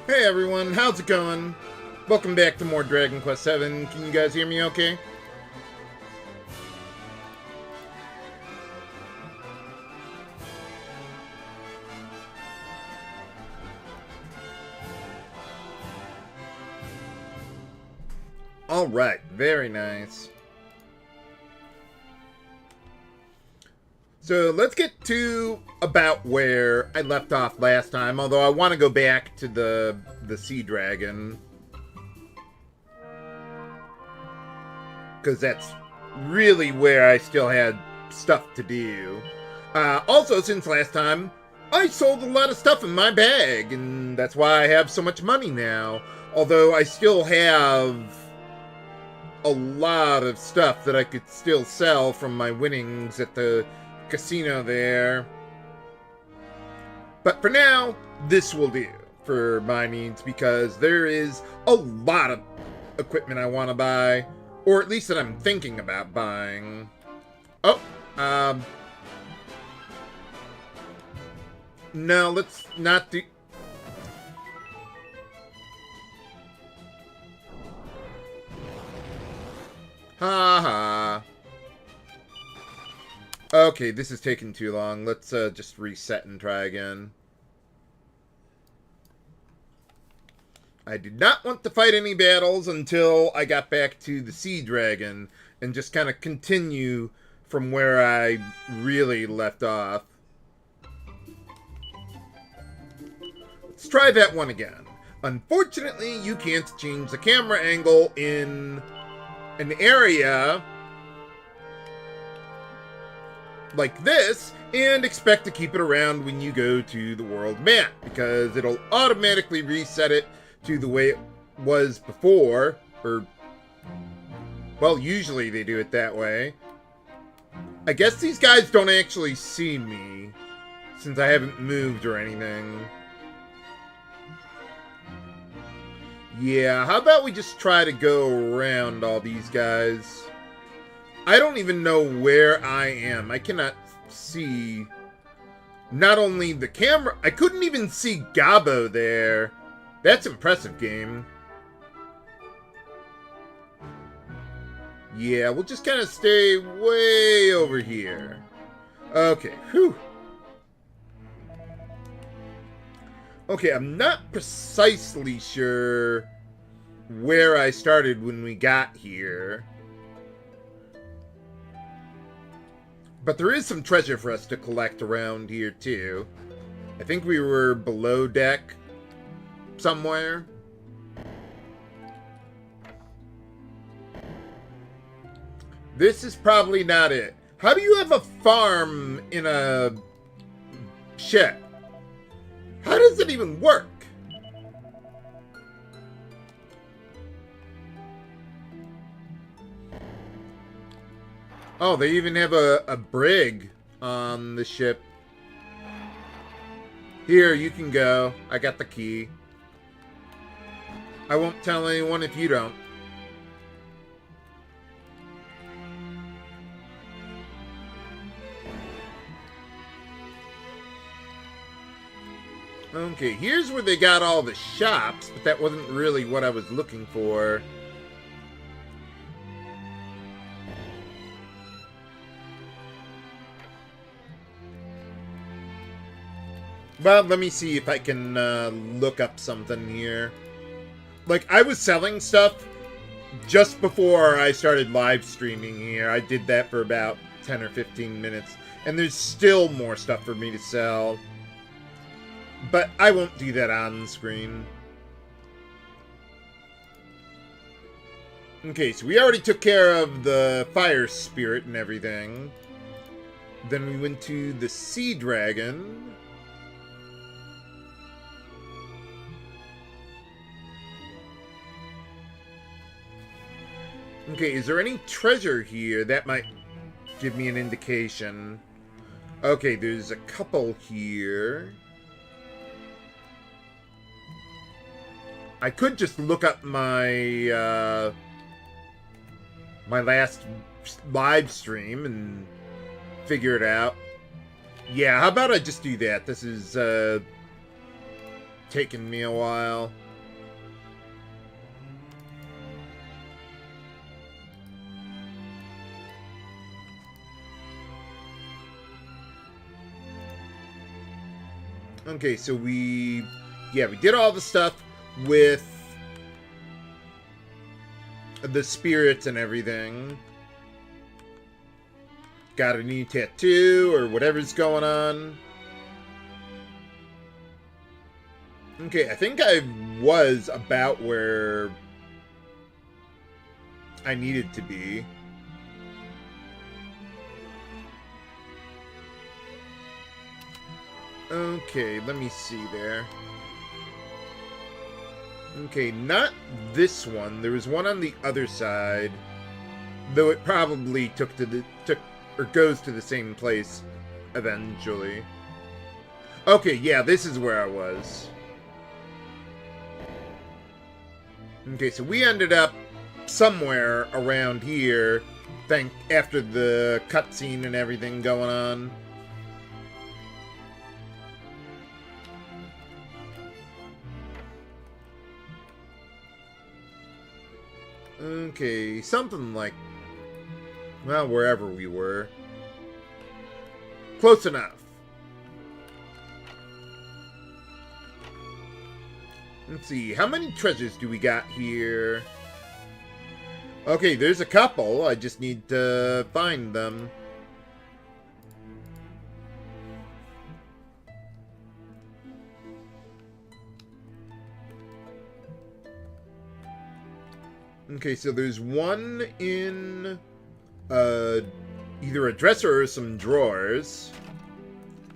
Hey everyone, how's it going? Welcome back to more Dragon Quest VII. Can you guys hear me okay? Alright, very nice. So let's get to about where I left off last time, although I want to go back to the sea dragon. Because that's really where I still had stuff to do. Also, since last time, I sold a lot of stuff in my bag, and that's why I have so much money now. Although I still have a lot of stuff that I could still sell from my winnings at the casino there. But for now, this will do for my needs because there is a lot of equipment I want to buy, or at least that I'm thinking about buying. Oh, no, let's not do... Ha ha. Okay, this is taking too long. Let's just reset and try again. I did not want to fight any battles until I got back to the Sea Dragon and just kind of continue from where I really left off. Let's try that one again. Unfortunately, you can't change the camera angle in an area like this and expect to keep it around when you go to the world map because it'll automatically reset it to the way it was before, or well, usually they do it that way. I guess these guys don't actually see me since I haven't moved or anything. Yeah, how about we just try to go around all these guys? I don't even know where I am. I cannot see not only the camera, I couldn't even see Gabo there. That's impressive, game. Yeah, we'll just kind of stay way over here. Okay, whew. Okay, I'm not precisely sure where I started when we got here. But there is some treasure for us to collect around here, too. I think we were below deck somewhere. This is probably not it. How do you have a farm in a ship? How does it even work? Oh, they even have a brig on the ship. Here, you can go. I got the key. I won't tell anyone if you don't. Okay, here's where they got all the shops, but that wasn't really what I was looking for. Well, let me see if I can look up something here. Like, I was selling stuff just before I started live streaming here. I did that for about 10 or 15 minutes. And there's still more stuff for me to sell. But I won't do that on screen. Okay, so we already took care of the fire spirit and everything. Then we went to the sea dragon. Okay, is there any treasure here? That might give me an indication. Okay, there's a couple here. I could just look up my my last live stream and figure it out. Yeah, how about I just do that? This is taking me a while. Okay, so we did all the stuff with the spirits and everything. Got a new tattoo or whatever's going on. Okay, I think I was about where I needed to be. Okay, let me see there. Okay, not this one. There was one on the other side. Though it probably goes to the same place eventually. Okay, yeah, this is where I was. Okay, so we ended up somewhere around here, after the cutscene and everything going on. Okay, something like, well, wherever we were. Close enough. Let's see, how many treasures do we got here? Okay, there's a couple. I just need to find them. Okay, so there's one in either a dresser or some drawers.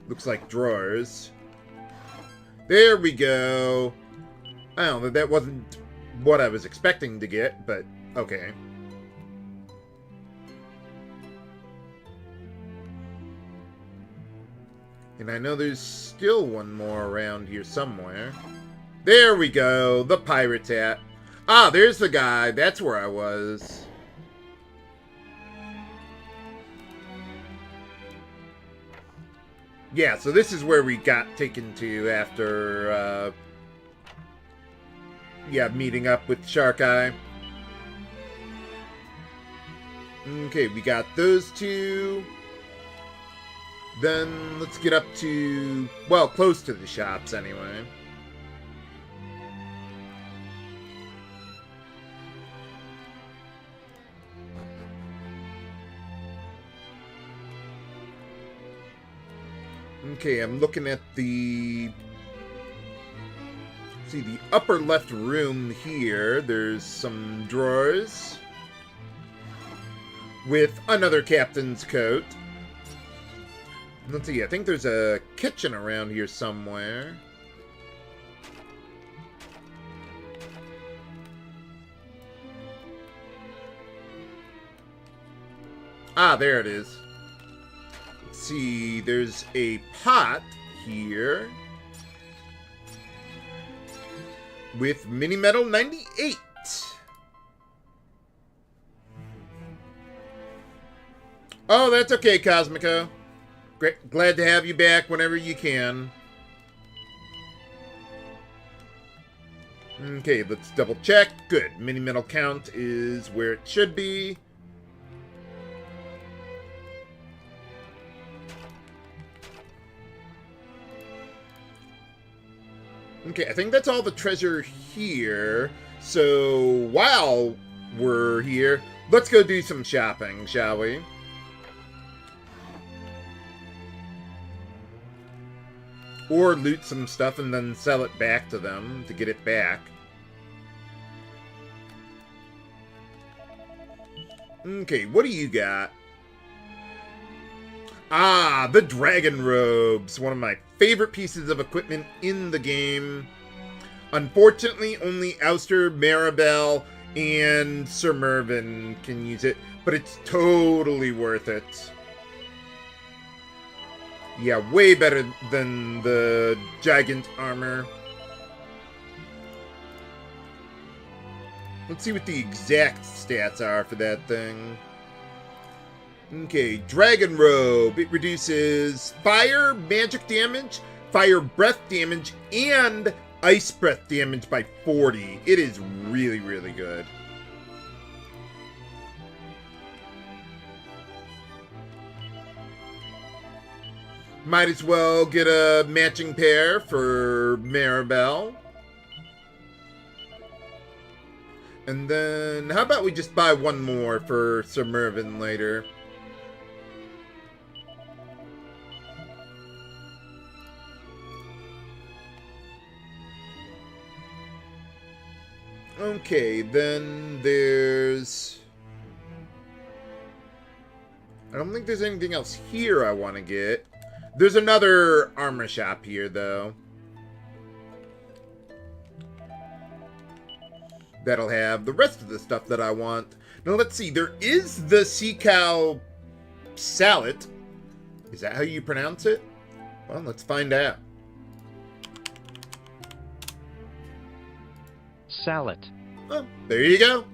Looks like drawers. There we go. I don't know, that wasn't what I was expecting to get, but okay. And I know there's still one more around here somewhere. There we go, the pirate's hat. Ah, there's the guy. That's where I was. Yeah, so this is where we got taken to after, meeting up with Shark Eye. Okay, we got those two. Then let's get up to, well, close to the shops anyway. Okay, I'm looking at the upper left room here. There's some drawers with another captain's coat. Let's see, I think there's a kitchen around here somewhere. Ah, there it is. Let's see, there's a pot here with Mini Metal 98. Oh, that's okay, Cosmico. Great, glad to have you back whenever you can. Okay, let's double check. Good. Mini Metal count is where it should be. Okay, I think that's all the treasure here. So, while we're here, let's go do some shopping, shall we? Or loot some stuff and then sell it back to them to get it back. Okay, what do you got? Ah, the dragon robes. One of my favorite pieces of equipment in the game. Unfortunately, only Ouster, Maribel, and Sir Mervyn can use it, but it's totally worth it. Yeah, way better than the Gigant armor. Let's see what the exact stats are for that thing. Okay, Dragon Robe. It reduces fire magic damage, fire breath damage, and ice breath damage by 40. It is really, really good. Might as well get a matching pair for Maribel. And then, how about we just buy one more for Sir Mervyn later? Okay, then there's... I don't think there's anything else here I want to get. There's another armor shop here, though. That'll have the rest of the stuff that I want. Now, let's see. There is the sea cow salad. Is that how you pronounce it? Well, let's find out. Salad. Oh, there you go.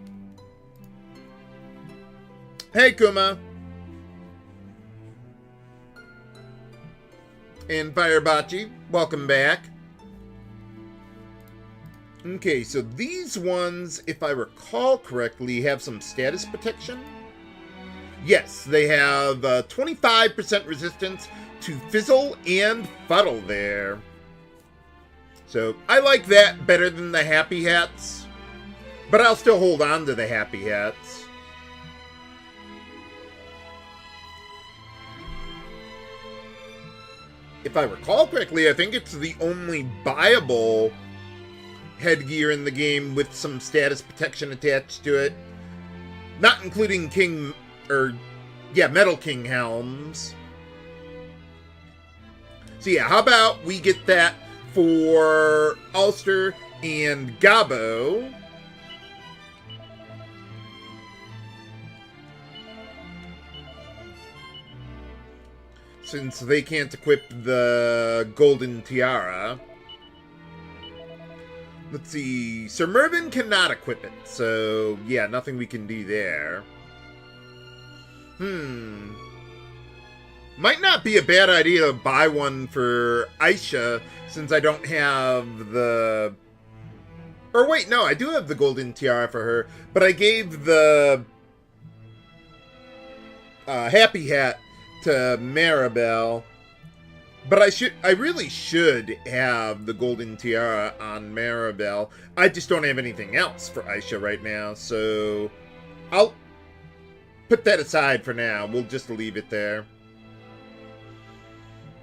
Hey, Kuma. And Firebachi, welcome back. Okay, so these ones, if I recall correctly, have some status protection. Yes, they have 25% resistance to fizzle and fuddle there. So I like that better than the happy hats, but I'll still hold on to the happy hats. If I recall correctly, I think it's the only buyable headgear in the game with some status protection attached to it. Not including Metal King helms. So yeah, how about we get that for Ulster and Gabo. Since they can't equip the Golden Tiara. Let's see. Sir Mervyn cannot equip it, so yeah, nothing we can do there. Might not be a bad idea to buy one for Aisha, since I don't have the... Or wait, no, I do have the Golden Tiara for her, but I gave the Happy Hat to Maribel. But I really should have the Golden Tiara on Maribel. I just don't have anything else for Aisha right now, so I'll put that aside for now. We'll just leave it there.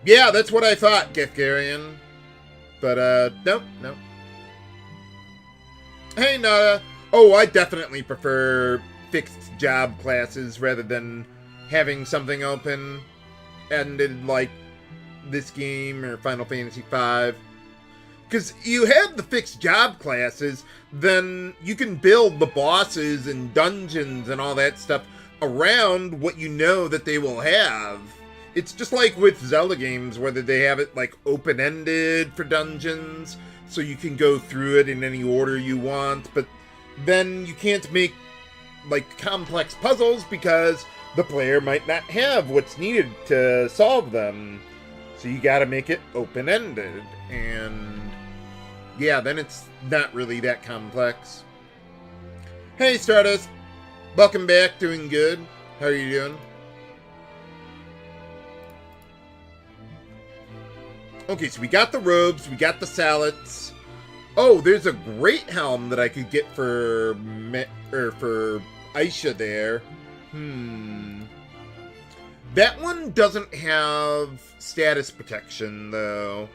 Yeah, that's what I thought, Gethgarian. But, nope. Hey, Nada. Oh, I definitely prefer fixed job classes rather than having something open-ended like this game or Final Fantasy V. Because you have the fixed job classes, then you can build the bosses and dungeons and all that stuff around what you know that they will have. It's just like with Zelda games, whether they have it like open-ended for dungeons, so you can go through it in any order you want, but then you can't make like complex puzzles because the player might not have what's needed to solve them. So you gotta make it open-ended, and yeah, then it's not really that complex. Hey, Stardust. Welcome back, doing good. How are you doing? Okay, so we got the robes, we got the salads. Oh, there's a great helm that I could get for Aisha there. That one doesn't have status protection, though.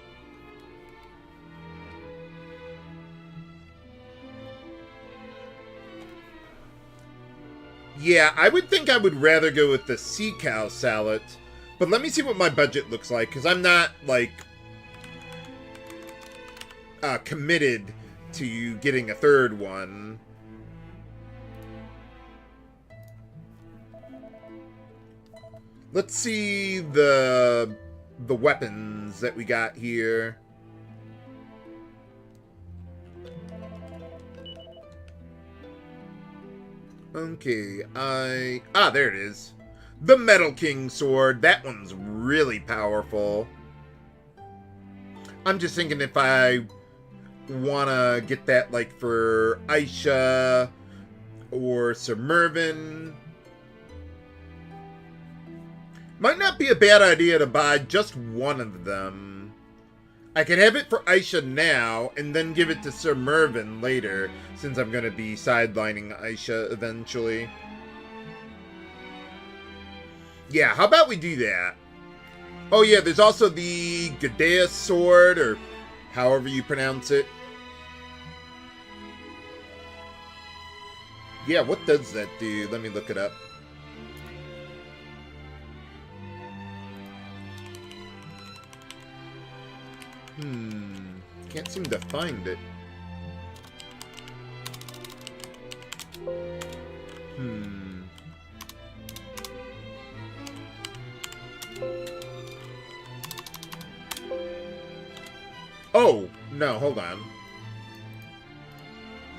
Yeah, I would think I would rather go with the sea cow salad. But let me see what my budget looks like, because I'm not, like, committed to getting a third one. Let's see the weapons that we got here. Okay, there it is. The Metal King sword. That one's really powerful. I'm just thinking if I want to get that, like, for Aisha or Sir Mervyn. Might not be a bad idea to buy just one of them. I could have it for Aisha now, and then give it to Sir Mervyn later, since I'm going to be sidelining Aisha eventually. Yeah, how about we do that? Oh yeah, there's also the Gadea's sword, or however you pronounce it. Yeah, what does that do? Let me look it up. Can't seem to find it. Oh, no, hold on.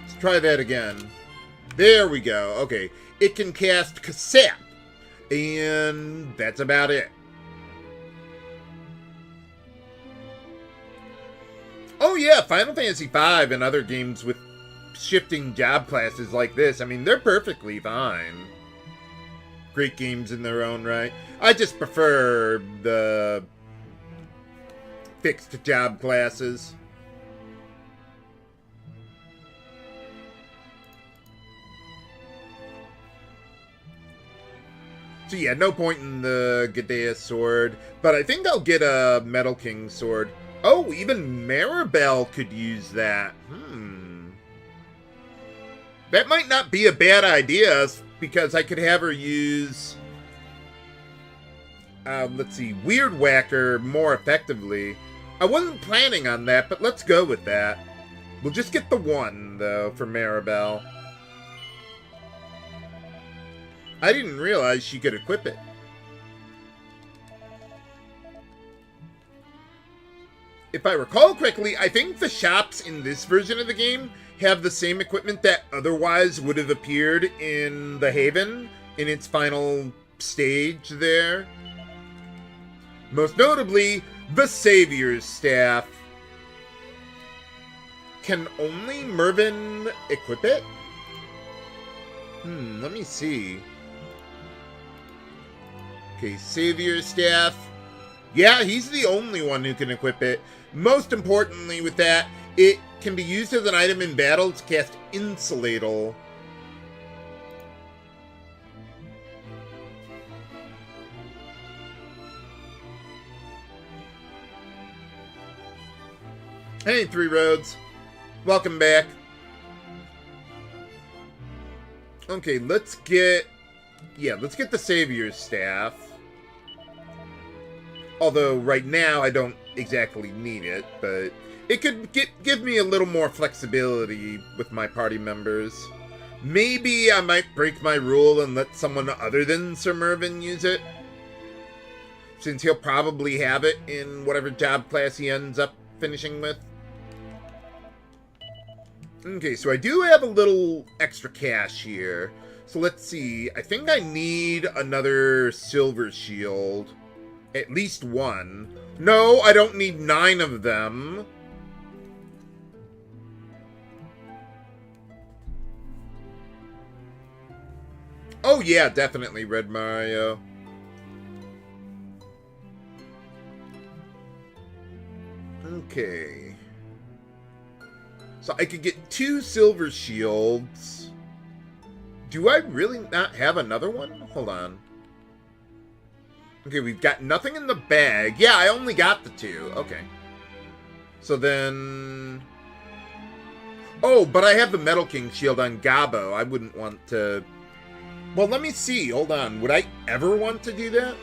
Let's try that again. There we go. Okay, it can cast Cassette, and that's about it. Oh yeah, Final Fantasy V and other games with shifting job classes like this, I mean, they're perfectly fine. Great games in their own right. I just prefer the fixed job classes. So yeah, no point in the Gadea sword, but I think I'll get a Metal King sword. Oh, even Maribel could use that. That might not be a bad idea, because I could have her use, let's see, Weird Whacker more effectively. I wasn't planning on that, but let's go with that. We'll just get the one, though, for Maribel. I didn't realize she could equip it. If I recall correctly, I think the shops in this version of the game have the same equipment that otherwise would have appeared in the Haven in its final stage there. Most notably, the Savior's Staff. Can only Mervyn equip it? Let me see. Okay, Savior's Staff. Yeah, he's the only one who can equip it. Most importantly with that, it can be used as an item in battle to cast Insulatal. Hey, Three Roads. Welcome back. Okay, let's get the Savior's Staff. Although, right now, I don't exactly need it, but it could give me a little more flexibility with my party members. Maybe I might break my rule and let someone other than Sir Mervyn use it, since he'll probably have it in whatever job class he ends up finishing with. Okay, so I do have a little extra cash here. So let's see. I think I need another Silver Shield. At least one. No, I don't need 9 of them. Oh yeah, definitely Red Mario. Okay. So I could get 2 Silver Shields. Do I really not have another one? Hold on. Okay, we've got nothing in the bag. Yeah, I only got the 2. Okay. So then... Oh, but I have the Metal King shield on Gabo. I wouldn't want to... Well, let me see. Hold on. Would I ever want to do that?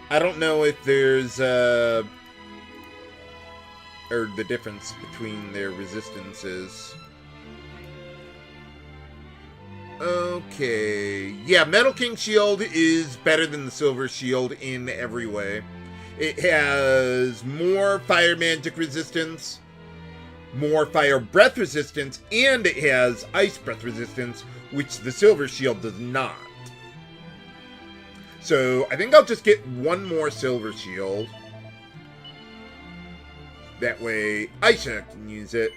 I don't know if there's, or the difference between their resistances. Okay. Yeah, Metal King Shield is better than the Silver Shield in every way. It has more fire magic resistance, more fire breath resistance, and it has ice breath resistance, which the Silver Shield does not. So I think I'll just get one more Silver Shield. That way Aisha can use it.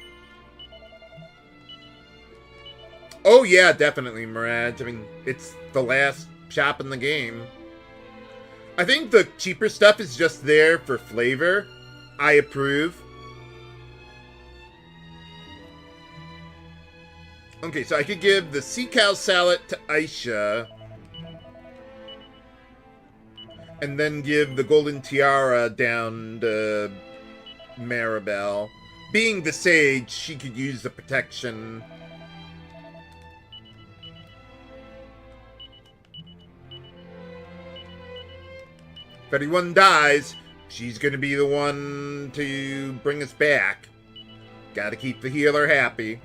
Oh yeah, definitely, Mirage. I mean, it's the last shop in the game. I think the cheaper stuff is just there for flavor. I approve. Okay, so I could give the sea cow salad to Aisha. And then give the golden tiara down to Maribel. Being the sage, she could use the protection. If anyone dies, she's gonna be the one to bring us back. Gotta keep the healer happy.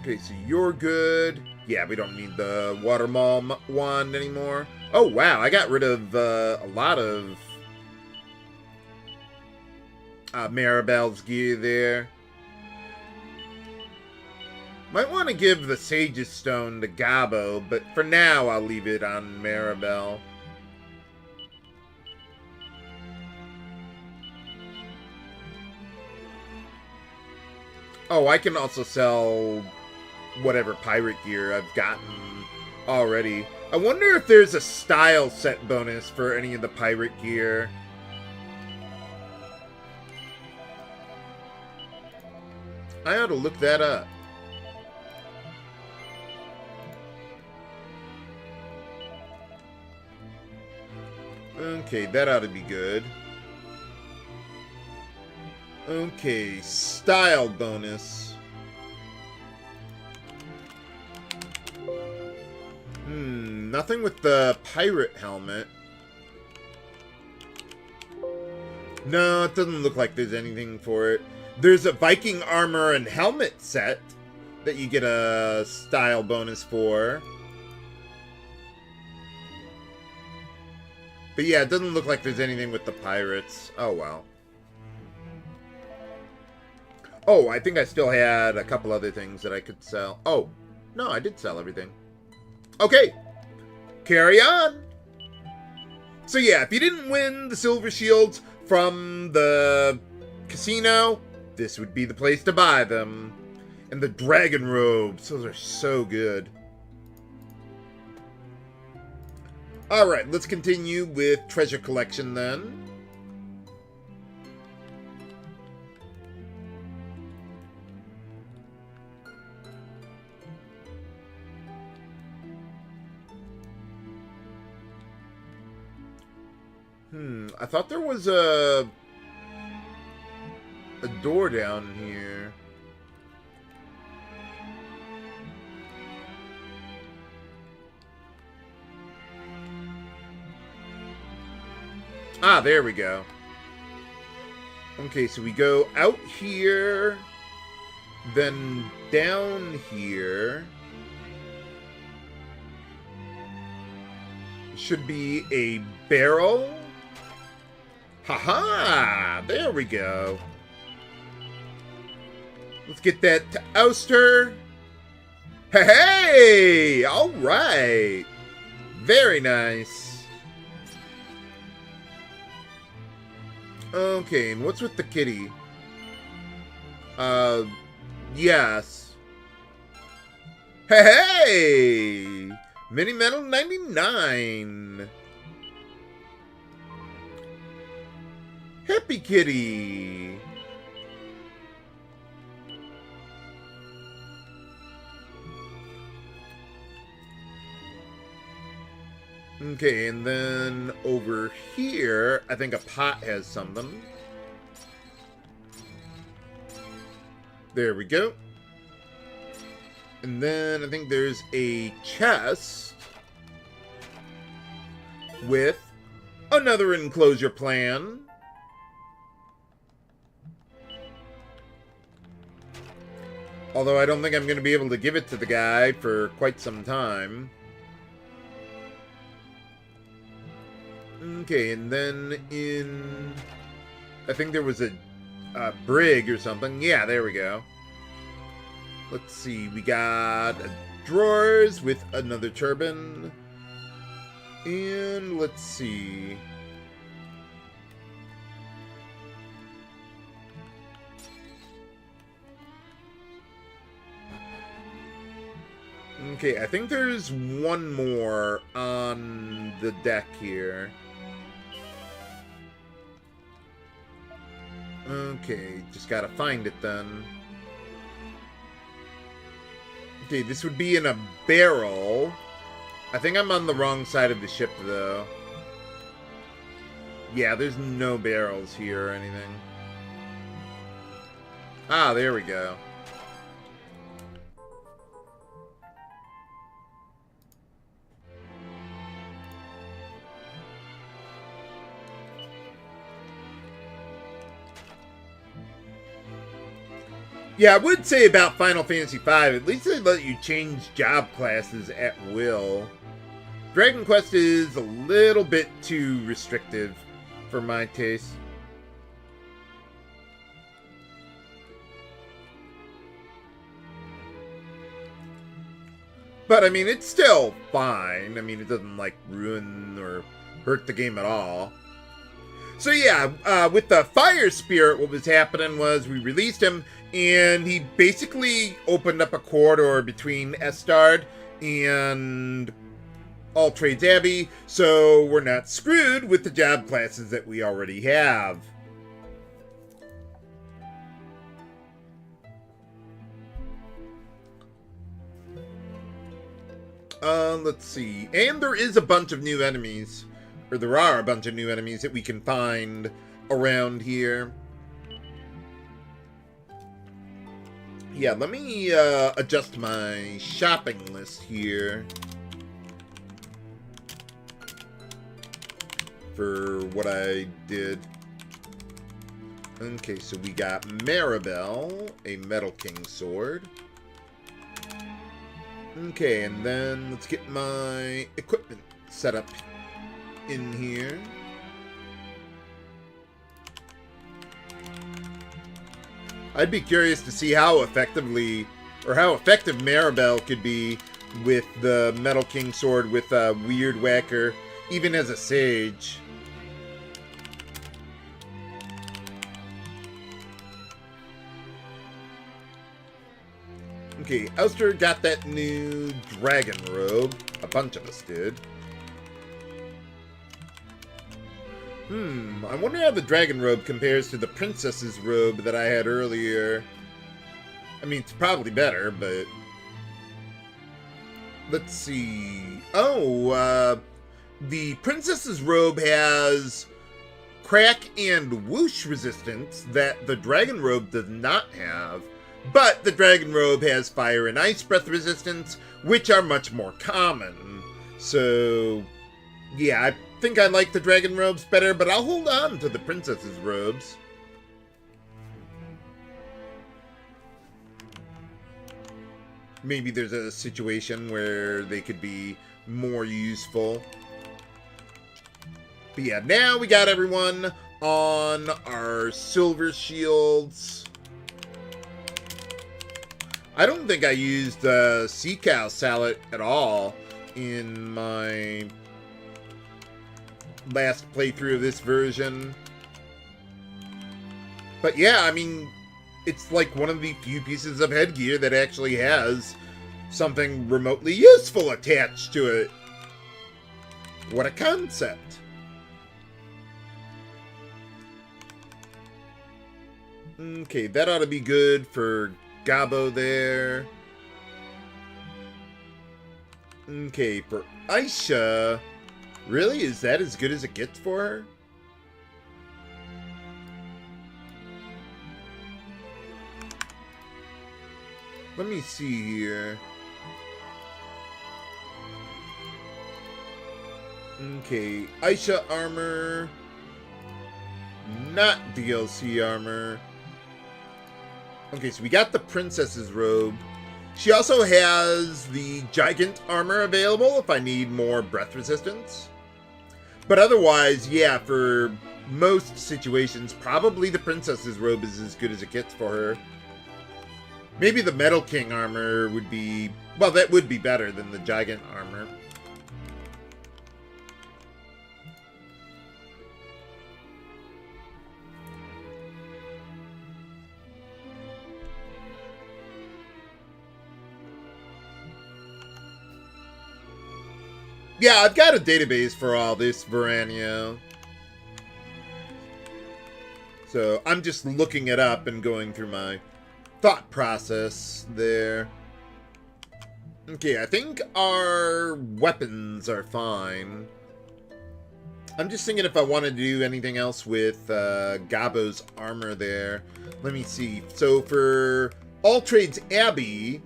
Okay, so you're good. Yeah, we don't need the water maul wand anymore. Oh, wow, I got rid of a lot of Maribel's gear there. Might want to give the Sage's Stone to Gabo, but for now I'll leave it on Maribel. Oh, I can also sell whatever pirate gear I've gotten already. I wonder if there's a style set bonus for any of the pirate gear. I ought to look that up. Okay, that ought to be good. Okay, style bonus. Nothing with the pirate helmet. No, it doesn't look like there's anything for it. There's a Viking armor and helmet set that you get a style bonus for. But yeah, it doesn't look like there's anything with the pirates. Oh, well. Oh, I think I still had a couple other things that I could sell. Oh, no, I did sell everything. Okay, carry on. So yeah, if you didn't win the silver shields from the casino, this would be the place to buy them. And the dragon robes, those are so good. Alright, let's continue with treasure collection then. I thought there was a door down here. Ah, there we go. Okay, so we go out here, then down here. Should be a barrel. Haha! There we go. Let's get that to Ouster. Hey! Alright! Very nice. Okay, and what's with the kitty? Yes. Hey! Mini Metal 99. Happy Kitty! Okay, and then over here, I think a pot has something. There we go. And then I think there's a chest with another enclosure plan. Although I don't think I'm going to be able to give it to the guy for quite some time. Okay, and then in... I think there was a brig or something. Yeah, there we go. Let's see. We got drawers with another turban. And let's see. Okay, I think there's one more on the deck here. Okay, just gotta find it then. Okay, this would be in a barrel. I think I'm on the wrong side of the ship, though. Yeah, there's no barrels here or anything. Ah, there we go. Yeah, I would say about Final Fantasy V, at least they let you change job classes at will. Dragon Quest is a little bit too restrictive for my taste. But, I mean, it's still fine. I mean, it doesn't, like, ruin or hurt the game at all. So, yeah, with the Fire Spirit, what was happening was we released him, and he basically opened up a corridor between Estard and All Trades Abbey, so we're not screwed with the job classes that we already have. Let's see. And there is a bunch of new enemies. Or there are a bunch of new enemies that we can find around here. Yeah, let me adjust my shopping list here. For what I did. Okay, so we got Maribel, a Metal King sword. Okay, and then let's get my equipment set up in here. I'd be curious to see how effectively, or how effective Maribel could be with the Metal King sword with a Weird Whacker, even as a sage. Okay, Ouster got that new dragon robe. A bunch of us did. I wonder how the dragon robe compares to the princess's robe that I had earlier. I mean, it's probably better, but... Let's see... Oh, the princess's robe has crack and whoosh resistance that the dragon robe does not have. But the dragon robe has fire and ice breath resistance, which are much more common. So, yeah, I think I like the dragon robes better, but I'll hold on to the princess's robes. Maybe there's a situation where they could be more useful. But yeah, now we got everyone on our silver shields. I don't think I used Sea Cow Salad at all in my last playthrough of this version. But yeah, I mean, it's like one of the few pieces of headgear that actually has something remotely useful attached to it. What a concept. Okay, that ought to be good for Gabo there. Okay, for Aisha, really? Is that as good as it gets for her? Let me see here. Okay, Aisha armor. Not DLC armor. Okay, so we got the princess's robe. She also has the gigant armor available if I need more breath resistance. But otherwise, yeah, for most situations, probably the princess's robe is as good as it gets for her. Maybe the Metal King armor would be... Well, that would be better than the gigant armor. Yeah, I've got a database for all this, Varanio. So I'm just looking it up and going through my thought process there. Okay, I think our weapons are fine. I'm just thinking if I want to do anything else with Gabo's armor there. Let me see. So for All Trades Abbey,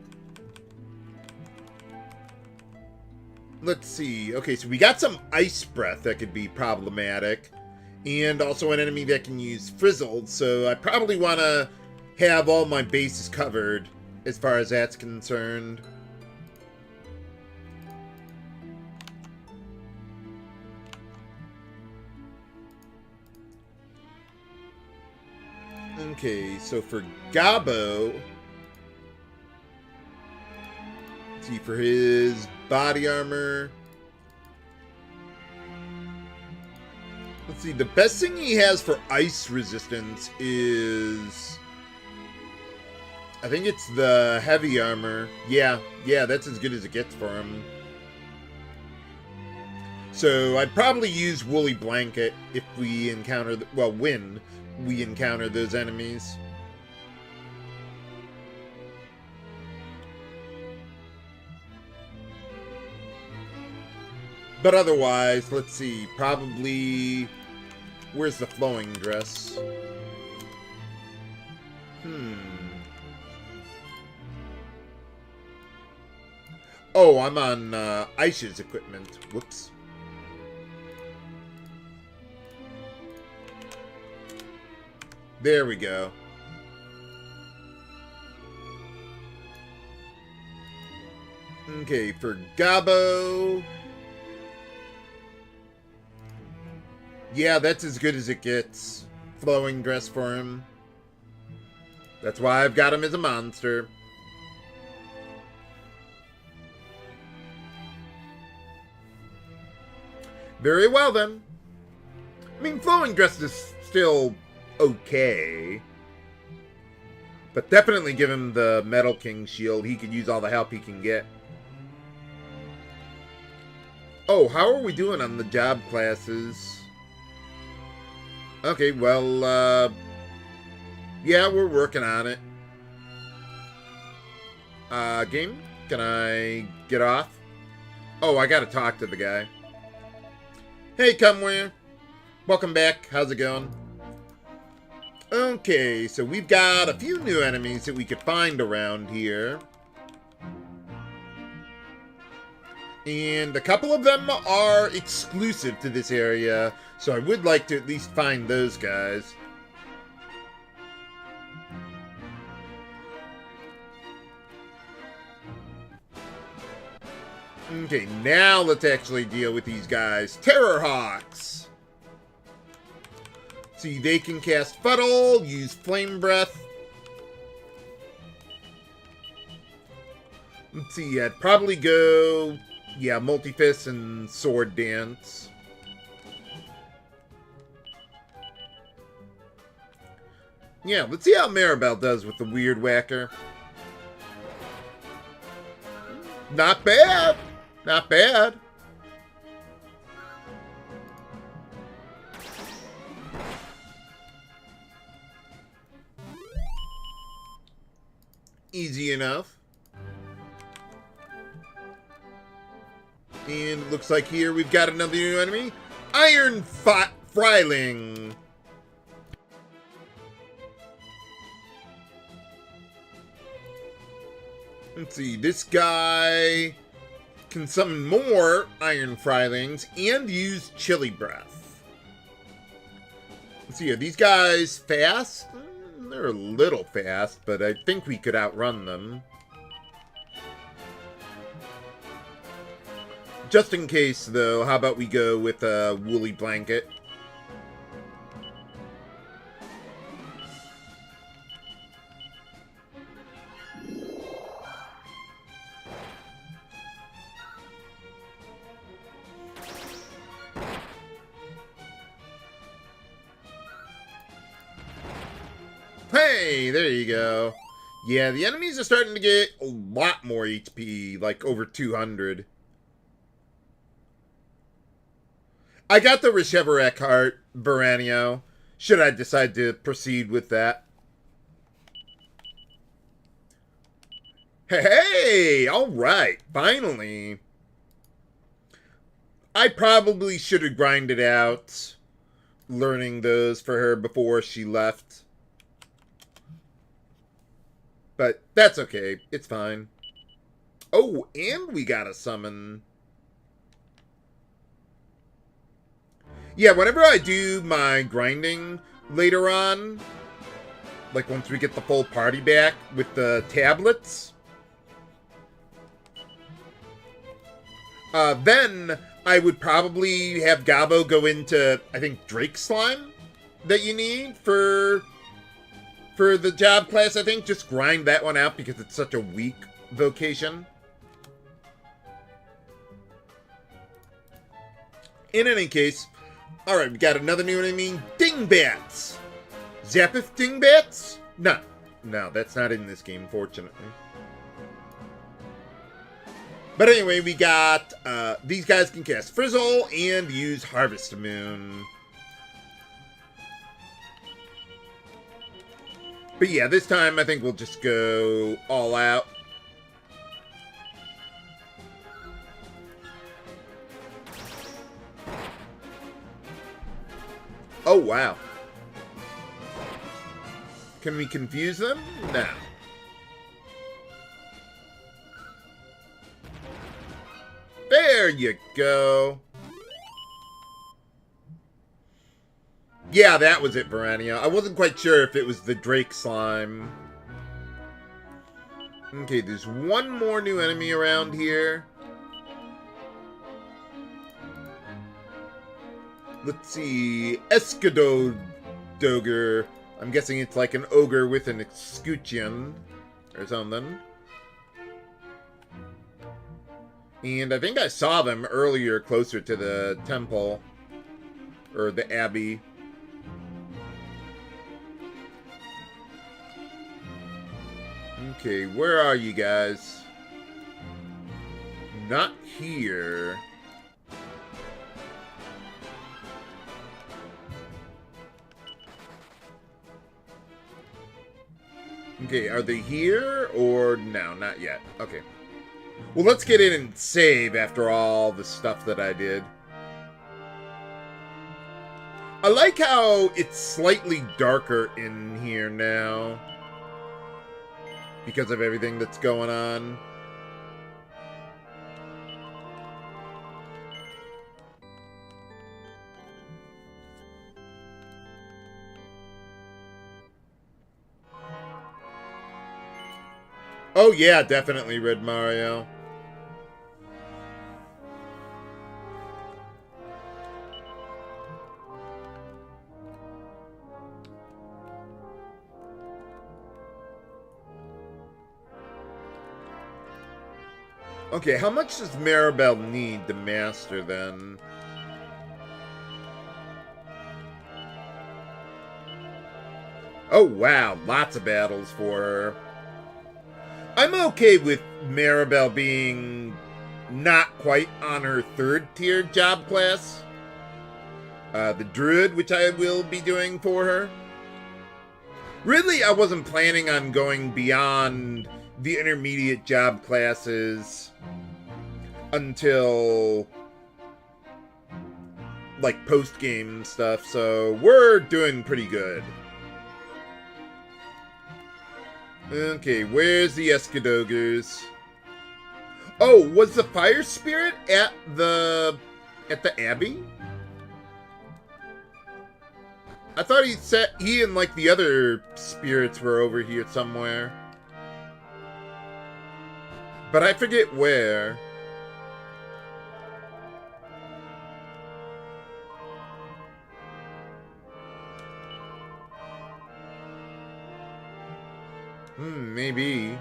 let's see. Okay, so we got some Ice Breath that could be problematic. And also an enemy that can use Frizzled. So I probably want to have all my bases covered as far as that's concerned. Okay, so for Gabo, let's see, for his body armor, let's see, the best thing he has for ice resistance is, I think it's the heavy armor. Yeah, that's as good as it gets for him. So I'd probably use Woolly Blanket if we encounter, when we encounter those enemies. But otherwise, let's see, probably, where's the flowing dress? Oh, I'm on Aisha's equipment. Whoops. There we go. Okay, for Gabo. Yeah, that's as good as it gets. Flowing dress for him. That's why I've got him as a monster. Very well, then. I mean, flowing dress is still okay. But definitely give him the Metal King shield. He could use all the help he can get. Oh, how are we doing on the job classes? Okay, well, yeah, we're working on it. Game, can I get off? Oh, I gotta talk to the guy. Hey, Cumware. Welcome back. How's it going? Okay, so we've got a few new enemies that we could find around here. And a couple of them are exclusive to this area, so I would like to at least find those guys. Okay, now let's actually deal with these guys. Terror Hawks! See, they can cast Fuddle, use Flame Breath. Let's see, I'd probably go, yeah, Multi-Fist and Sword Dance. Yeah, let's see how Maribel does with the Weird Whacker. Not bad! Not bad. Easy enough. And it looks like here we've got another new enemy. Iron Fryling. Let's see, this guy can summon more Iron Frylings and use Chilly Breath. Let's see, are these guys fast? They're a little fast, but I think we could outrun them. Just in case, though, how about we go with a Woolly Blanket? Hey, there you go. Yeah, the enemies are starting to get a lot more HP, like over 200. I got the Rishevarek heart, Varanio. Should I decide to proceed with that? Hey, all right, finally. I probably should have grinded out learning those for her before she left. But that's okay. It's fine. Oh, and we got a summon. Yeah, whenever I do my grinding later on, like once we get the full party back with the tablets, then I would probably have Gabo go into, I think, Drake Slime that you need for the job class, I think. Just grind that one out because it's such a weak vocation. In any case, alright, we got another new enemy, Dingbats. Zapith Dingbats? No, that's not in this game, fortunately. But anyway, we got, these guys can cast Frizzle and use Harvest Moon. But yeah, this time I think we'll just go all out. Oh, wow. Can we confuse them? No. There you go. Yeah, that was it, Varanio. I wasn't quite sure if it was the Drake Slime. Okay, there's one more new enemy around here. Let's see. Escudoger. I'm guessing it's like an ogre with an escutcheon or something. And I think I saw them earlier closer to the temple. Or the abbey. Okay, where are you guys? Not here. Okay, are they here or no? Not yet. Okay. Well, let's get in and save after all the stuff that I did. I like how it's slightly darker in here now. Because of everything that's going on. Oh yeah, definitely Red Mario. Okay, how much does Maribel need to master then? Oh wow, lots of battles for her. I'm okay with Maribel being not quite on her third tier job class. The Druid, which I will be doing for her. Really, I wasn't planning on going beyond the intermediate job classes until like post-game stuff, so we're doing pretty good. Okay, where's the Escadogers? Oh, was the Fire Spirit at the Abbey? I thought he and like the other spirits were over here somewhere. But I forget where. Maybe.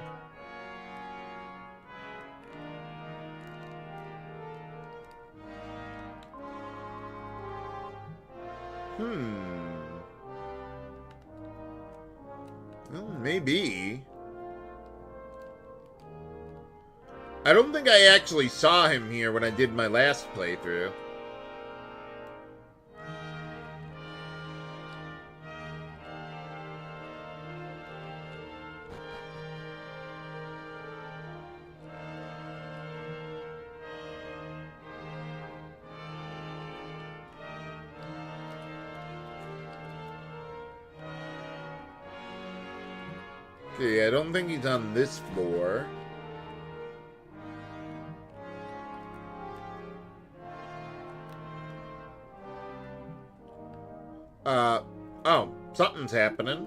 Well, maybe. I don't think I actually saw him here when I did my last playthrough. Okay, I don't think he's on this floor. Oh, something's happening.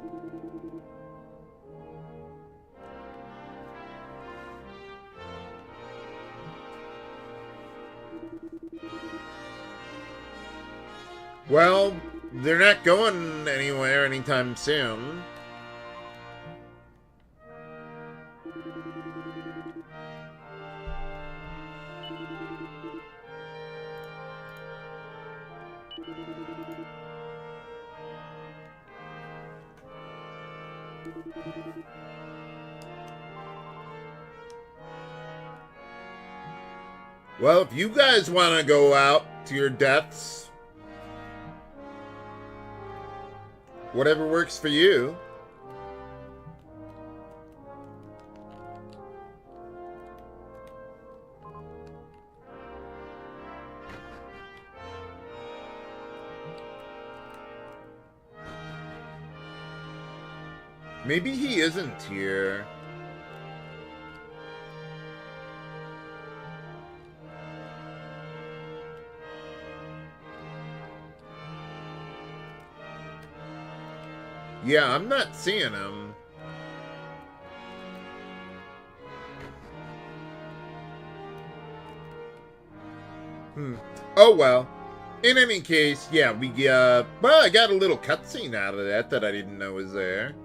Well, they're not going anywhere anytime soon. Well, if you guys want to go out to your deaths, whatever works for you. Maybe he isn't here. Yeah, I'm not seeing him. Oh well. In any case, yeah, well, I got a little cutscene out of that I didn't know was there.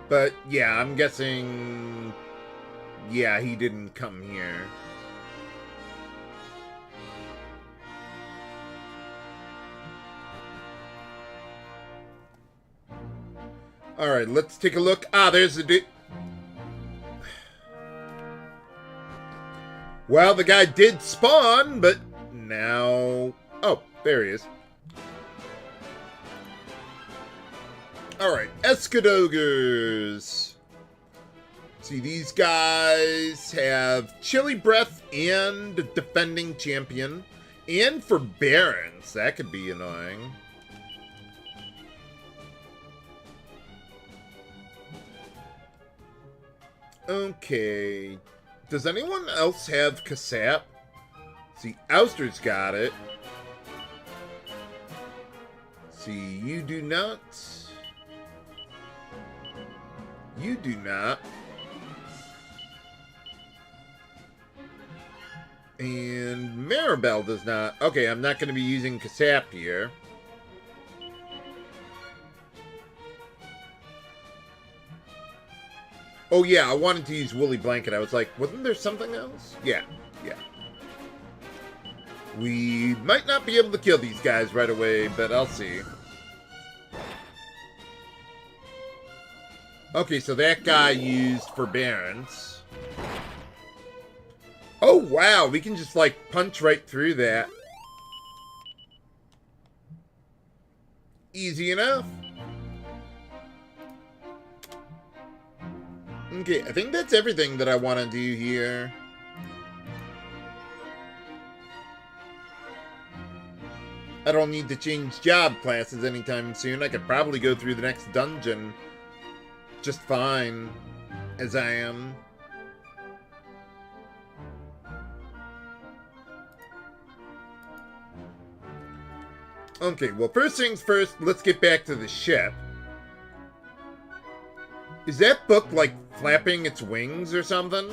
But yeah, I'm guessing, yeah, he didn't come here. Alright, let's take a look. Ah, there's the dude. Well, the guy did spawn, but now... Oh, there he is. Alright, Escadogers. See, these guys have Chilly Breath and Defending Champion. And Forbearance. That could be annoying. Okay. Does anyone else have Kasap? See, Ouster's got it. See, you do not. You do not. And Maribel does not. Okay, I'm not going to be using Kasap here. Oh yeah, I wanted to use Woolly Blanket. I was like, wasn't there something else? Yeah. We might not be able to kill these guys right away, but I'll see. Okay, so that guy used Forbearance. Oh wow, we can just like punch right through that. Easy enough. Okay, I think that's everything that I want to do here. I don't need to change job classes anytime soon. I could probably go through the next dungeon just fine as I am. Okay, well, first things first, let's get back to the ship. Is that book, like, flapping its wings or something?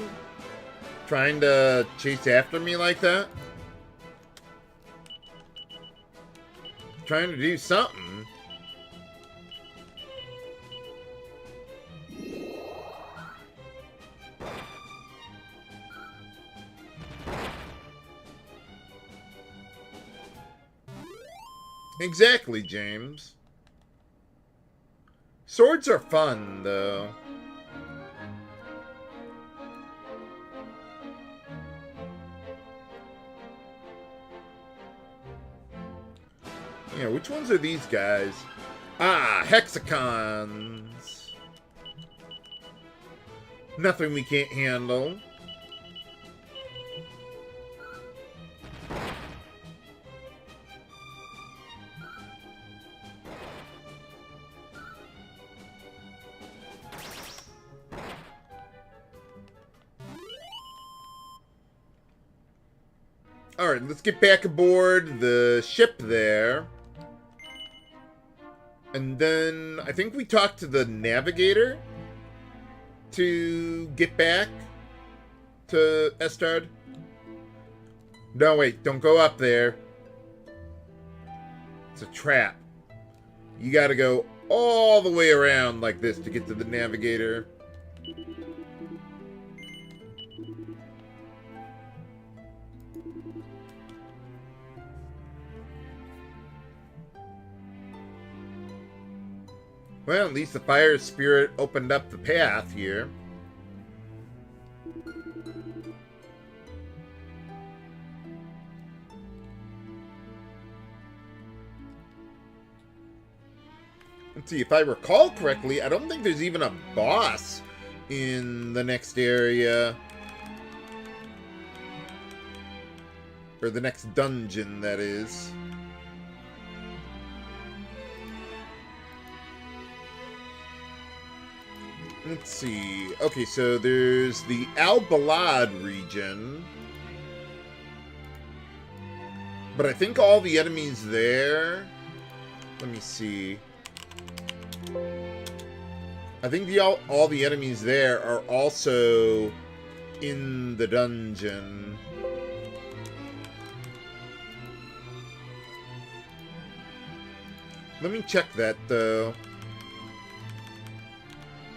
Trying to chase after me like that? Trying to do something. Exactly, James. Swords are fun, though. Yeah, which ones are these guys? Ah, hexagons. Nothing we can't handle. Alright, let's get back aboard the ship there. And then I think we talked to the navigator to get back to Estard. No, wait, don't go up there. It's a trap. You gotta go all the way around like this to get to the navigator. Well, at least the fire spirit opened up the path here. Let's see, if I recall correctly, I don't think there's even a boss in the next area. Or the next dungeon, that is. Let's see. Okay, so there's the Al-Balad region. But I think all the enemies there... Let me see. I think all the enemies there are also in the dungeon. Let me check that, though.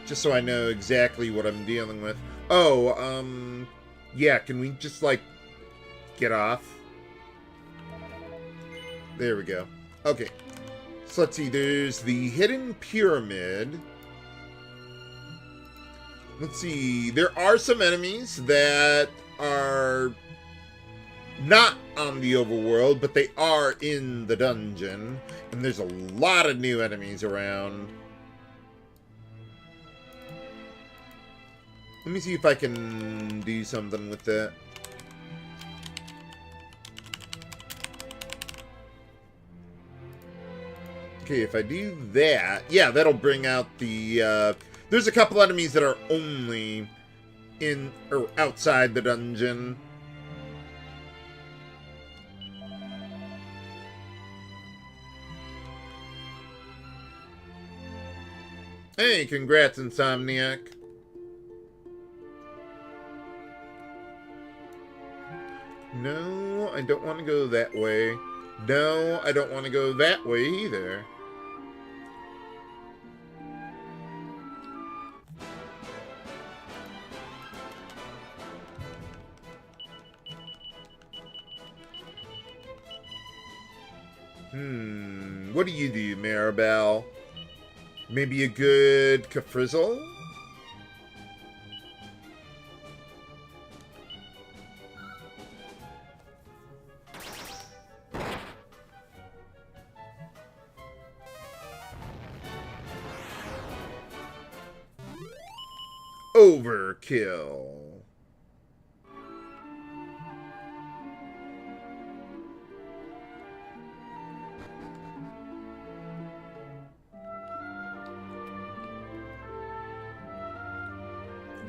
Just so I know exactly what I'm dealing with. Oh, yeah, can we just, like, get off? There we go. Okay. So let's see, there's the Hidden Pyramid. Let's see, there are some enemies that are not on the overworld, but they are in the dungeon. And there's a lot of new enemies around. Let me see if I can do something with that. Okay, if I do that, yeah, that'll bring out the, there's a couple enemies that are only in, or outside the dungeon. Hey, congrats, Insomniac. No, I don't want to go that way. No, I don't want to go that way either. What do you do, Maribel? Maybe a good Kafrizzle? Overkill.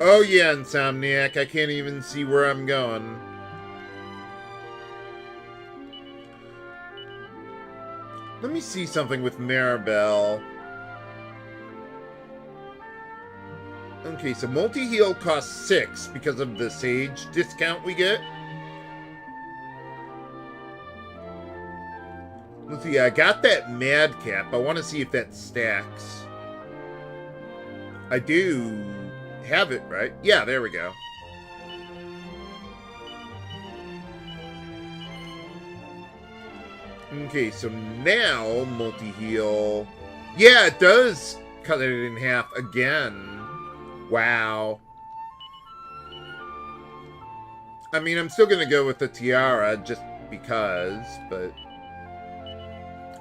Oh yeah, Insomniac, I can't even see where I'm going. Let me see something with Maribel. Okay, so multi-heal costs 6 because of the Sage discount we get. Let's see, I got that Madcap. I want to see if that stacks. I do have it, right? Yeah, there we go. Okay, so now multi-heal. Yeah, it does cut it in half again. Wow. I mean, I'm still gonna go with the Tiara just because, but...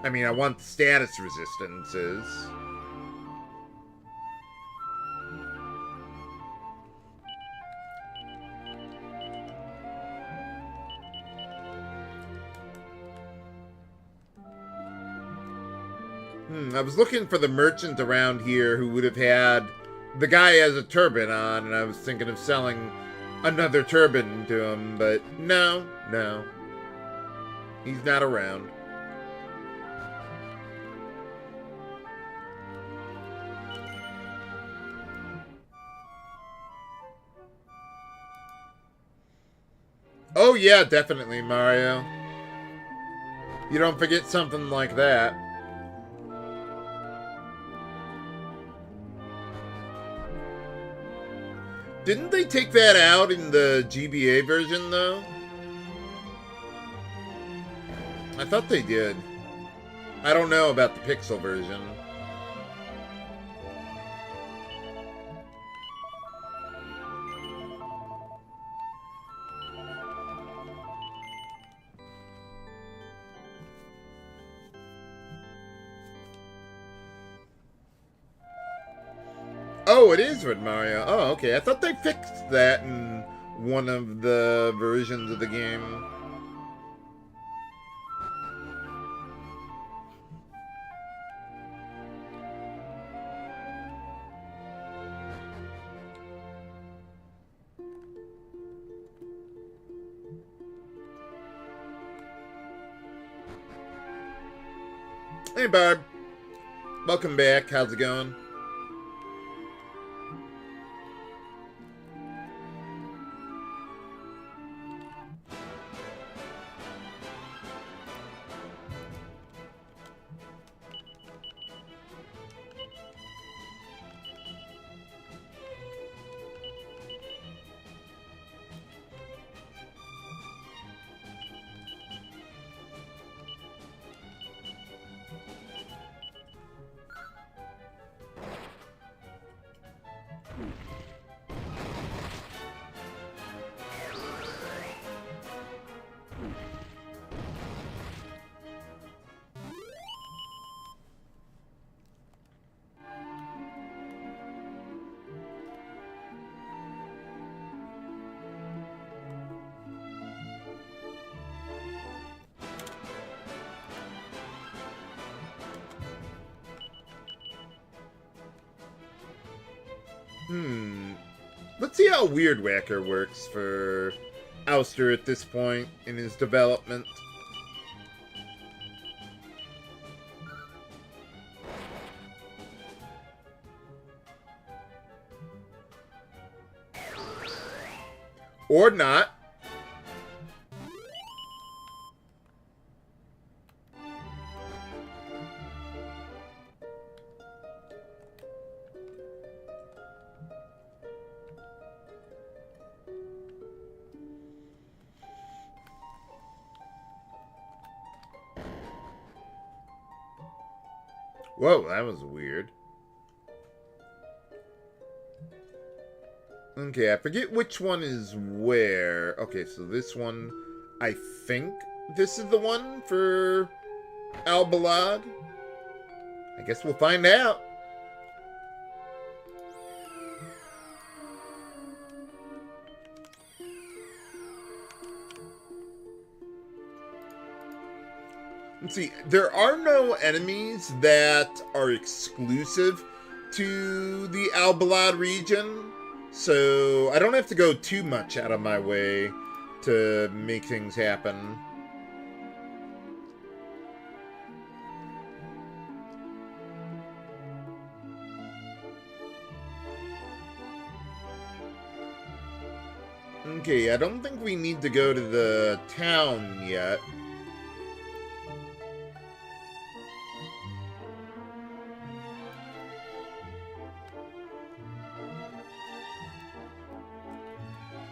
I mean, I want the status resistances. I was looking for the merchant around here who would have had... The guy has a turban on, and I was thinking of selling another turban to him, but no, no. He's not around. Oh yeah, definitely, Mario. You don't forget something like that. Didn't they take that out in the GBA version, though? I thought they did. I don't know about the Pixel version. Oh, it is with Mario. Oh, okay. I thought they fixed that in one of the versions of the game. Hey, Barb. Welcome back. How's it going? Let's see how Weird Whacker works for Ouster at this point in his development. Or not. Whoa, that was weird. Okay, I forget which one is where. Okay, so this one, I think this is the one for Albalad. I guess we'll find out. Let's see, there are no enemies that are exclusive to the Albalad region, so I don't have to go too much out of my way to make things happen. Okay, I don't think we need to go to the town yet.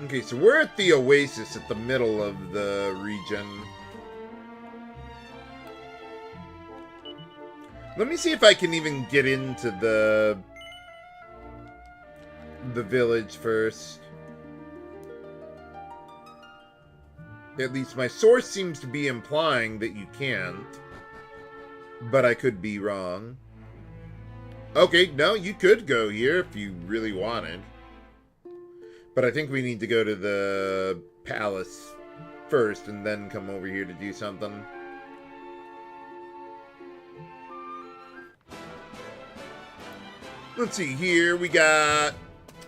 Okay, so we're at the oasis at the middle of the region. Let me see if I can even get into the village first. At least my source seems to be implying that you can't. But I could be wrong. Okay, no, you could go here if you really wanted. But I think we need to go to the palace first and then come over here to do something. Let's see here. We got,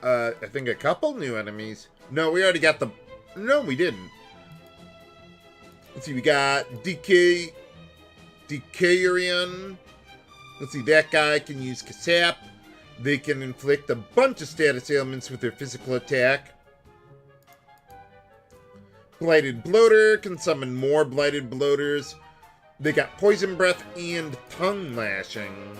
I think a couple new enemies. No, we already got the... No, we didn't. Let's see, we got Decayurian. Let's see, that guy can use Kasap. They can inflict a bunch of status ailments with their physical attack. Blighted Bloater can summon more Blighted Bloaters. They got Poison Breath and Tongue Lashing.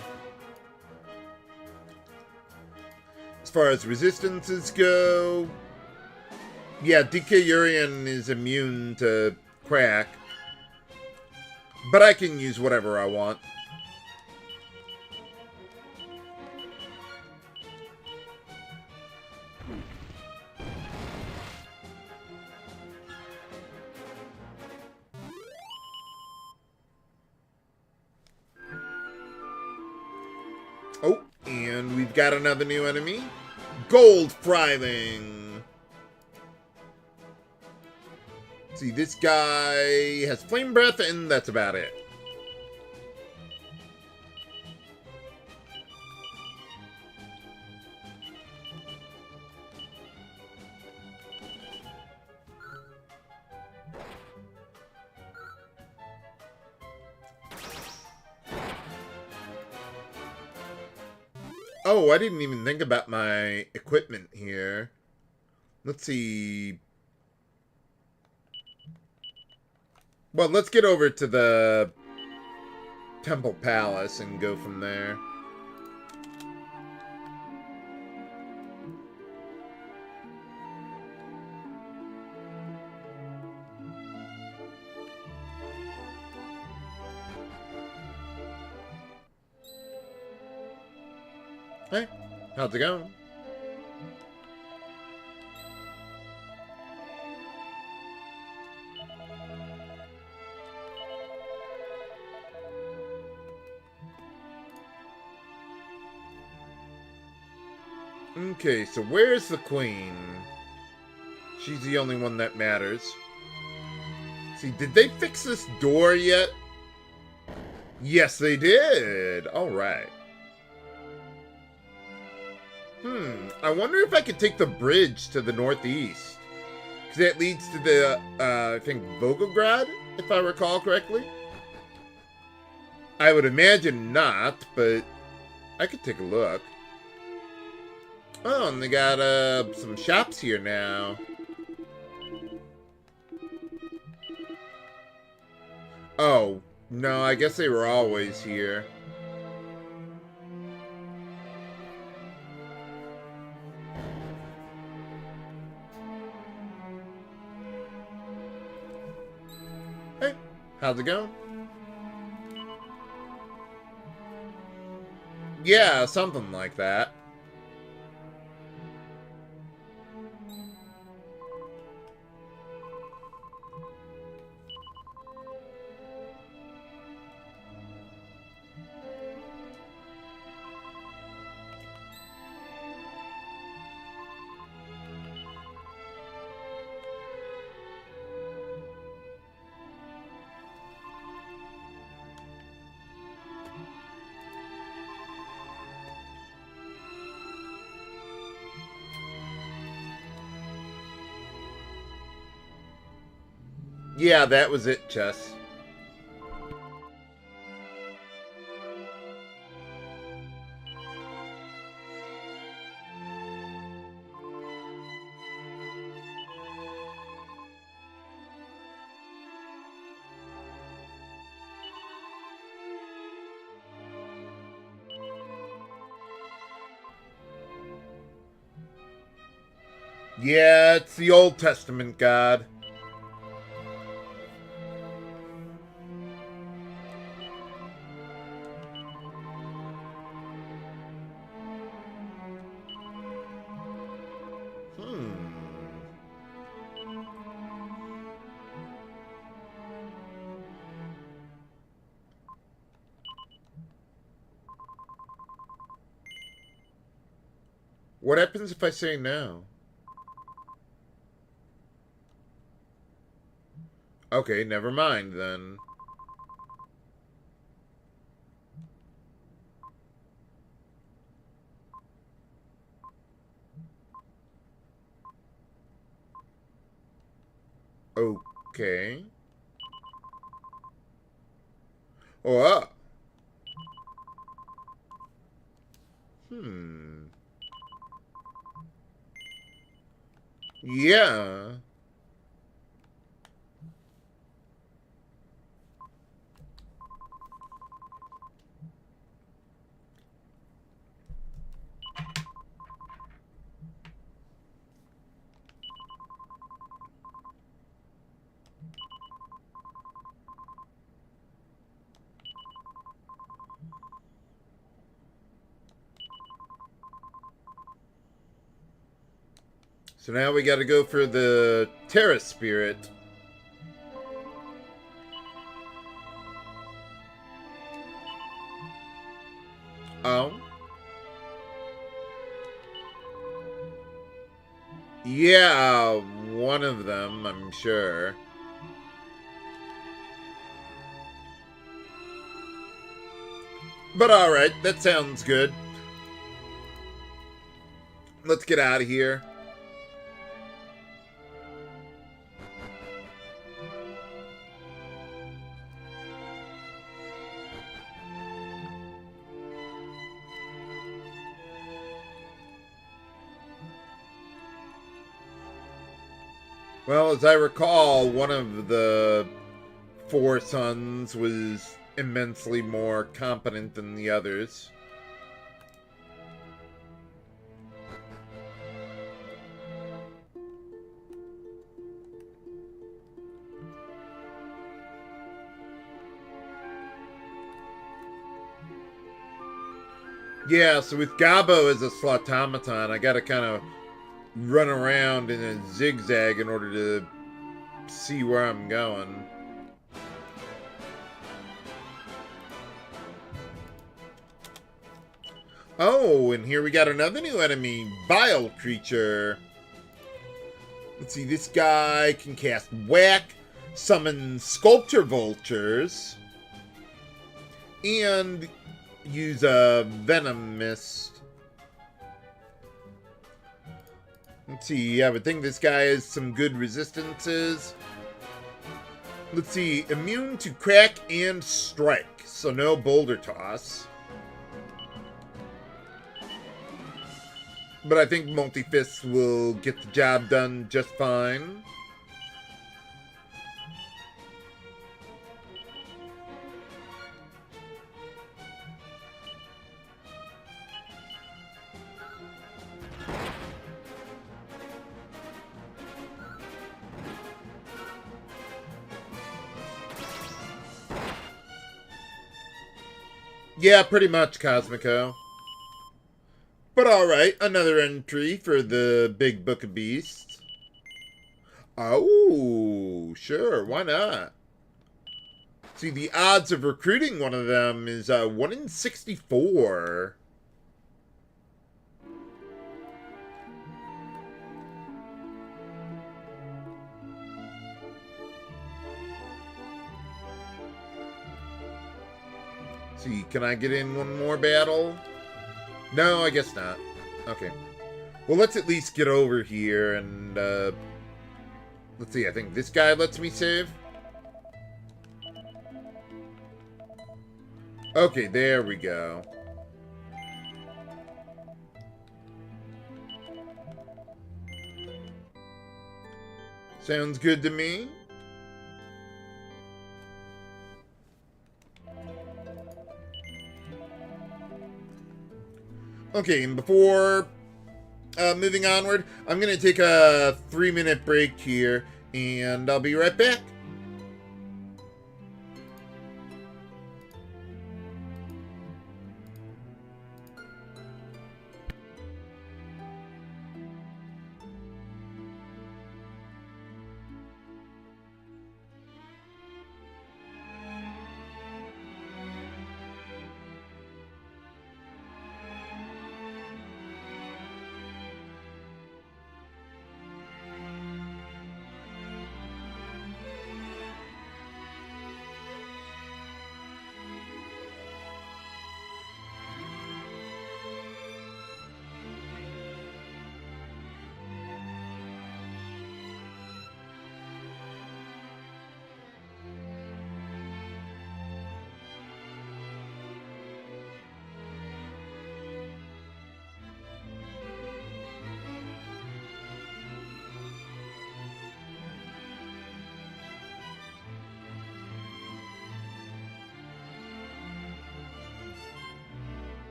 As far as resistances go, yeah, Decayurian is immune to Crack. But I can use whatever I want. Oh, and we've got another new enemy. Gold Fryling. See, this guy has Flame Breath, and that's about it. Oh, I didn't even think about my equipment here. Let's see. Well, let's get over to the Temple Palace and go from there. Hey, how's it going? Okay, so where's the queen? She's the only one that matters. See, did they fix this door yet? Yes, they did. All right. I wonder if I could take the bridge to the northeast. Because that leads to the, I think, Volgograd, if I recall correctly. I would imagine not, but I could take a look. Oh, and they got some shops here now. Oh, no, I guess they were always here. Hey, how's it going? Yeah, something like that. Yeah, that was it, Chess. Yeah, it's the Old Testament God. What happens if I say no? Okay, never mind then. Okay. Oh, hmm. Yeah. So now we gotta go for the Terra Spirit. Oh. Yeah, one of them, I'm sure. But alright, that sounds good. Let's get out of here. Well, as I recall, one of the four sons was immensely more competent than the others. Yeah, so with Gabo as a slotomaton, I gotta kind of run around in a zigzag in order to see where I'm going. Oh, and here we got another new enemy, Bile Creature. Let's see, this guy can cast Whack, summon Sculpture Vultures, and use a Venom Mist. Let's see, I would think this guy has some good resistances. Let's see, immune to Crack and Strike, so no Boulder Toss. But I think Multi-Fist will get the job done just fine. Yeah, pretty much, Cosmico. But alright, another entry for the Big Book of Beasts. Oh, sure, why not? See, the odds of recruiting one of them is 1 in 64. See, can I get in one more battle? No, I guess not. Okay. Well, let's at least get over here and, let's see, I think this guy lets me save. Okay, there we go. Sounds good to me. Okay, and before moving onward, I'm going to take a 3-minute break here, and I'll be right back.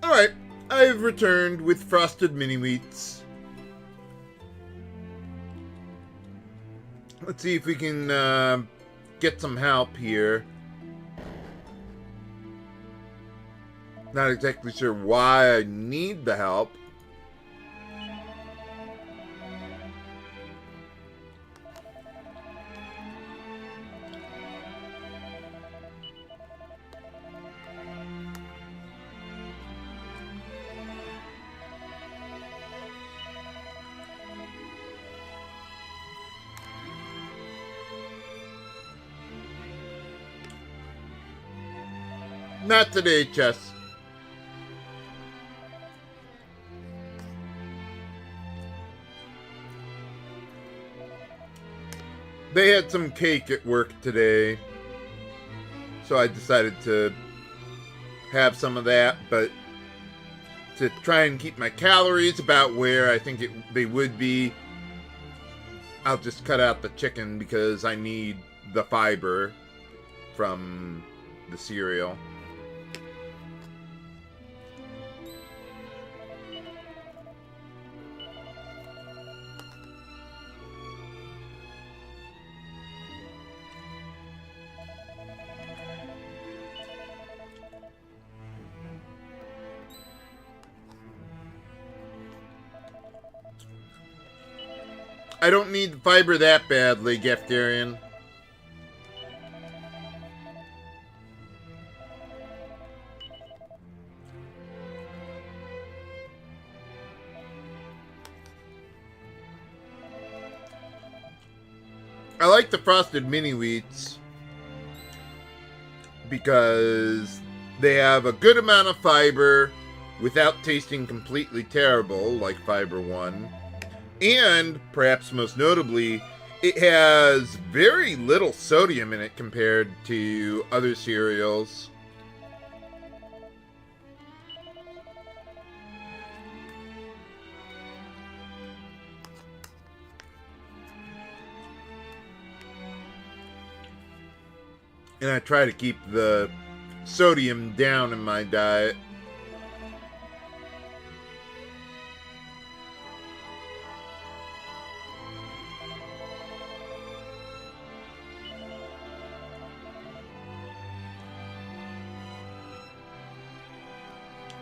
Alright, I've returned with frosted mini wheats. Let's see if we can get some help here. Not exactly sure why I need the help. Not today, Chess. They had some cake at work today, so I decided to have some of that, but to try and keep my calories about where I think they would be, I'll just cut out the chicken because I need the fiber from the cereal. I don't need the fiber that badly, Geftarian. I like the frosted mini wheats because they have a good amount of fiber without tasting completely terrible like Fiber 1. And, perhaps most notably, it has very little sodium in it compared to other cereals. And I try to keep the sodium down in my diet.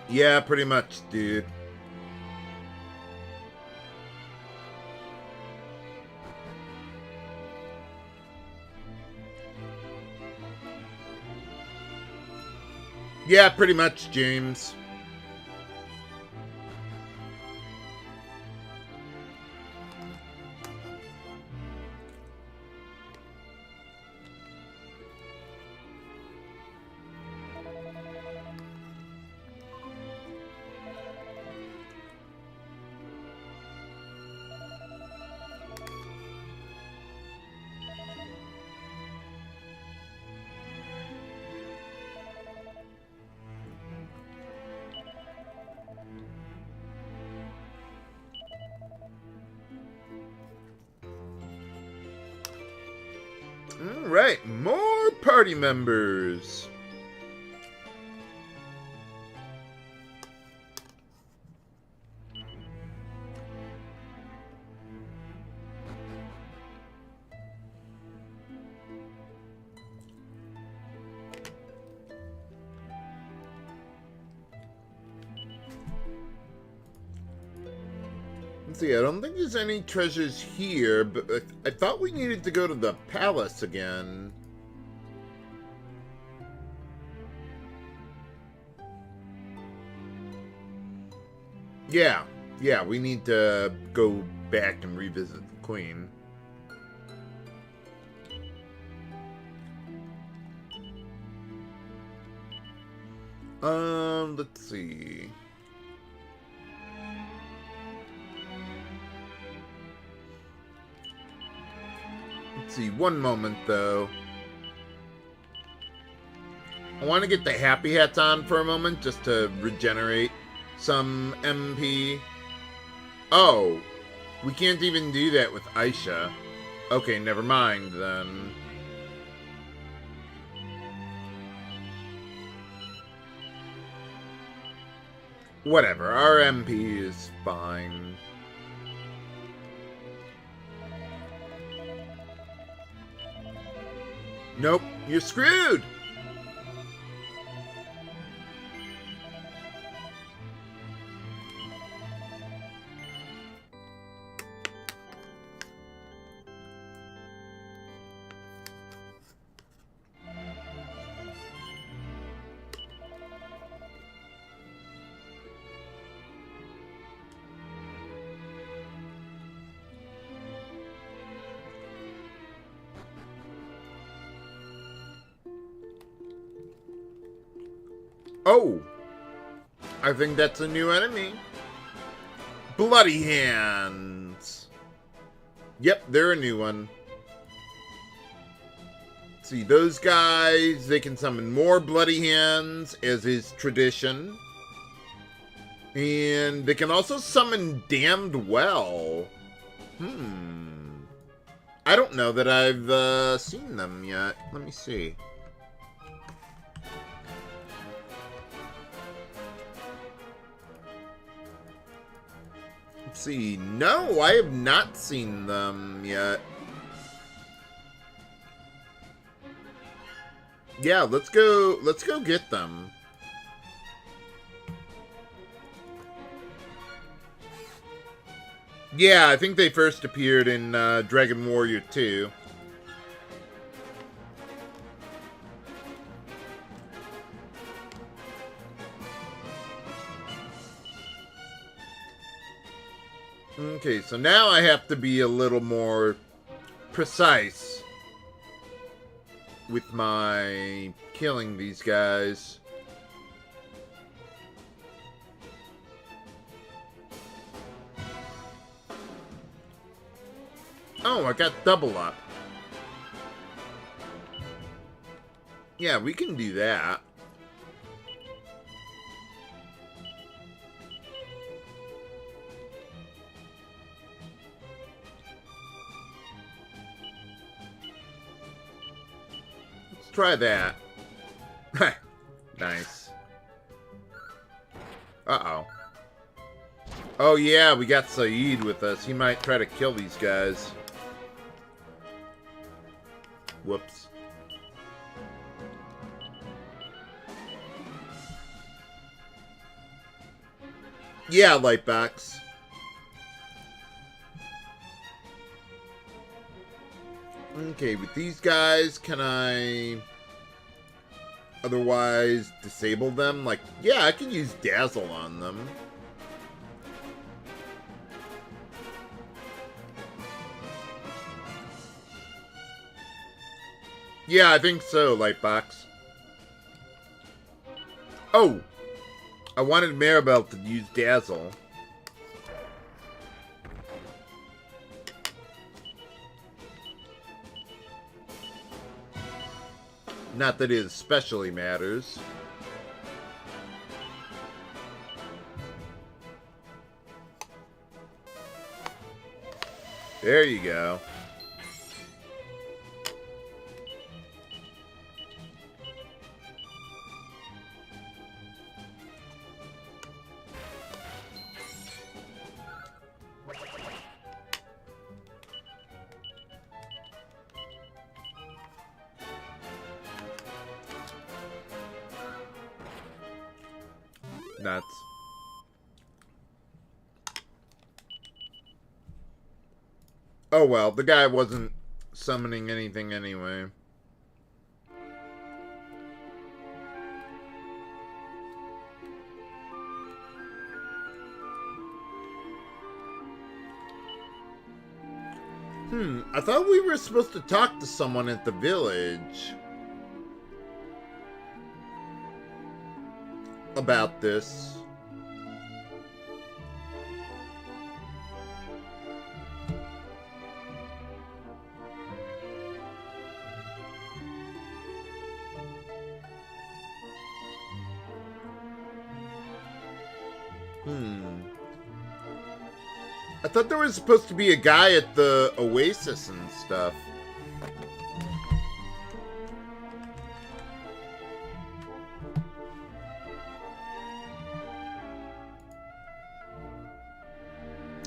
Yeah, pretty much, dude. Yeah, pretty much, James. Alright, more party members. Let's see, I don't think there's any treasures here, but I thought we needed to go to the palace again. Yeah, we need to go back and revisit the Queen. Let's see. Let's see, one moment, though. I want to get the Happy Hats on for a moment, just to regenerate some MP. Oh, we can't even do that with Aisha. Okay, never mind, then. Whatever, our MP is fine. Nope, you're screwed! Oh! I think that's a new enemy. Bloody Hands! Yep, they're a new one. See, those guys, they can summon more Bloody Hands, as is tradition. And they can also summon Damned Well. I don't know that I've seen them yet. Let me see. Let's see. No, I have not seen them yet. Yeah, let's go get them. Yeah, I think they first appeared in Dragon Warrior 2. Okay, so now I have to be a little more precise with my killing these guys. Oh, I got double up. Yeah, we can do that. Let's try that. Nice. Uh-oh. Oh yeah, we got Saeed with us. He might try to kill these guys. Whoops. Yeah, Lightbox. Okay, with these guys, can I otherwise disable them? Like, yeah, I can use Dazzle on them. Yeah, I think so, Lightbox. Oh! I wanted Maribel to use Dazzle. Not that it especially matters. There you go. Nuts. Oh well, the guy wasn't summoning anything anyway. I thought we were supposed to talk to someone at the village about this. I thought there was supposed to be a guy at the Oasis and stuff.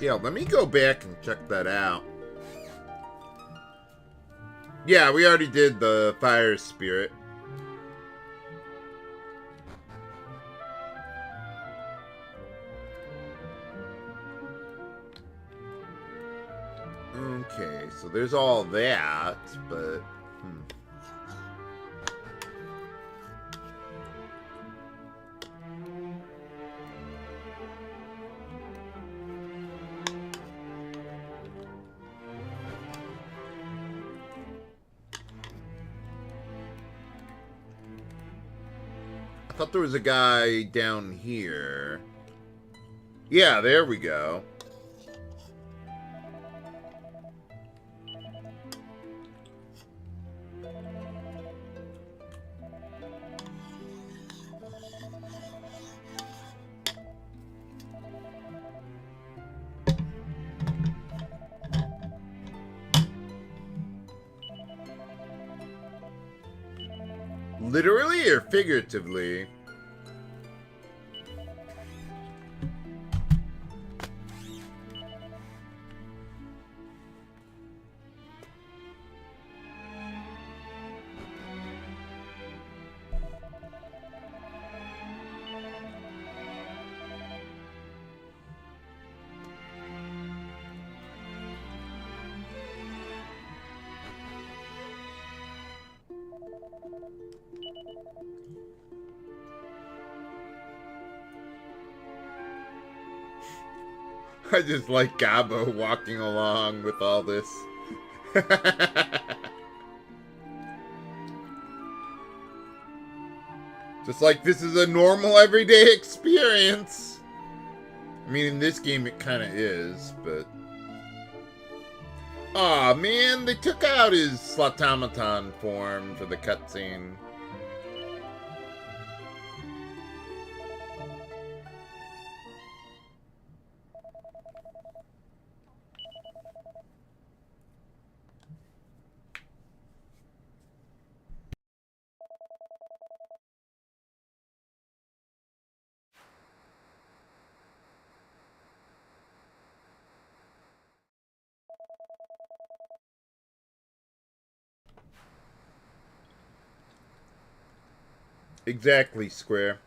Yeah, let me go back and check that out. Yeah, we already did the fire spirit. Okay, so there's all that, but... I thought there was a guy down here. Yeah, there we go. Literally or figuratively? I just like Gabo walking along with all this. Just like this is a normal everyday experience. I mean, in this game it kind of is, but... Aw, man, they took out his Slatomaton form for the cutscene. Exactly, Square.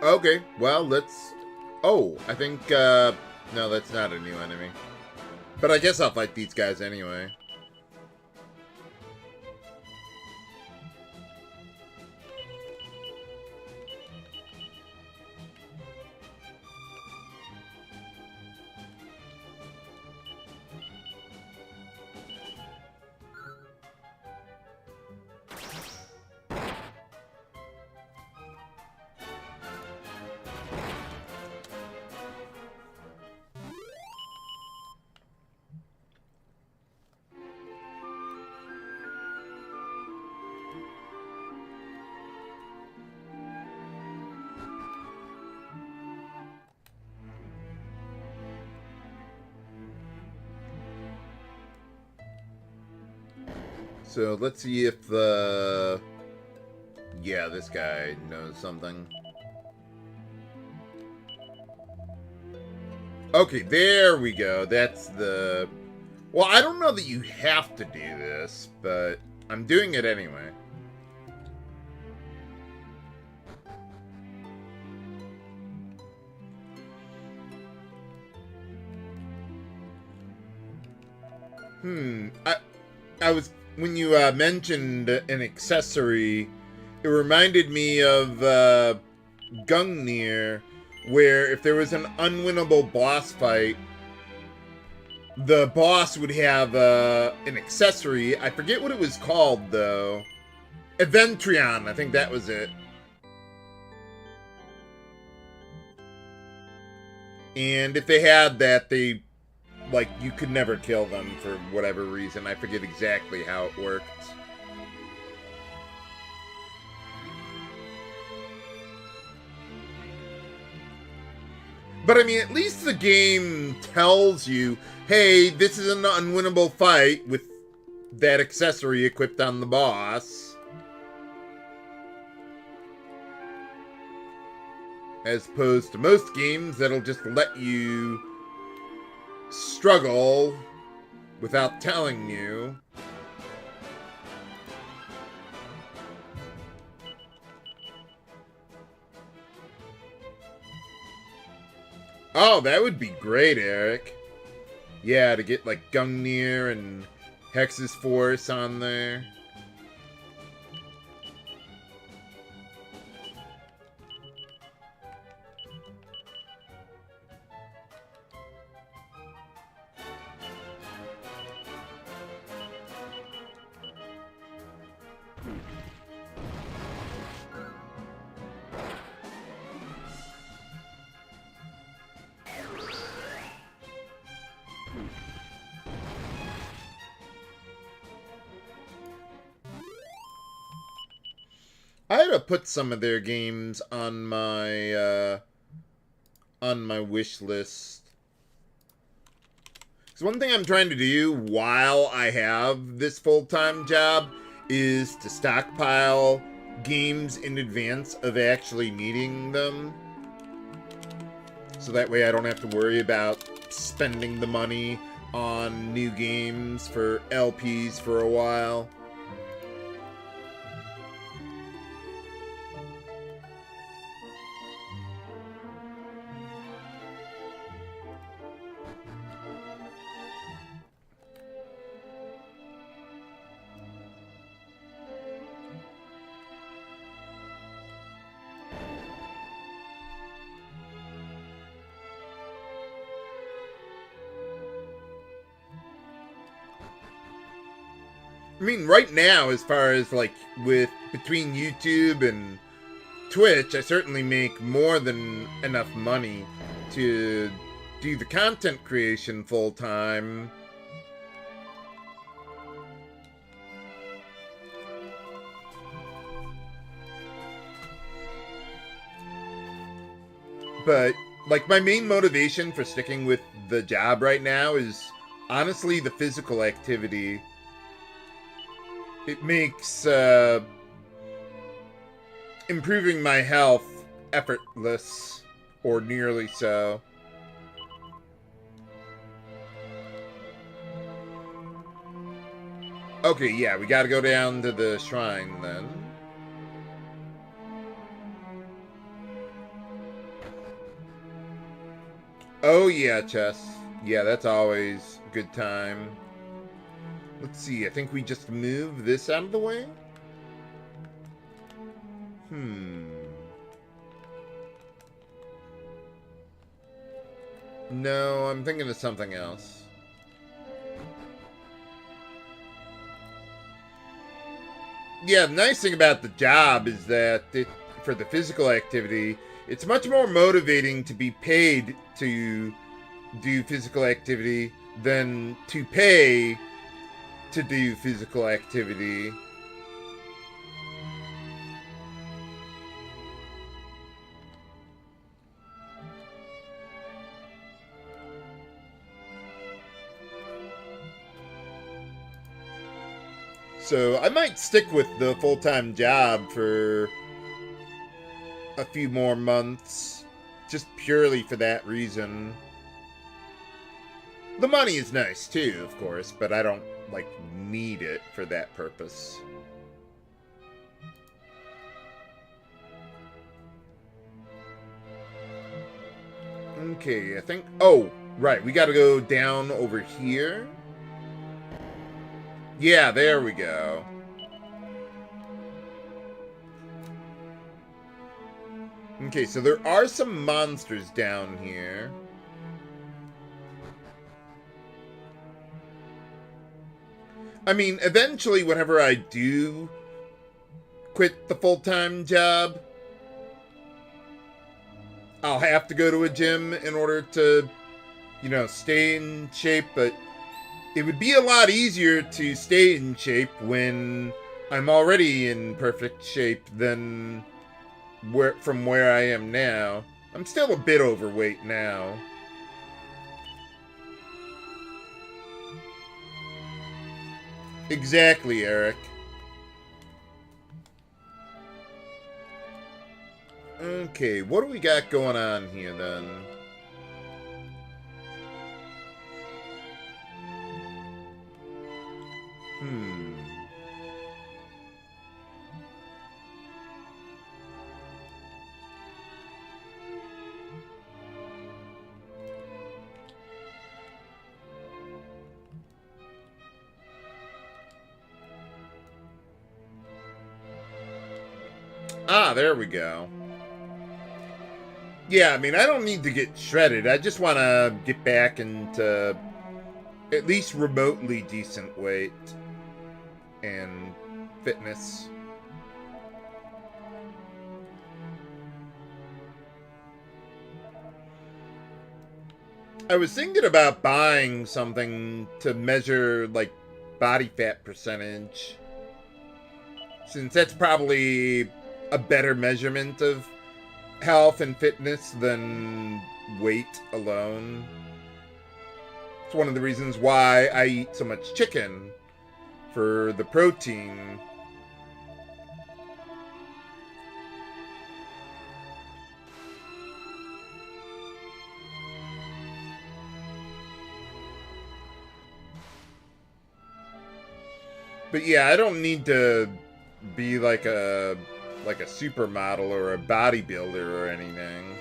Okay, well, let's... Oh, I think, no, that's not a new enemy. But I guess I'll fight these guys anyway. So let's see if the... Yeah, this guy knows something. Okay, there we go. That's the... Well, I don't know that you have to do this, but I'm doing it anyway. I was when you mentioned an accessory, it reminded me of Gungnir, where if there was an unwinnable boss fight, the boss would have an accessory. I forget what it was called though. Eventreon, I think that was it. And if they had that, they, like, you could never kill them for whatever reason. I forget exactly how it worked. But I mean, at least the game tells you, hey, this is an unwinnable fight with that accessory equipped on the boss. As opposed to most games that'll just let you struggle without telling you. Oh, that would be great, Eric. Yeah, to get like Gungnir and Hex's Force on there. I had to put some of their games on my wish list. So one thing I'm trying to do while I have this full-time job is to stockpile games in advance of actually needing them. So that way I don't have to worry about spending the money on new games for LPs for a while. I mean, right now, as far as like with between YouTube and Twitch, I certainly make more than enough money to do the content creation full time. But like my main motivation for sticking with the job right now is honestly the physical activity. It makes improving my health effortless, or nearly so. Okay, yeah, we gotta go down to the shrine then. Oh yeah, chess. Yeah, that's always a good time. Let's see, I think we just move this out of the way? No, I'm thinking of something else. Yeah, the nice thing about the job is that for the physical activity, it's much more motivating to be paid to do physical activity than to pay to do physical activity. So I might stick with the full-time job for a few more months, just purely for that reason. The money is nice too, of course, but I don't like need it for that purpose. Okay, I think... Oh, right, we gotta go down over here. Yeah, there we go. Okay, so there are some monsters down here. I mean, eventually, whenever I do quit the full-time job, I'll have to go to a gym in order to, you know, stay in shape, but it would be a lot easier to stay in shape when I'm already in perfect shape than from where I am now. I'm still a bit overweight now. Exactly, Eric. Okay, what do we got going on here then? Ah, there we go. Yeah, I mean, I don't need to get shredded. I just want to get back into at least remotely decent weight and fitness. I was thinking about buying something to measure, like, body fat percentage, since that's probably a better measurement of health and fitness than weight alone. It's one of the reasons why I eat so much chicken, for the protein. But yeah, I don't need to be like a supermodel or a bodybuilder or anything.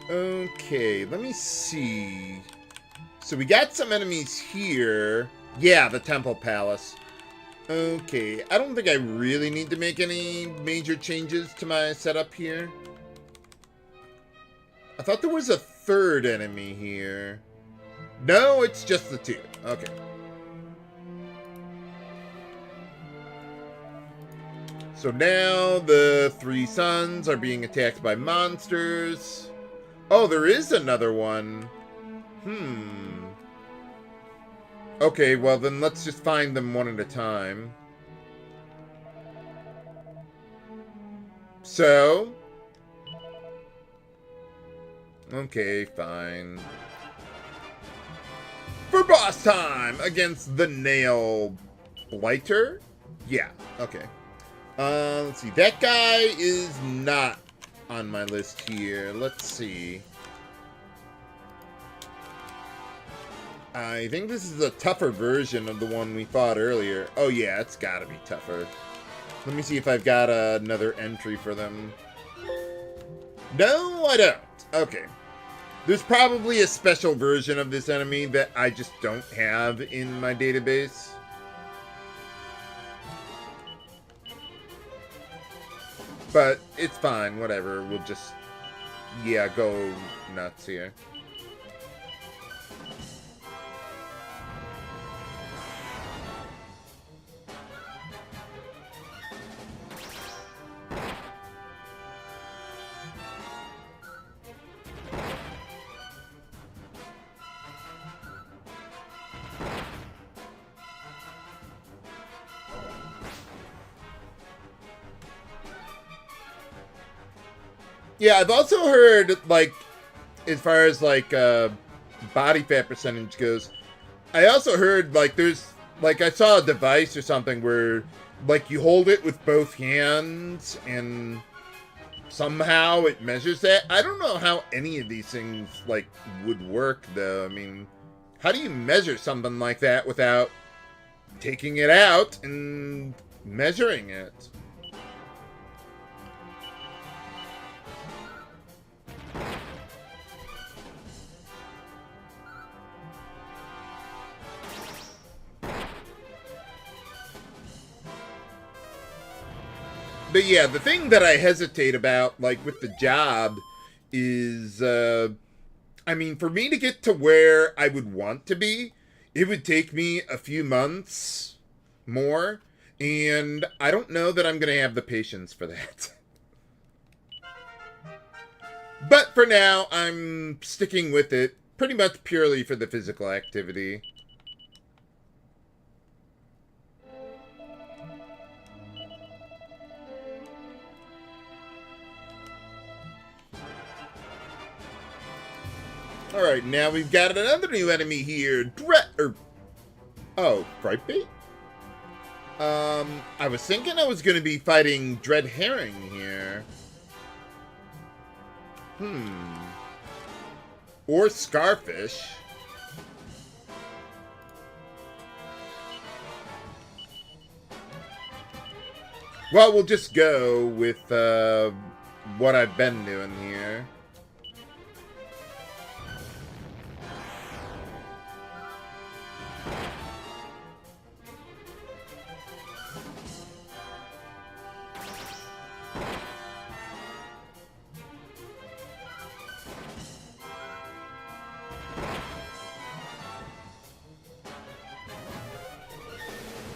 Okay, let me see. So we got some enemies here. Yeah, the Temple Palace. Okay, I don't think I really need to make any major changes to my setup here. I thought there was a third enemy here. No, it's just the two. Okay. So now the three sons are being attacked by monsters. Oh, there is another one. Okay, well then let's just find them one at a time. So? Okay, fine. For boss time against the Nail Blighter? Yeah, okay. Let's see. That guy is not on my list here. Let's see. I think this is a tougher version of the one we fought earlier. Oh yeah, it's gotta be tougher. Let me see if I've got another entry for them. No, I don't. Okay. There's probably a special version of this enemy that I just don't have in my database. But it's fine, whatever. We'll just, yeah, go nuts here. Yeah, I've also heard, like, as far as, like, body fat percentage goes, I also heard, like, there's, like, I saw a device or something where, like, you hold it with both hands and somehow it measures that. I don't know how any of these things, like, would work, though. I mean, how do you measure something like that without taking it out and measuring it? But yeah, the thing that I hesitate about, like with the job, is, I mean, for me to get to where I would want to be, it would take me a few months more, and I don't know that I'm going to have the patience for that. But for now, I'm sticking with it pretty much purely for the physical activity. Alright, now we've got another new enemy here. Oh, Frightbait? I was thinking I was going to be fighting Dread Herring here. Or Scarfish. Well, we'll just go with what I've been doing here.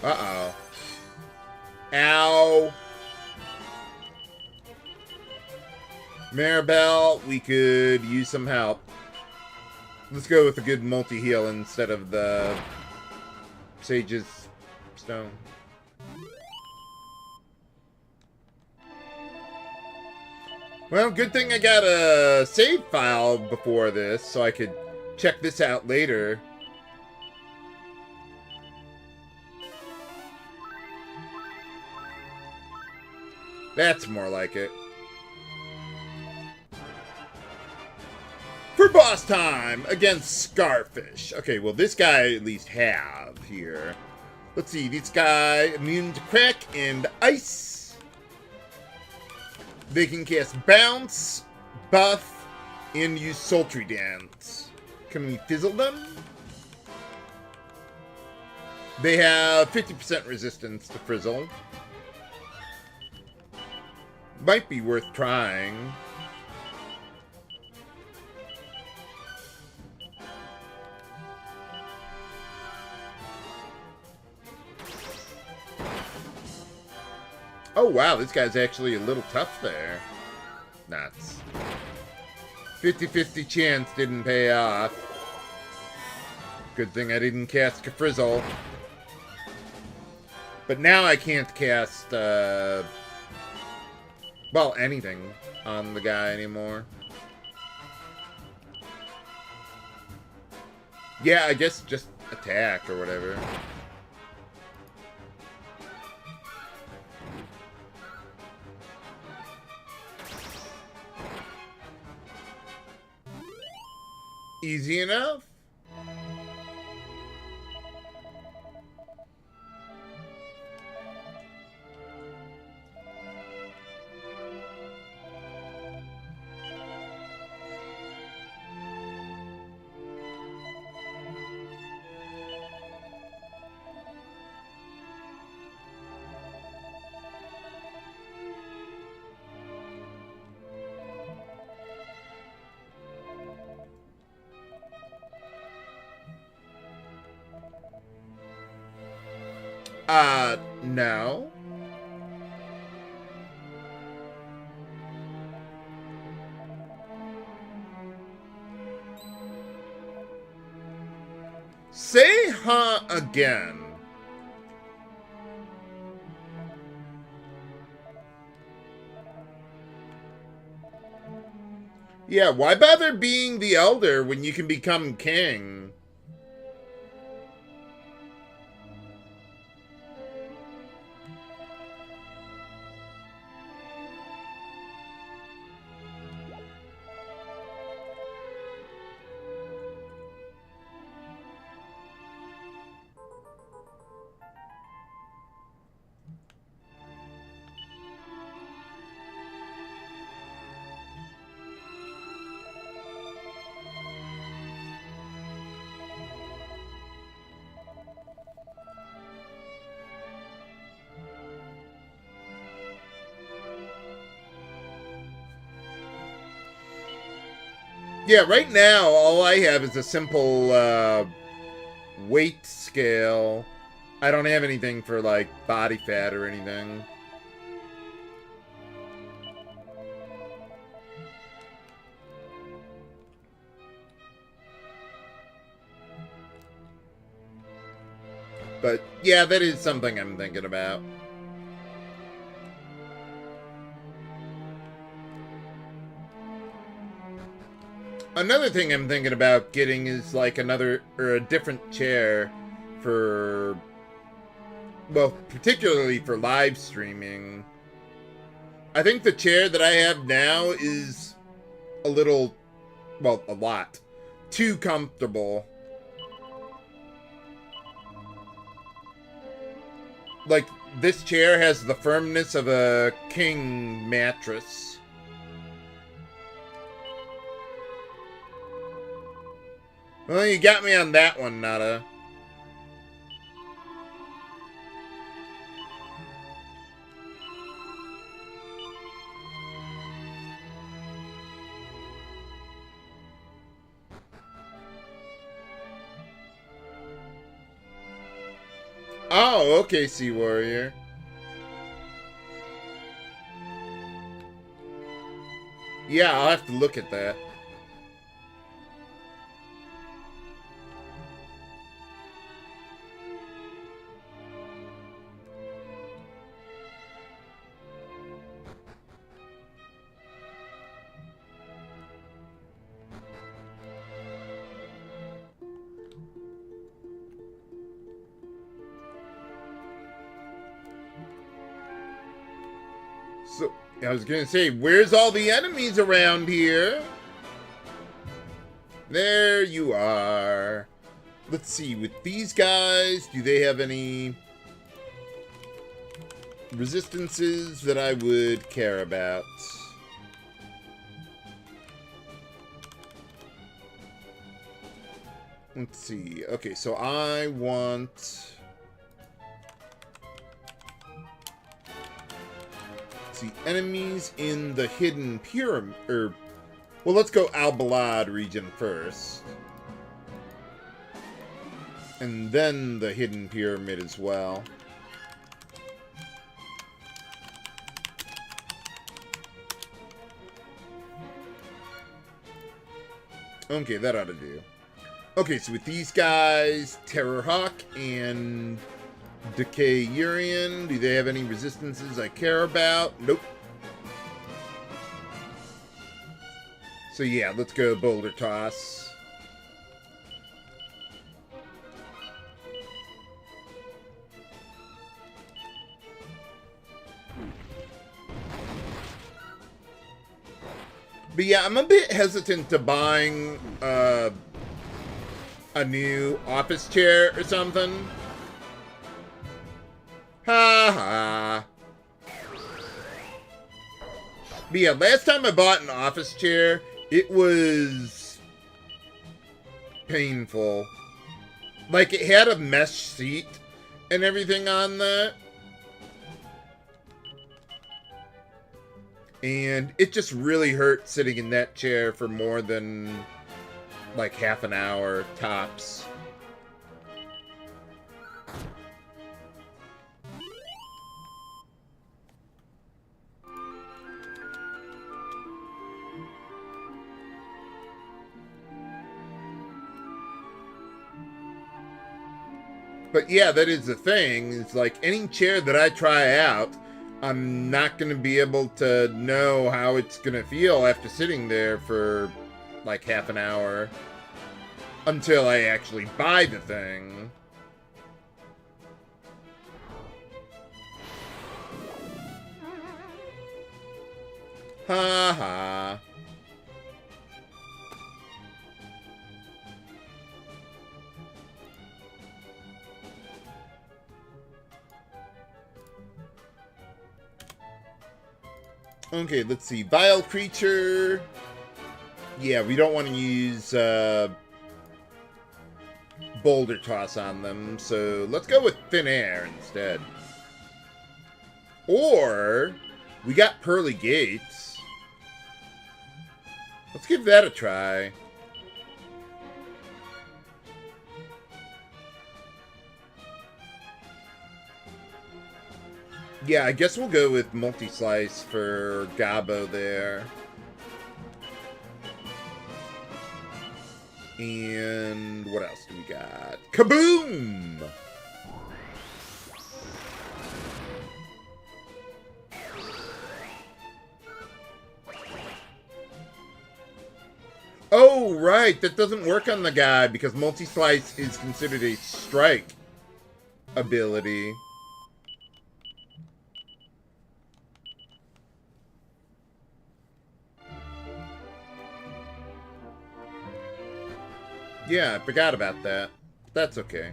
Uh-oh. Ow. Maribel, we could use some help. Let's go with a good multi-heal instead of the Sage's Stone. Well, good thing I got a save file before this, so I could check this out later. That's more like it. For boss time against Scarfish. Okay, well, this guy I at least have here. Let's see, this guy immune to crack and ice. They can cast Bounce, Buff, and use Sultry Dance. Can we fizzle them? They have 50% resistance to Frizzle. Might be worth trying. Oh wow, this guy's actually a little tough there. Nuts. 50-50 chance didn't pay off. Good thing I didn't cast Frizzle. But now I can't cast, well, anything on the guy anymore. Yeah, I guess just attack or whatever. Easy enough. No. Say huh again. Yeah, why bother being the elder when you can become king? Yeah, right now, all I have is a simple weight scale. I don't have anything for, like, body fat or anything. But, yeah, that is something I'm thinking about. Another thing I'm thinking about getting is, like, another, or a different chair for, well, particularly for live streaming. I think the chair that I have now is a little, well, a lot, too comfortable. Like, this chair has the firmness of a king mattress. Well, you got me on that one, Nada. Oh, okay, Sea Warrior. Yeah, I'll have to look at that. So, I was gonna say, where's all the enemies around here? There you are. Let's see, with these guys, do they have any resistances that I would care about? Let's see. Okay, so I want... see, enemies in the hidden pyramid, or, well, let's go Al-Balad region first. And then the hidden pyramid as well. Okay, that ought to do. Okay, so with these guys, Terrorhawk and Decay Urian, do they have any resistances I care about? Nope. So yeah, let's go Boulder Toss. But yeah, I'm a bit hesitant to buying a new office chair or something. Ha ha. But yeah, last time I bought an office chair, it was painful. Like, it had a mesh seat and everything on that. And it just really hurt sitting in that chair for more than, like, half an hour tops. But yeah, that is the thing. It's like any chair that I try out, I'm not going to be able to know how it's going to feel after sitting there for like half an hour until I actually buy the thing. Ha ha. Okay, let's see. Vile Creature. Yeah, we don't want to use Boulder Toss on them, so let's go with Thin Air instead. Or, we got Pearly Gates. Let's give that a try. Yeah, I guess we'll go with multi-slice for Gabo there. And what else do we got? Kaboom! Oh, right. That doesn't work on the guy because multi-slice is considered a strike ability. Yeah, I forgot about that. That's okay.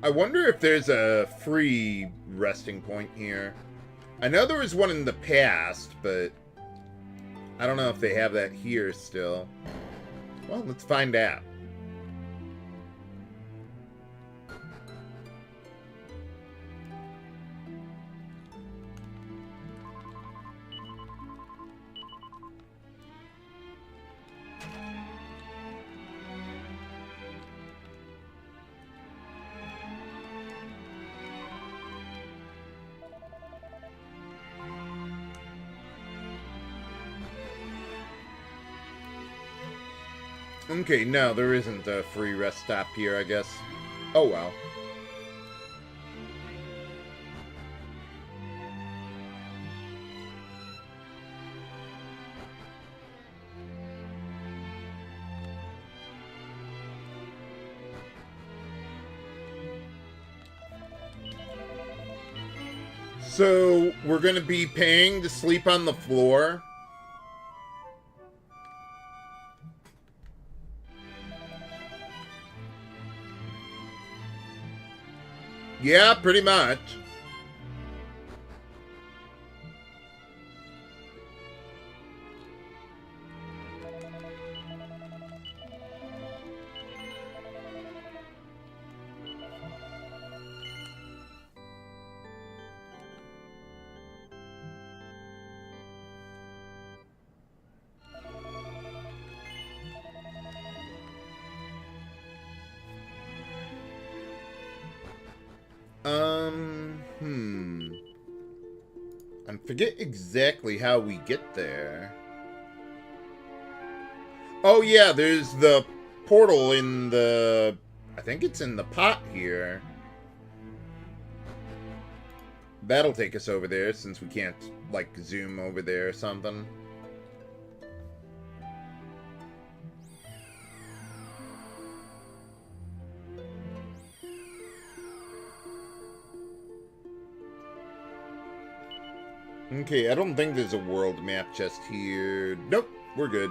I wonder if there's a free resting point here. I know there was one in the past, but I don't know if they have that here still. Well, let's find out. Okay, no, there isn't a free rest stop here, I guess. Oh, well. So, we're going to be paying to sleep on the floor? Yeah, pretty much. I forget exactly how we get there. Oh yeah, there's the portal in the... I think it's in the pot here. That'll take us over there since we can't, like, zoom over there or something. Okay, I don't think there's a world map chest here. Nope, we're good.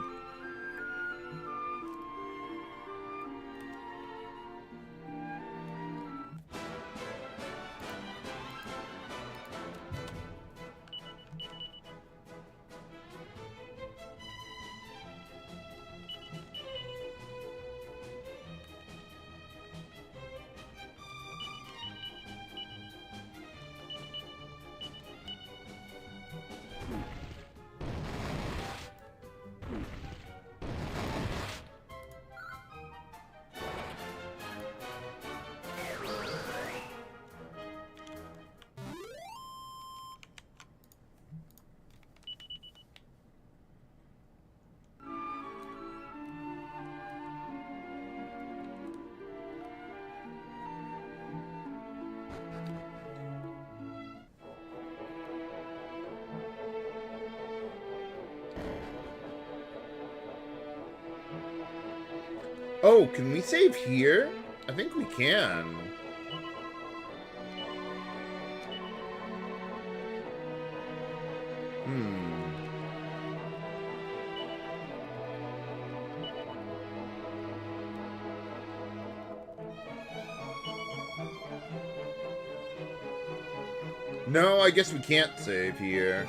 Oh, can we save here? I think we can. No, I guess we can't save here.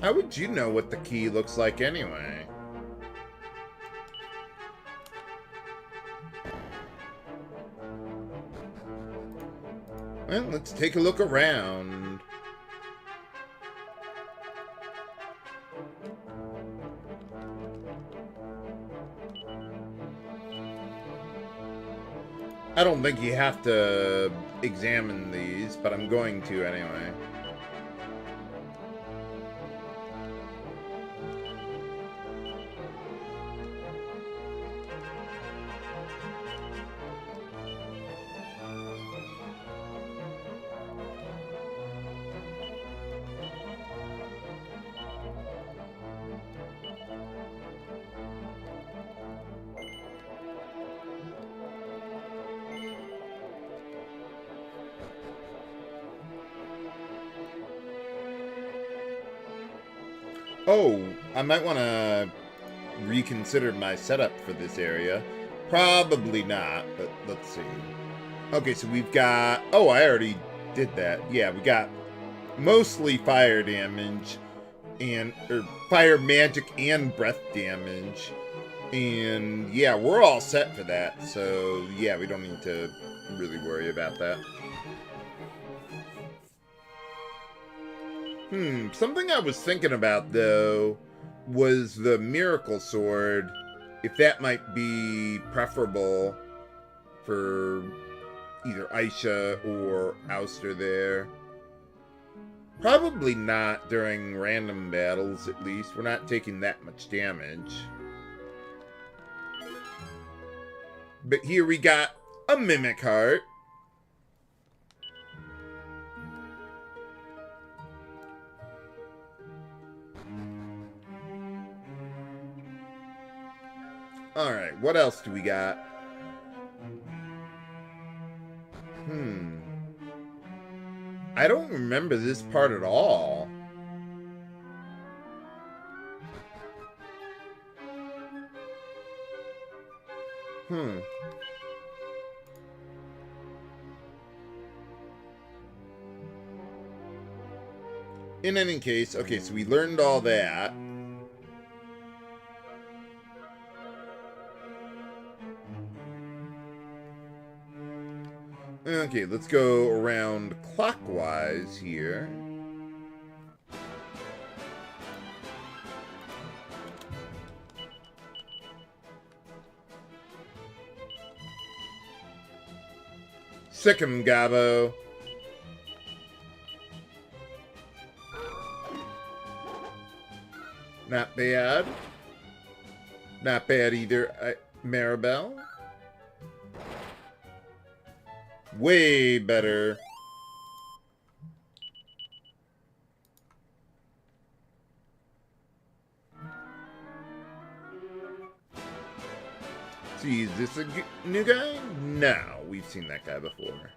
How would you know what the key looks like anyway? Well, let's take a look around. I don't think you have to examine these, but I'm going to anyway. Oh, I might want to reconsider my setup for this area. Probably not, but let's see. Okay, so we've got... Oh, I already did that. Yeah, we got mostly fire damage and... Or fire magic and breath damage. And yeah, we're all set for that. So yeah, we don't need to really worry about that. Something I was thinking about, though, was the Miracle Sword. If that might be preferable for either Aisha or Ouster there. Probably not during random battles, at least. We're not taking that much damage. But here we got a Mimic Heart. Alright, what else do we got? I don't remember this part at all. In any case, okay, so we learned all that. Okay, let's go around clockwise here. Sick 'em, Gabo. Not bad. Not bad either, Maribel. Way better. See, is this a new guy? No, we've seen that guy before.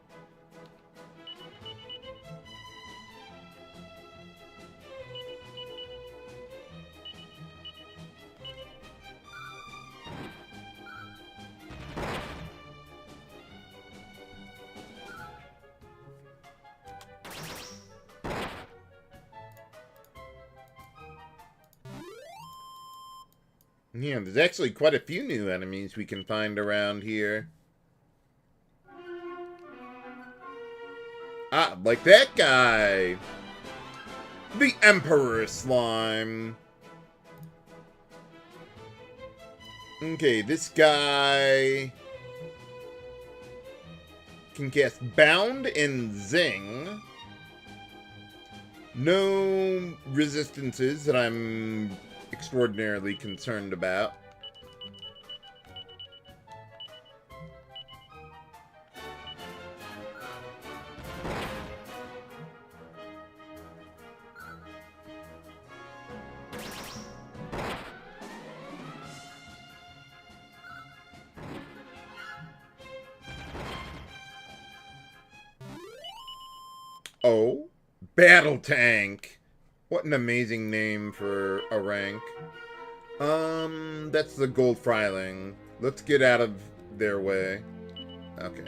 Yeah, there's actually quite a few new enemies we can find around here. Ah, like that guy! The Emperor Slime! Okay, this guy can cast Bound and Zing. No resistances that I'm extraordinarily concerned about. Oh, Battle Tank. What an amazing name for a rank. That's the Gold Fryling. Let's get out of their way. Okay.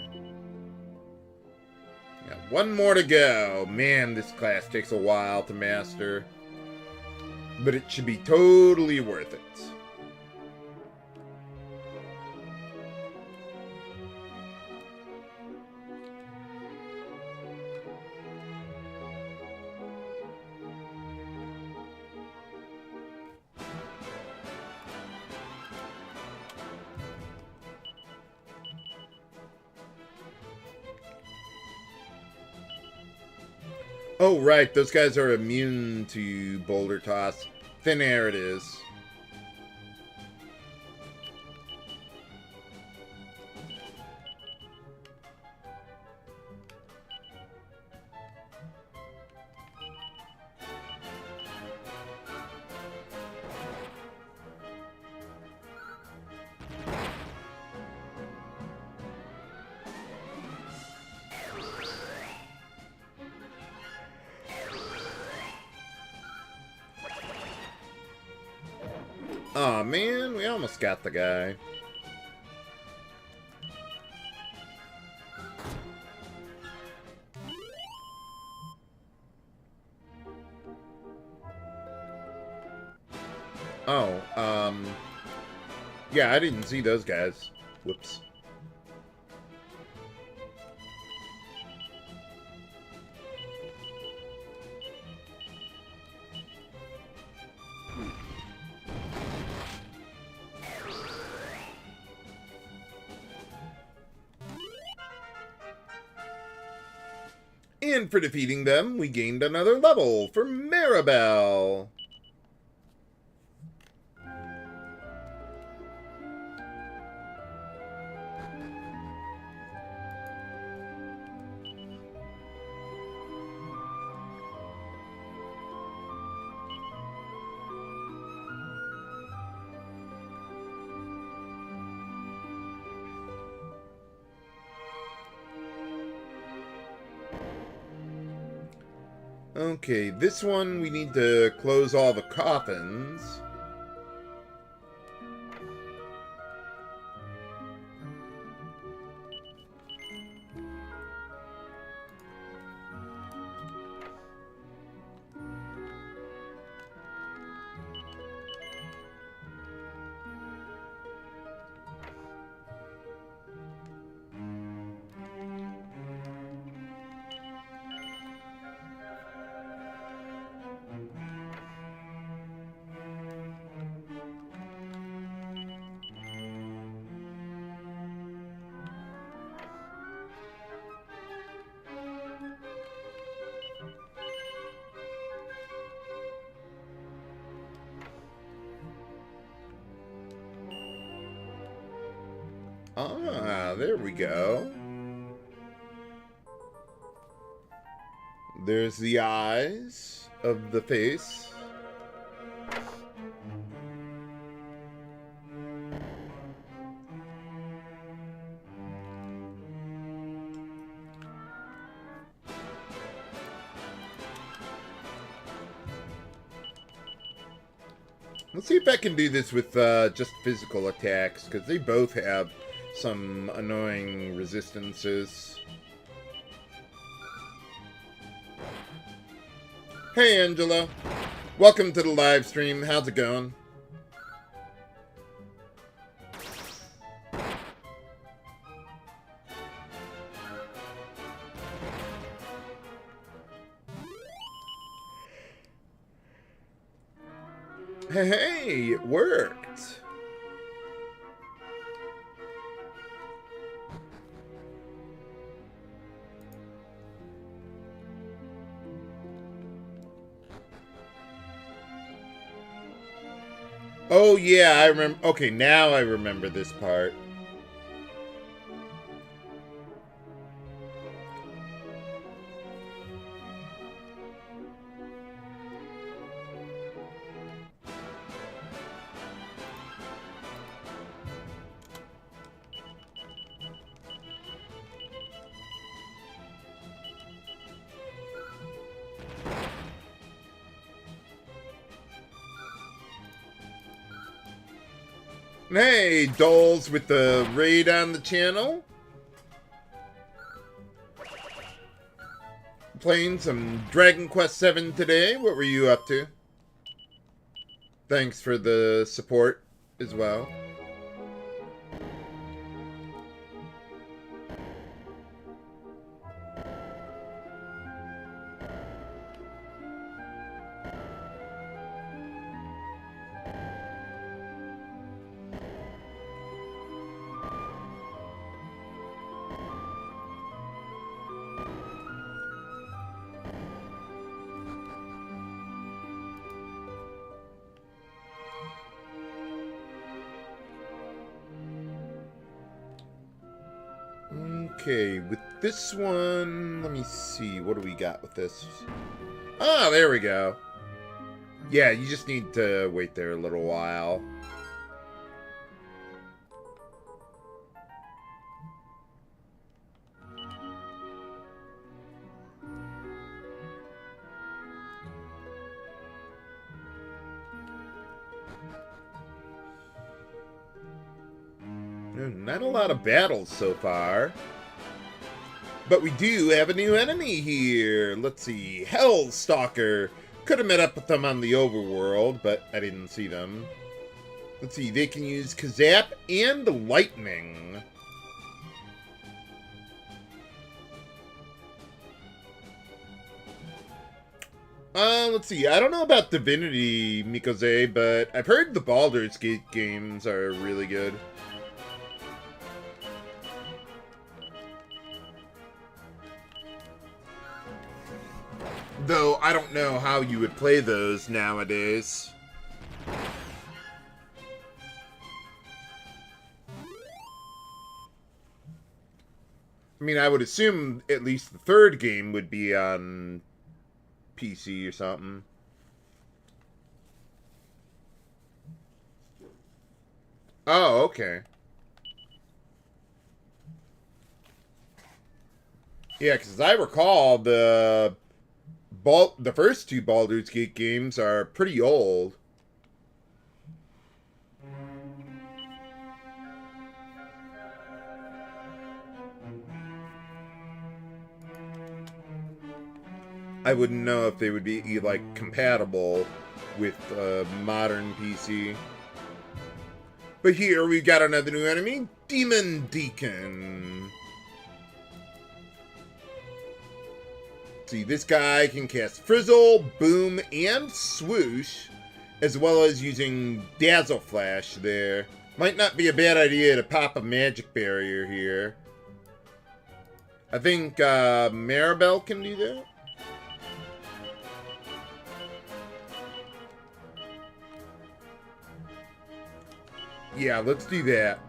Yeah, one more to go. Man, this class takes a while to master. But it should be totally worth it. Oh, right. Those guys are immune to boulder toss. Thin air it is. Aw, man, we almost got the guy. Oh, yeah, I didn't see those guys. Whoops. And for defeating them, we gained another level for Maribel. Okay, this one we need to close all the coffins. Ah, there we go. There's the eyes of the face. Let's see if I can do this with just physical attacks, because they both have some annoying resistances. Hey, Angela. Welcome to the live stream. How's it going? Hey, it worked. Oh, yeah, I remember. Okay, now I remember this part. Hey, Dolls with the raid on the channel. Playing some Dragon Quest VII today. What were you up to? Thanks for the support as well. Okay, with this one, let me see. What do we got with this? Ah, there we go. Yeah, you just need to wait there a little while. Not a lot of battles so far. But we do have a new enemy here. Let's see. Hellstalker. Could have met up with them on the overworld, but I didn't see them. Let's see. They can use Kazap and Lightning. Let's see. I don't know about Divinity, Mikoze, but I've heard the Baldur's Gate games are really good. Though I don't know how you would play those nowadays. I mean, I would assume at least the third game would be on PC or something. Oh, okay. Yeah, because as I recall, the first two Baldur's Gate games are pretty old. I wouldn't know if they would be, like, compatible with modern PC. But here we've got another new enemy, Demon Deacon. See, this guy can cast Frizzle, Boom, and Swoosh, as well as using Dazzle Flash there. Might not be a bad idea to pop a magic barrier here. I think Maribel can do that. Yeah, let's do that.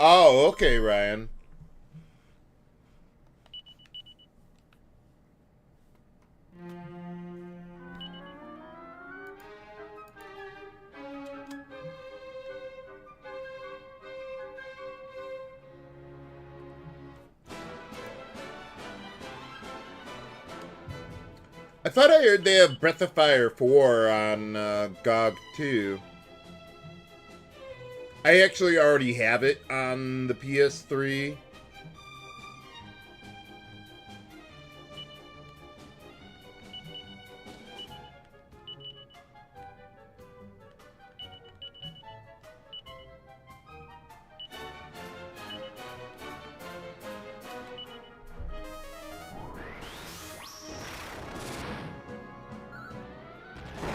Oh, okay, Ryan. I thought I heard they have Breath of Fire 4 on GOG too. I actually already have it on the PS3.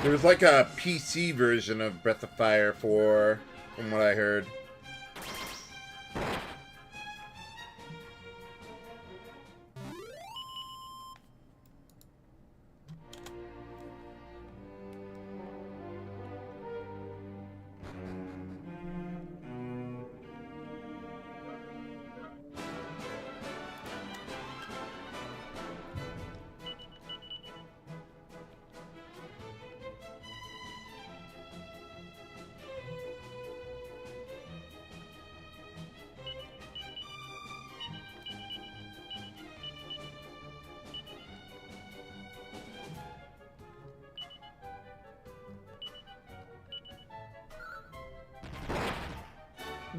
There was like a PC version of Breath of Fire 4, from what I heard.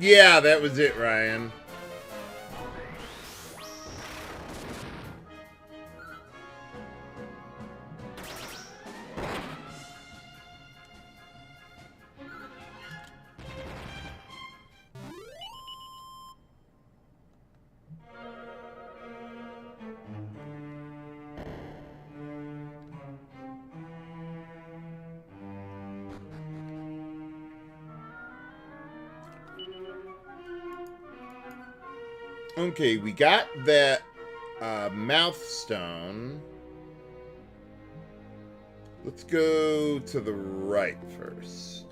Yeah, that was it, Ryan. Okay, we got that mouth stone. Let's go to the right first.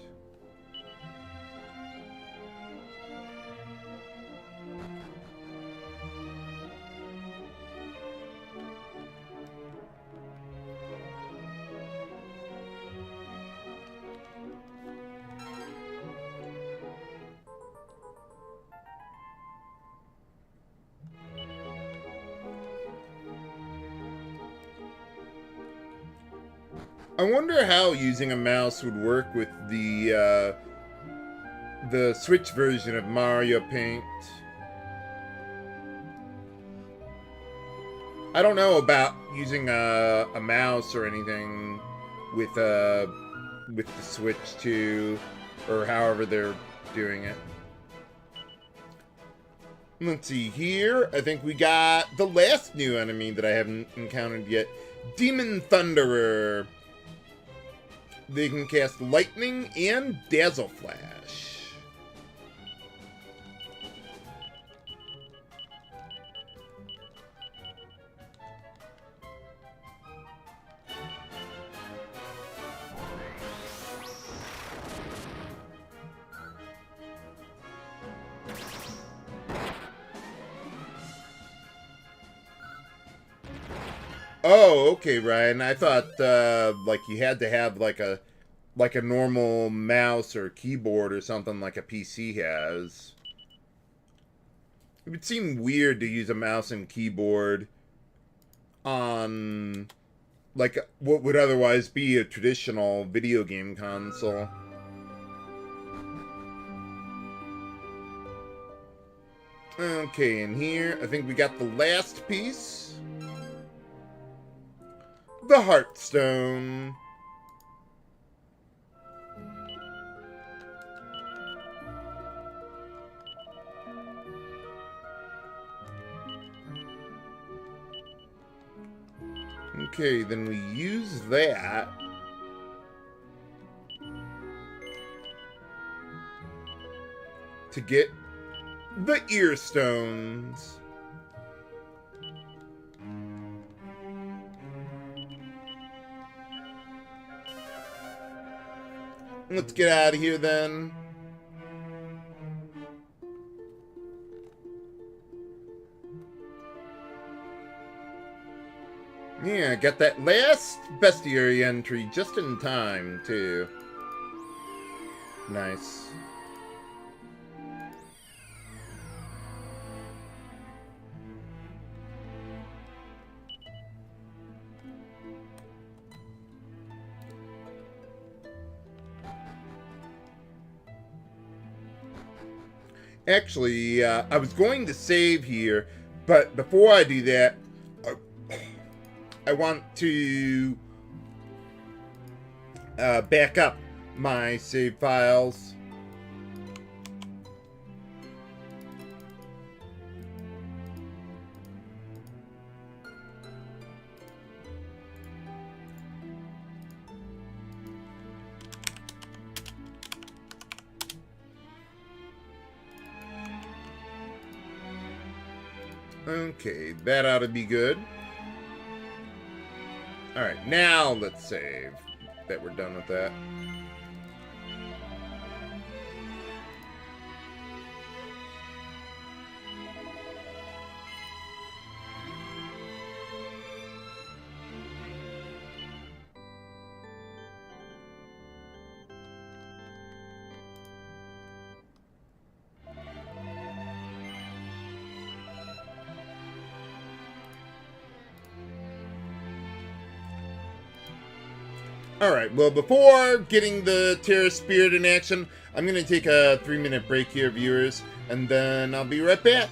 I wonder how using a mouse would work with the Switch version of Mario Paint. I don't know about using a mouse or anything with the Switch 2, or however they're doing it. Let's see here. I think we got the last new enemy that I haven't encountered yet. Demon Thunderer. They can cast Lightning and Dazzle Flash. Oh, okay, Ryan. I thought like you had to have like a normal mouse or keyboard or something like a PC has. It would seem weird to use a mouse and keyboard on like what would otherwise be a traditional video game console. Okay, and here I think we got the last piece. The Heartstone. Okay, then we use that to get the ear stones. Let's get out of here then. Yeah, got that last bestiary entry just in time, too. Nice. Actually, I was going to save here, but before I do that, I want to back up my save files. Okay, that ought to be good. Alright, now let's save that we're done with that. Alright, well, before getting the terrorist spirit in action, I'm going to take a 3-minute break here, viewers, and then I'll be right back.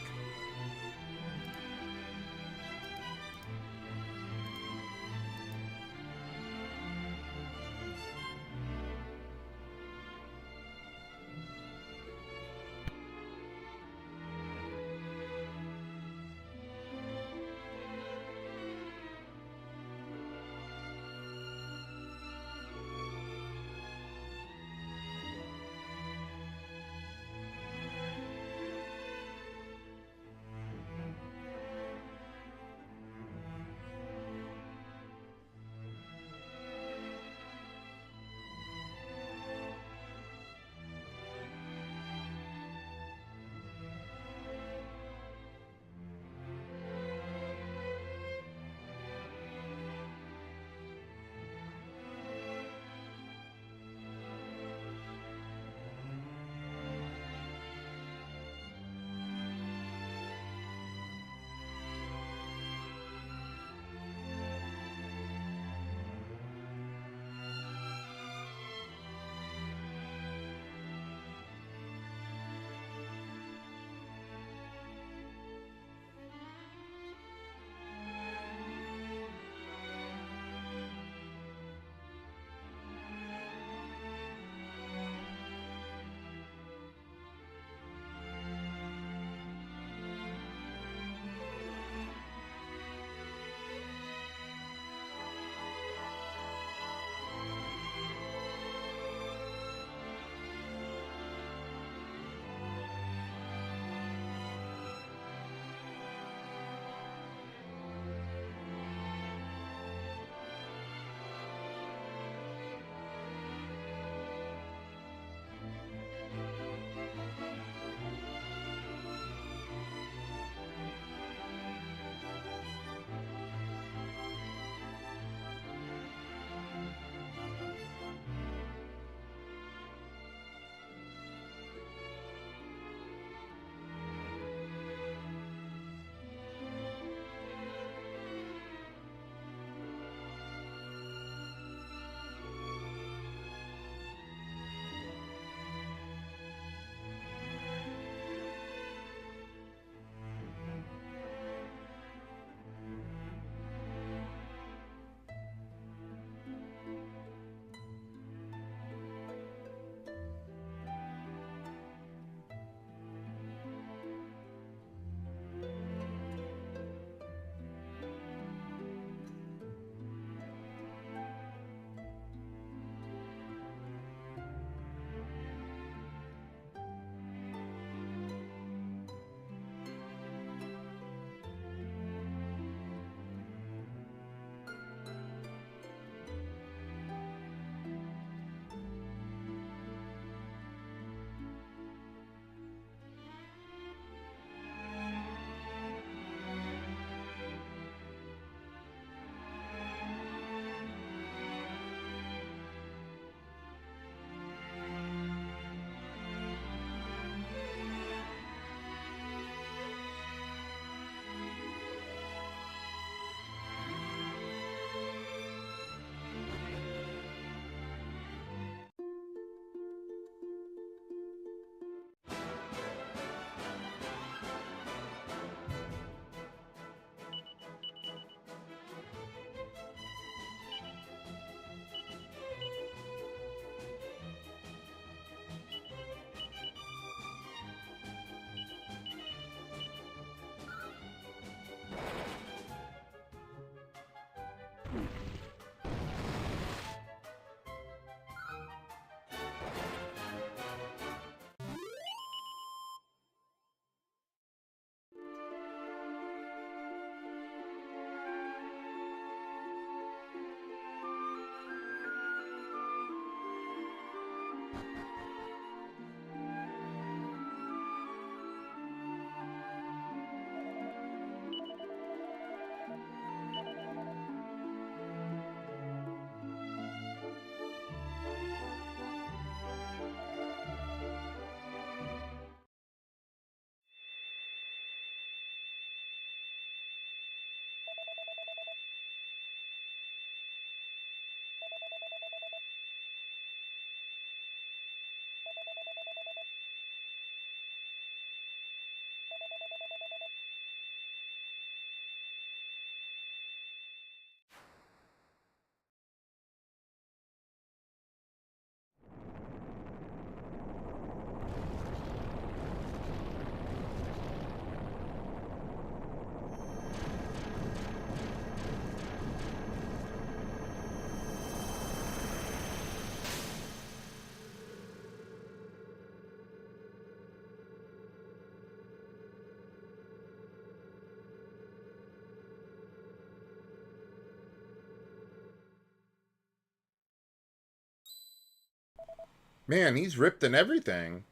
Man, he's ripped in everything.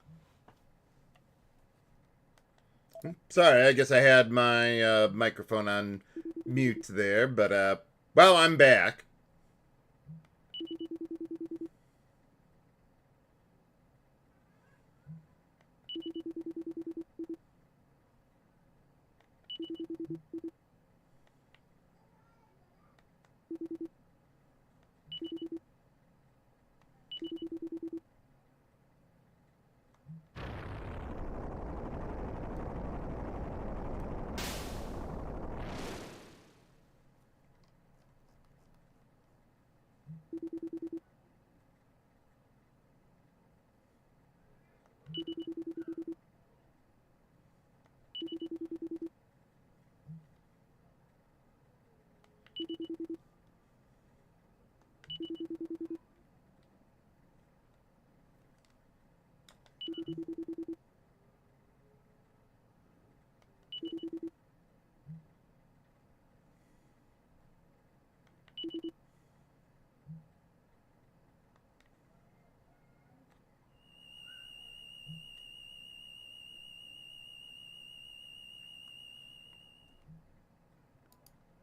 Sorry, I guess I had my microphone on mute there, but well, I'm back.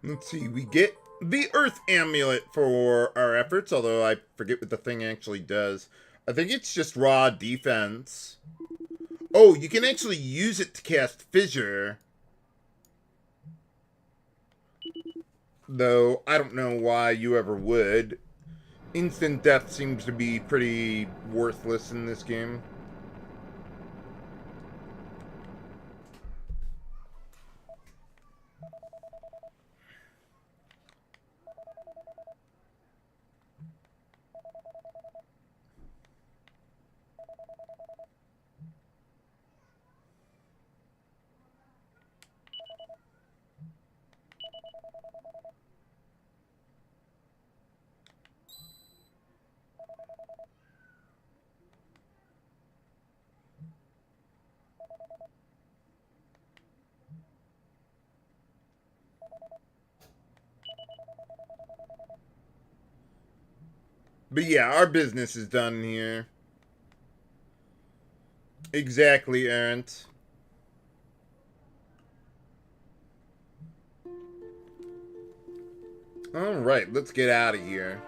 Let's see, we get the Earth Amulet for our efforts, although I forget what the thing actually does. I think it's just raw defense. Oh, you can actually use it to cast Fissure. Though, I don't know why you ever would. Instant death seems to be pretty worthless in this game. But yeah, our business is done here. Exactly, Errant. Alright, let's get out of here.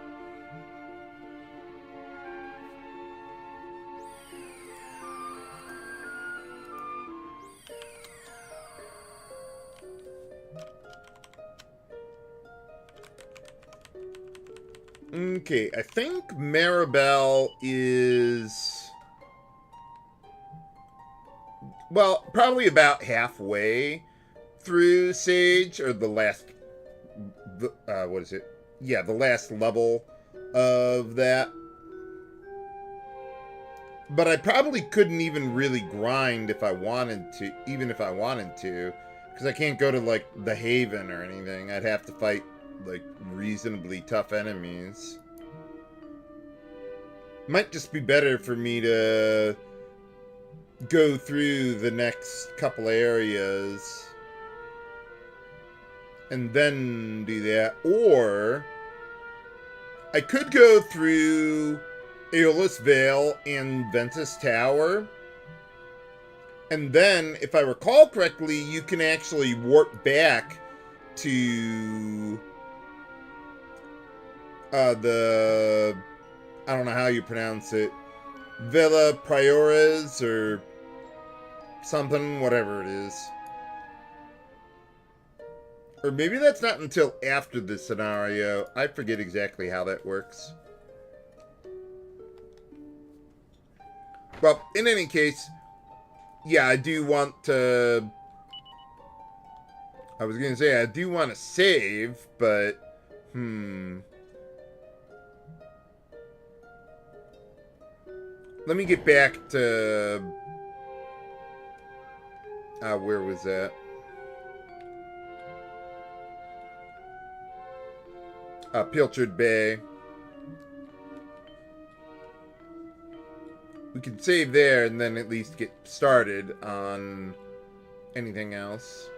Okay, I think Maribel is... well, probably about halfway through Sage, or the last... what is it? Yeah, the last level of that. But I probably couldn't even really grind if I wanted to, even if I wanted to, because I can't go to, like, the Haven or anything. I'd have to fight, like, reasonably tough enemies. Might just be better for me to go through the next couple areas and then do that. Or I could go through Aeolus Vale and Ventus Tower. And then, if I recall correctly, you can actually warp back to the... I don't know how you pronounce it. Villa Priores or something, whatever it is. Or maybe that's not until after the scenario. I forget exactly how that works. Well, in any case, yeah, I do want to... I was going to say, I do want to save, but... Let me get back to... where was that? Pilchard Bay. We can save there and then at least get started on anything else.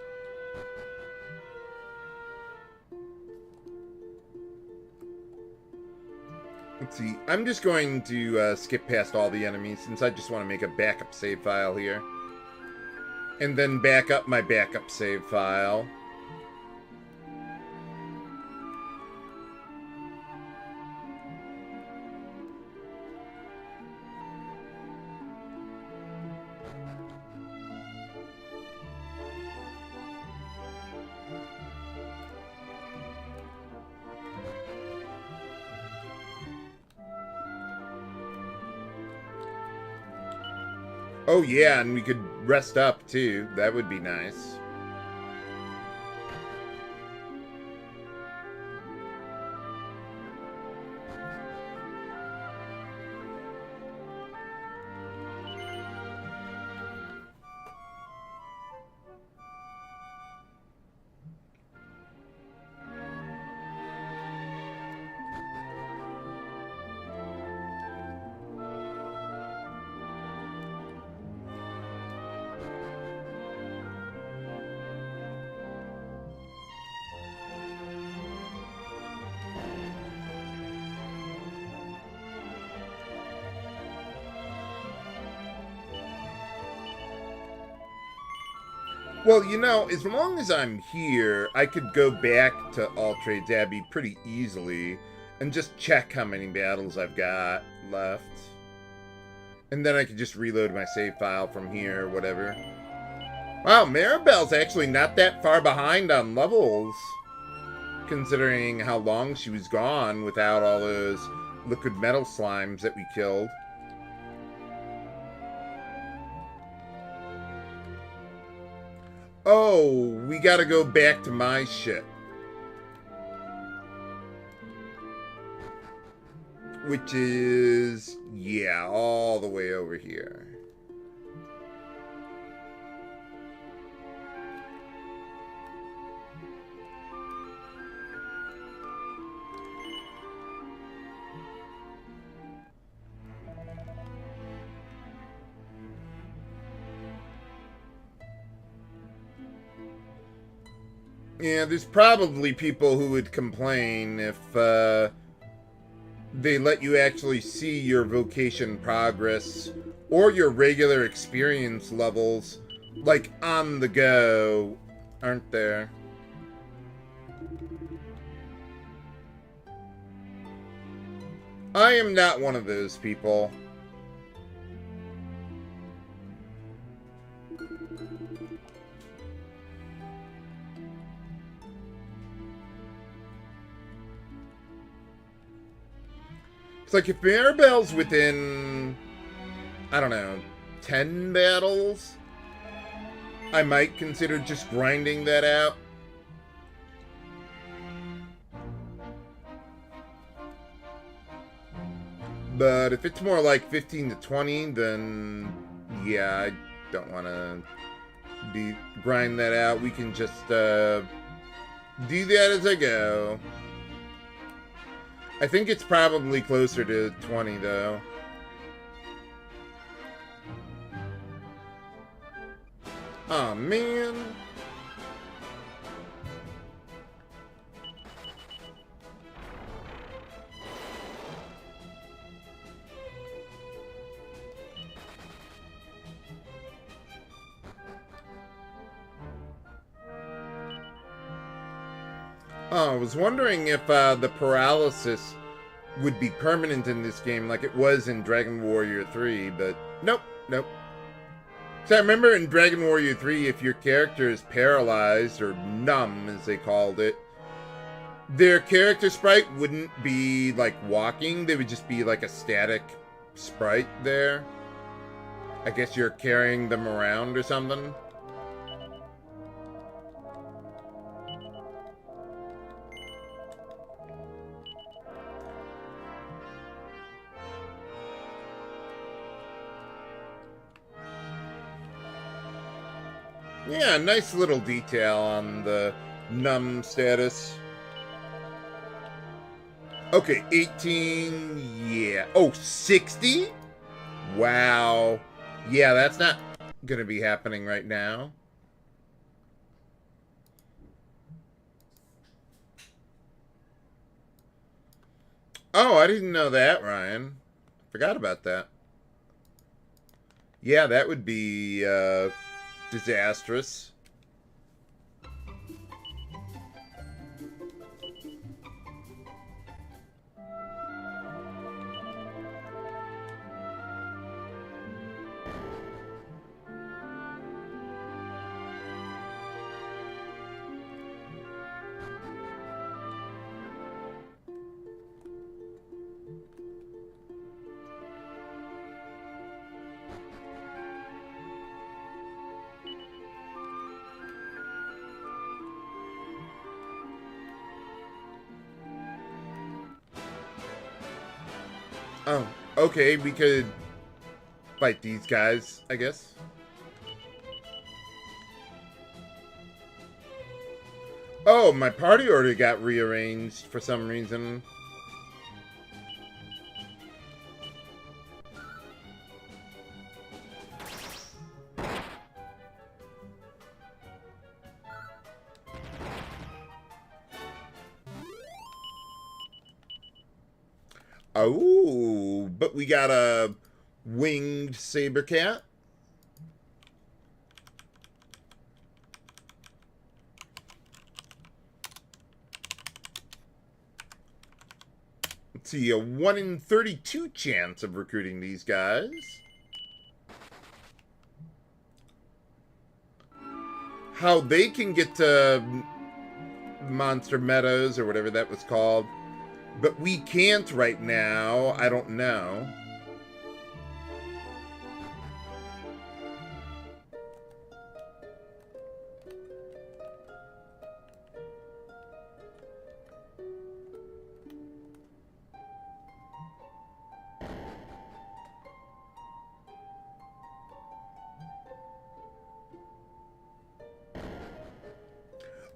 Let's see. I'm just going to skip past all the enemies since I just want to make a backup save file here. And then back up my backup save file. Oh yeah, and we could rest up too. That would be nice. Well, you know, as long as I'm here, I could go back to All Trades Abbey pretty easily and just check how many battles I've got left. And then I could just reload my save file from here or whatever. Wow, Maribel's actually not that far behind on levels, considering how long she was gone without all those liquid metal slimes that we killed. Oh, we gotta go back to my ship. Which is, yeah, all the way over here. Yeah, there's probably people who would complain if they let you actually see your vocation progress or your regular experience levels, like, on the go, aren't there? I am not one of those people. It's like if Maribel's within, I don't know, 10 battles, I might consider just grinding that out. But if it's more like 15 to 20, then yeah, I don't want to grind that out. We can just do that as I go. I think it's probably closer to 20, though. Aw, man. Oh, I was wondering if the paralysis would be permanent in this game like it was in Dragon Warrior 3, but nope, nope. So I remember in Dragon Warrior 3, if your character is paralyzed, or numb as they called it, their character sprite wouldn't be like walking, they would just be like a static sprite there. I guess you're carrying them around or something. Yeah, nice little detail on the numb status. Okay, 18, yeah. Oh, 60? Wow. Yeah, that's not gonna be happening right now. Oh, I didn't know that, Ryan. Forgot about that. Yeah, that would be disastrous. Oh, okay, we could fight these guys, I guess. Oh, my party order got rearranged for some reason. Oh, but we got a winged saber cat. Let's see, a 1 in 32 chance of recruiting these guys. How they can get to Monster Meadows or whatever that was called, but we can't right now, I don't know.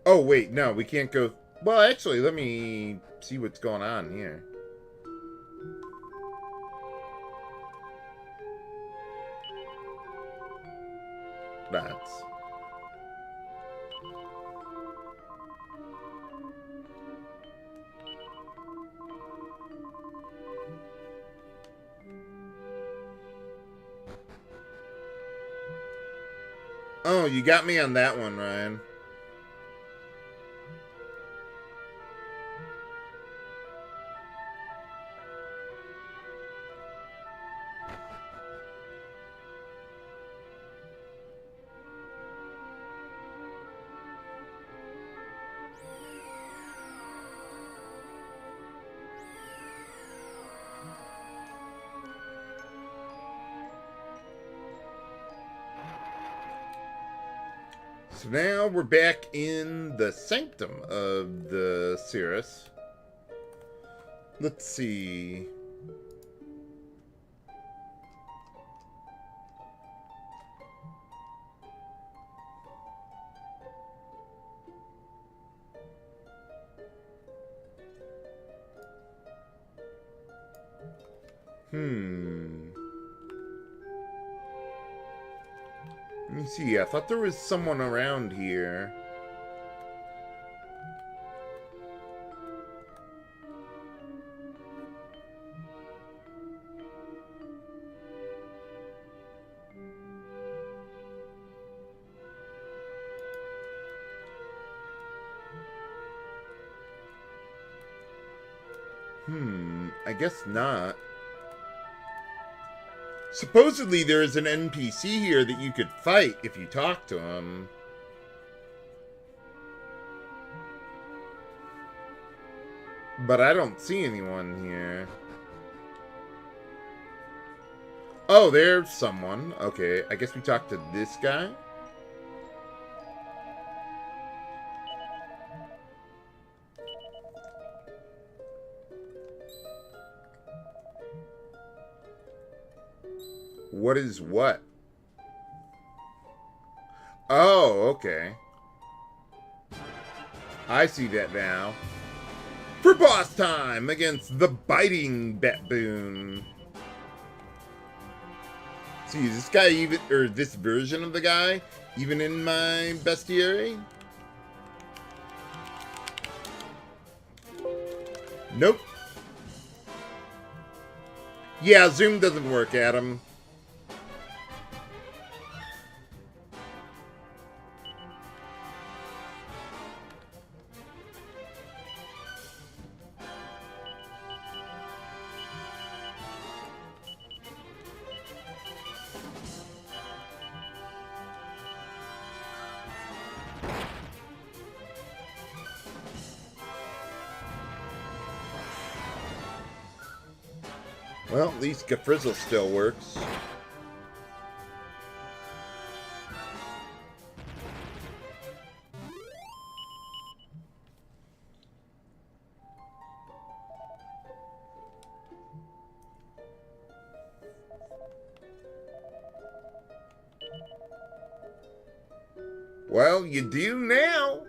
Oh, wait, no, we can't go... Well, actually, let me see what's going on here. That's... Oh, you got me on that one, Ryan. So now we're back in the sanctum of the Cirrus. Let's see. Let me see. I thought there was someone around here. I guess not. Supposedly there is an NPC here that you could fight if you talk to him. But I don't see anyone here. Oh, there's someone. Okay, I guess we talked to this guy. What is what? Oh, okay. I see that now. For boss time against the biting baboon. See, is this guy even, or this version of the guy, even in my bestiary? Nope. Yeah, Zoom doesn't work, Adam. Well, at least Gefrizzle still works. Well, you do now.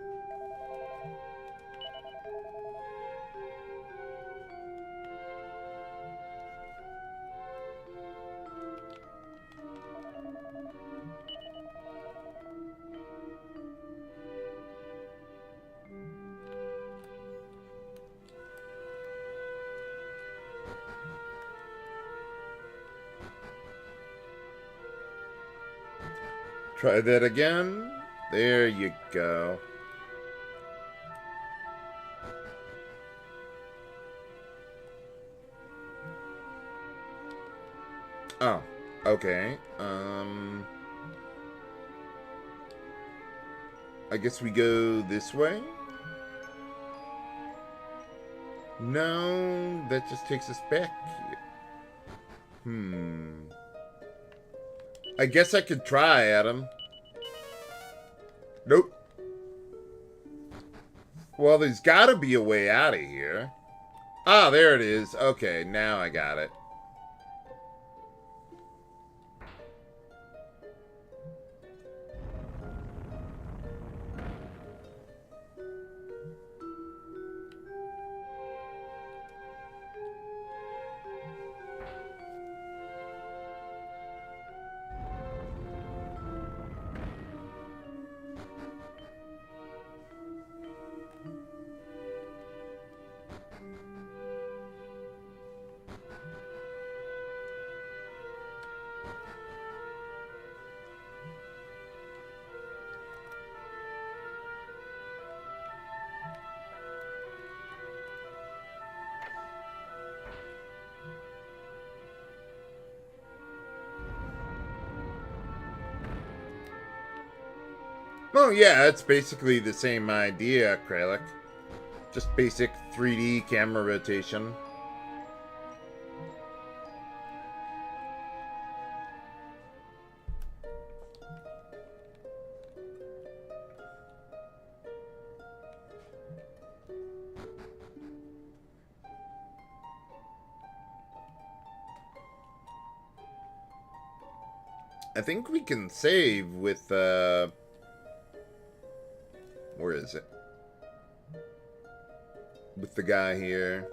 Try that again. There you go. Oh, okay. I guess we go this way? No, that just takes us back here. I guess I could try, Adam. Nope. Well, there's gotta be a way out of here. Ah, there it is. Okay, now I got it. Oh yeah, it's basically the same idea, Kralik. Just basic 3D camera rotation. I think we can save with, where is it? With the guy here.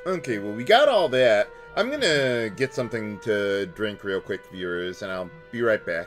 Okay, well, we got all that. I'm gonna get something to drink real quick, viewers, and I'll be right back.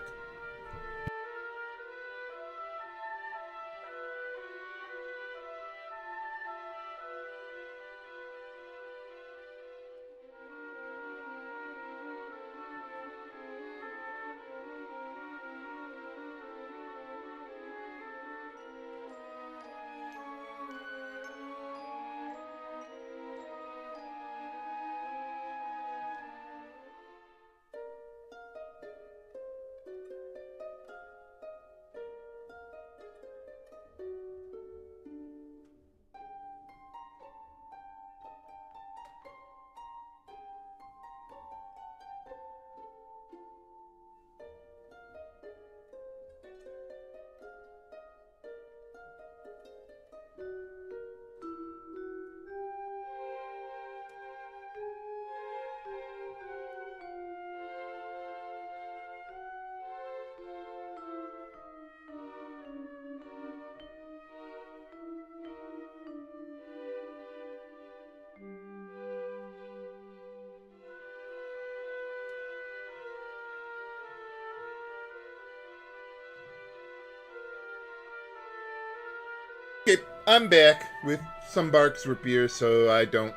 I'm back with some Barks root beer so I don't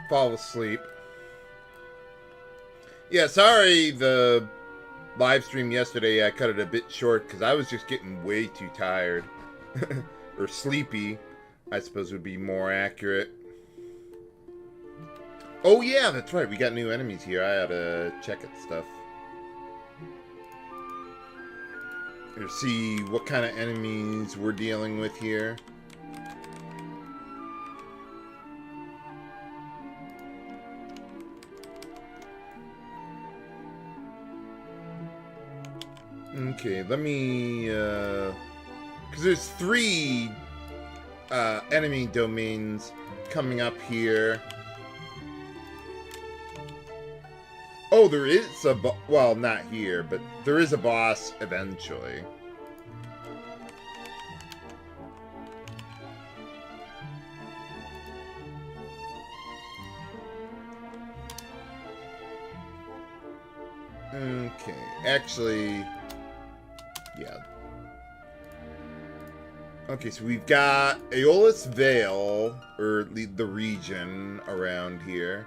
fall asleep. Yeah, sorry the live stream yesterday I cut it a bit short because I was just getting way too tired. Or sleepy, I suppose would be more accurate. Oh yeah, that's right, we got new enemies here. I oughta check it stuff. Or see what kind of enemies we're dealing with here. Okay, let me, because there's 3 enemy domains coming up here. Oh, there is a well, not here, but there is a boss eventually. Okay, actually, yeah. Okay, so we've got Aeolus Vale, or the region around here.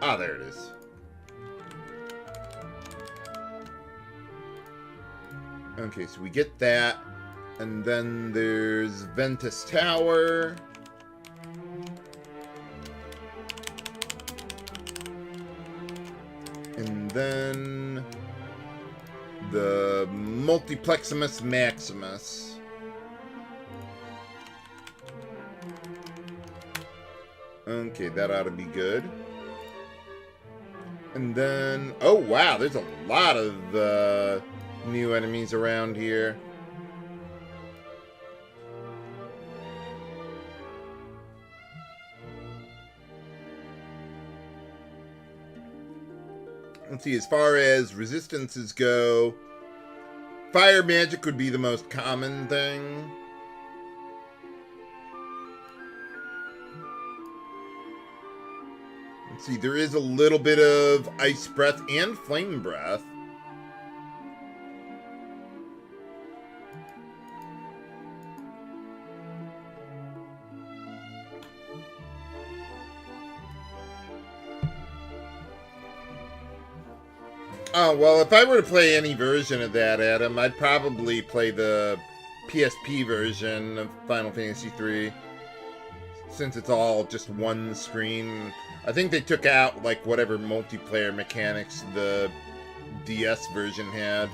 Ah, there it is. Okay, so we get that. And then there's Ventus Tower. And then the Multipleximus Maximus. Okay, that ought to be good. And then, oh wow, there's a lot of new enemies around here. Let's see, as far as resistances go, fire magic would be the most common thing. Let's see, there is a little bit of ice breath and flame breath. Oh, well, if I were to play any version of that, Adam, I'd probably play the PSP version of Final Fantasy III. Since it's all just one screen. I think they took out, like, whatever multiplayer mechanics the DS version had.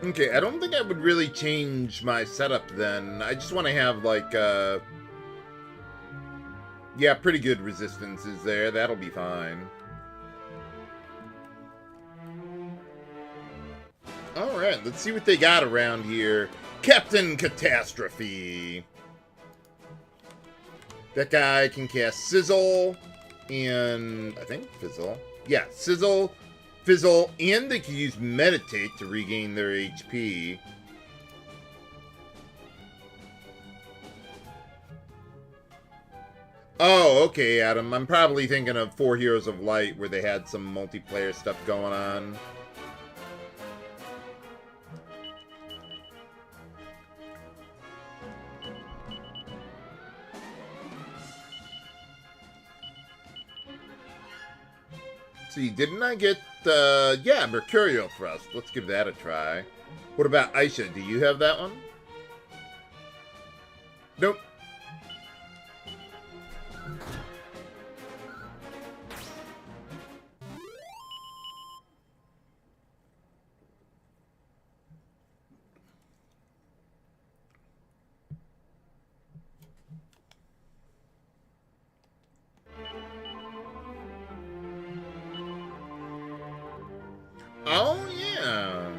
Okay, I don't think I would really change my setup then. I just want to have, like, yeah, pretty good resistances there. That'll be fine. Alright, let's see what they got around here. Captain Catastrophe. That guy can cast Sizzle and, I think, Fizzle. Yeah, Sizzle, Fizzle, and they can use Meditate to regain their HP. Oh, okay, Adam. I'm probably thinking of 4 Heroes of Light, where they had some multiplayer stuff going on. See, didn't I get, yeah, Mercurial Thrust. Let's give that a try. What about Aisha? Do you have that one? Nope. Oh, yeah.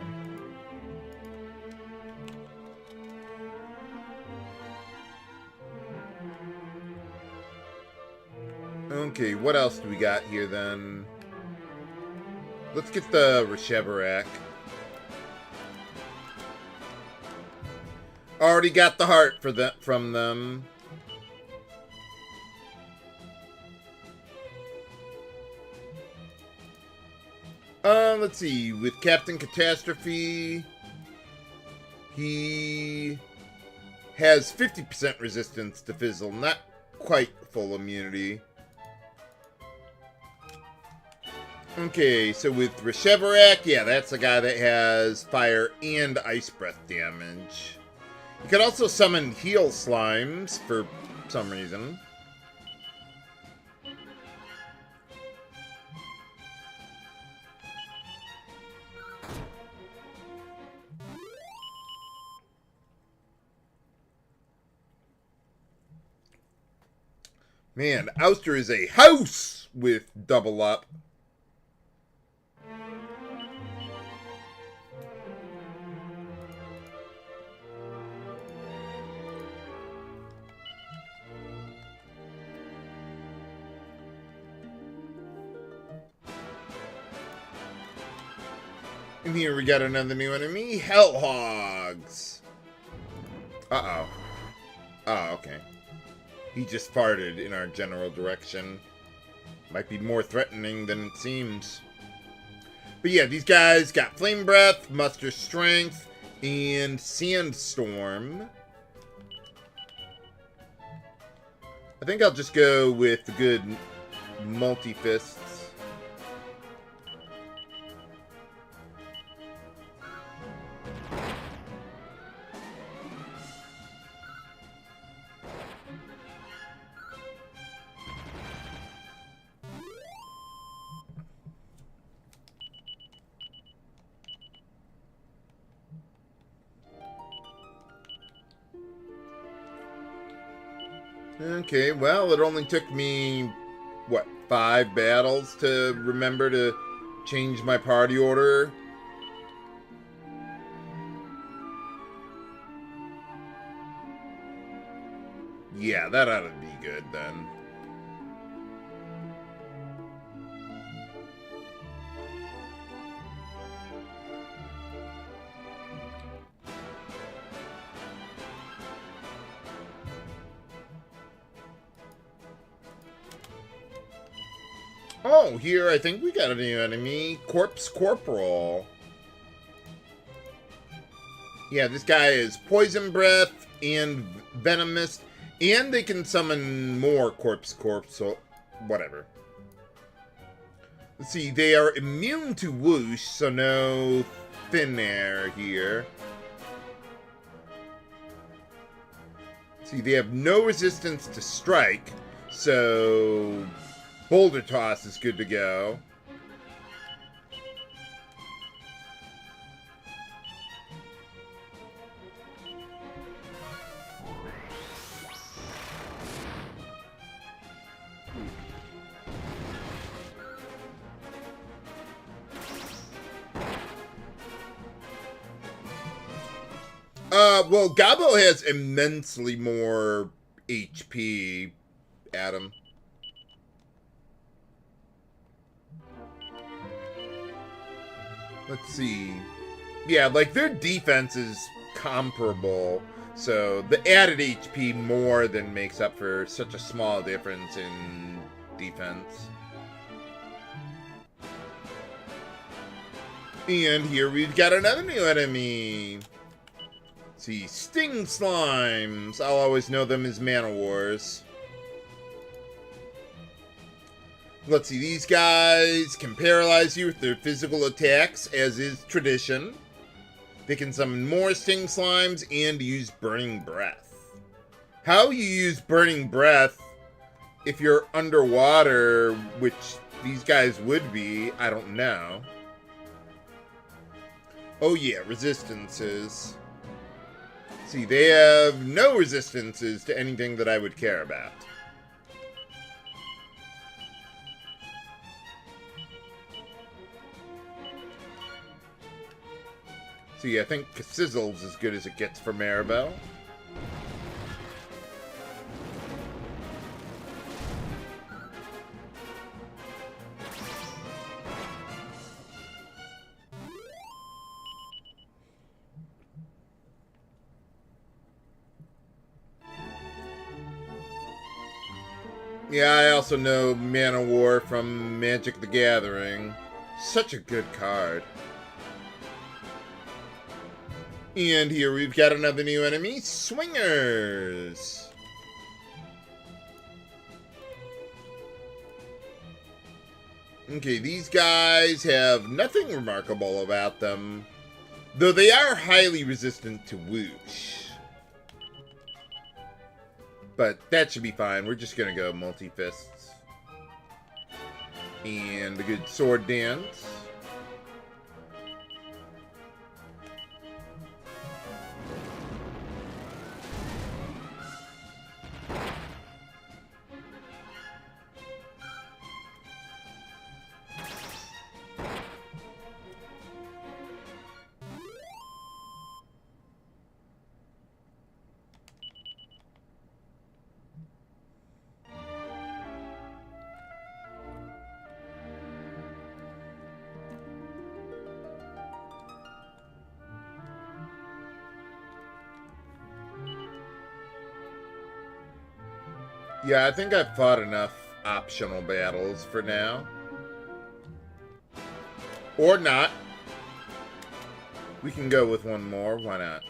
Okay, what else do we got here then? Let's get the Reshevarak. Already got the heart from them. Let's see. With Captain Catastrophe, he has 50% resistance to Fizzle. Not quite full immunity. Okay, so with Reshevarak, yeah, that's the guy that has fire and ice breath damage. You could also summon heal slimes for some reason. Man, Ouster is a house with double up. And here we got another new enemy, Hellhogs. Uh-oh. Oh, okay. He just farted in our general direction. Might be more threatening than it seems. But yeah, these guys got Flame Breath, Muster Strength, and Sandstorm. I think I'll just go with the good multi-fists. Okay, well, it only took me, what, 5 battles to remember to change my party order? Yeah, that ought to be good then. Oh, here I think we got a new enemy. Corpse Corporal. Yeah, this guy is Poison Breath and Venomous. And they can summon more Corpse, so whatever. Let's see, they are immune to Whoosh, so no Thin Air here. See, they have no resistance to Strike, so Boulder Toss is good to go. Well, Gabo has immensely more HP, Adam. Let's see. Yeah, like, their defense is comparable, so the added HP more than makes up for such a small difference in defense. And here we've got another new enemy. Let's see, Sting Slimes. I'll always know them as Man-O-Wars. Let's see, these guys can paralyze you with their physical attacks, as is tradition. They can summon more Sting Slimes and use Burning Breath. How you use Burning Breath if you're underwater, which these guys would be, I don't know. Oh yeah, resistances. See, they have no resistances to anything that I would care about. See, I think Sizzle's as good as it gets for Maribel. Yeah, I also know Man of War from Magic the Gathering. Such a good card. And here we've got another new enemy, Swingers. Okay, these guys have nothing remarkable about them, though they are highly resistant to whoosh. But that should be fine. We're just going to go multi-fists. And a good sword dance. Yeah, I think I've fought enough optional battles for now. Or not. We can go with one more. Why not?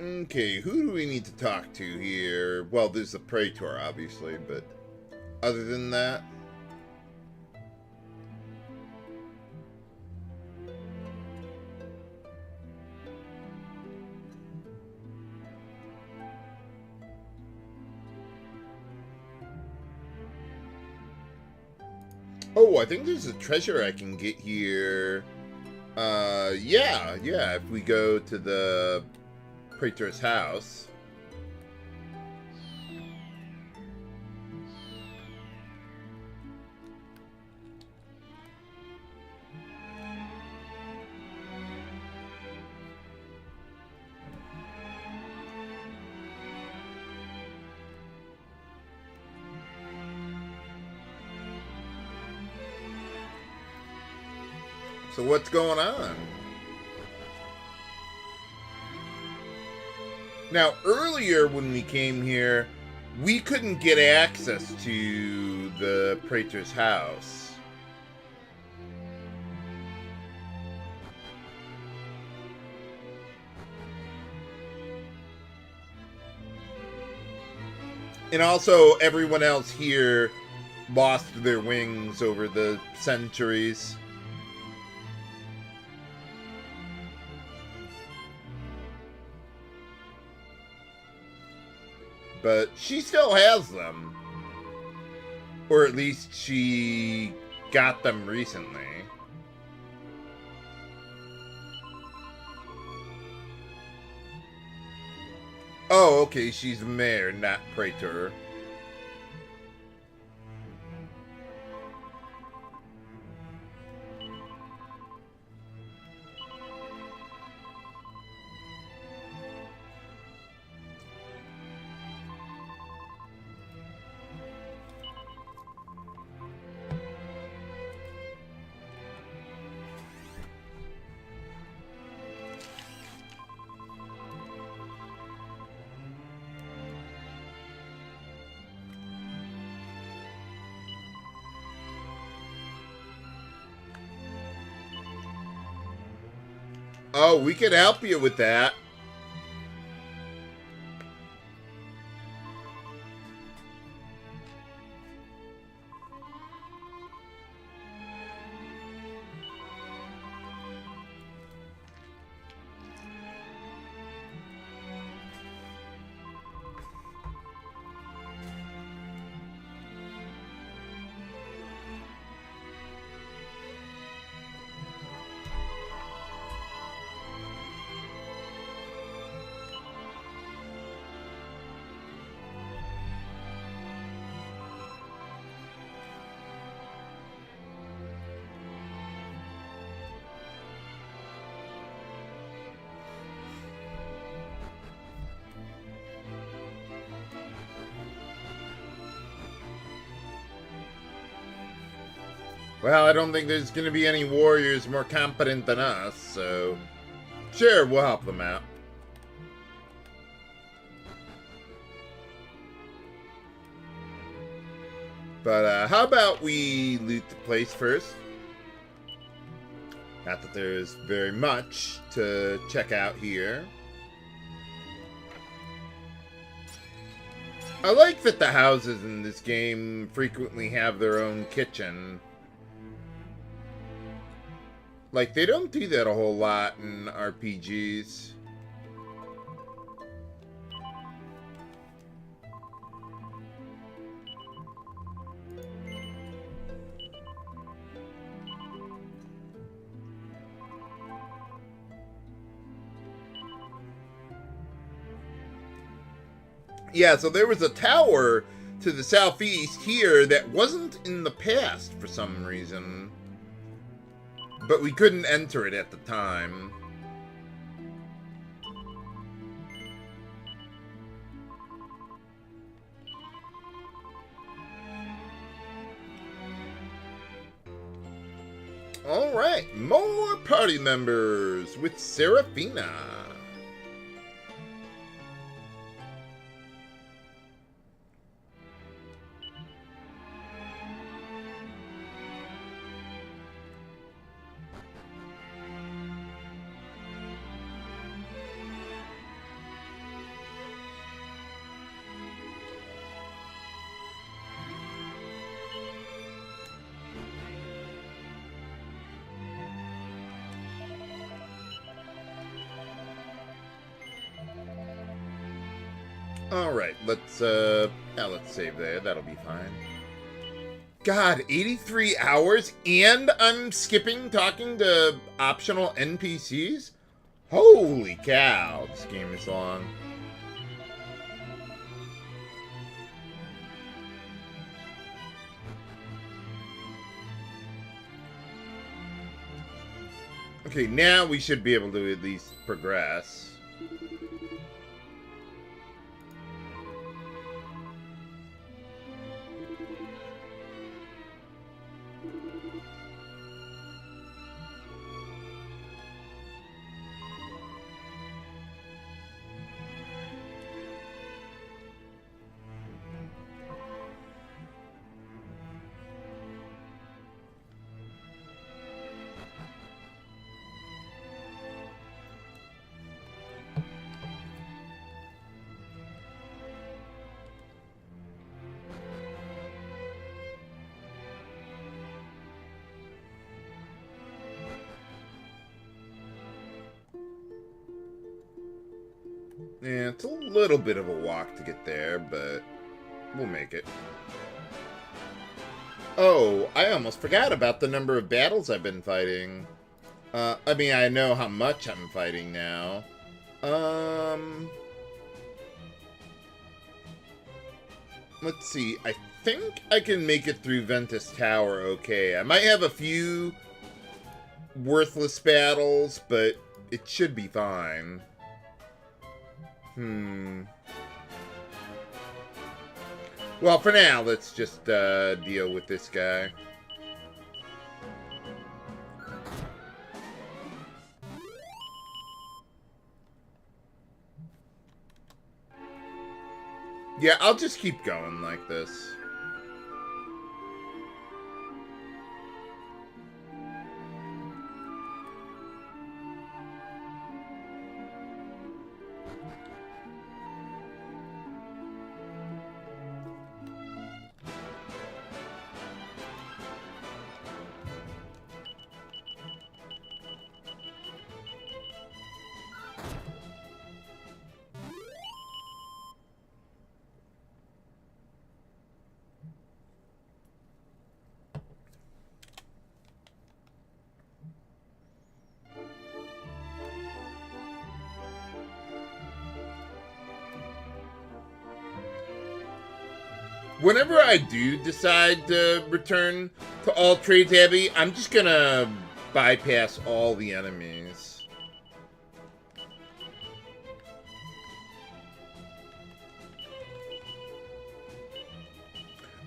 Okay, who do we need to talk to here? Well, there's the Praetor, obviously, but other than that... Oh, I think there's a treasure I can get here. Yeah, if we go to the Praetor's house. So what's going on? Now, earlier when we came here, we couldn't get access to the Praetor's house. And also, everyone else here lost their wings over the centuries. But she still has them. Or at least she got them recently. Oh, okay, she's mayor, not praetor. Oh, we could help you with that. Well, I don't think there's going to be any warriors more competent than us, so... Sure, we'll help them out. But, how about we loot the place first? Not that there's very much to check out here. I like that the houses in this game frequently have their own kitchen. Like, they don't do that a whole lot in RPGs. Yeah, so there was a tower to the southeast here that wasn't in the past for some reason. But we couldn't enter it at the time. Alright, more party members with Serafina. Alright, let's save there. That'll be fine. God, 83 hours and I'm skipping talking to optional NPCs? Holy cow, this game is long. Okay, now we should be able to at least progress. Yeah, it's a little bit of a walk to get there, but we'll make it. Oh, I almost forgot about the number of battles I've been fighting. I mean, I know how much I'm fighting now. Let's see. I think I can make it through Ventus Tower okay. I might have a few worthless battles, but it should be fine. Well, for now, let's just deal with this guy. Yeah, I'll just keep going like this. Whenever I do decide to return to All Trades Abbey, I'm just gonna bypass all the enemies.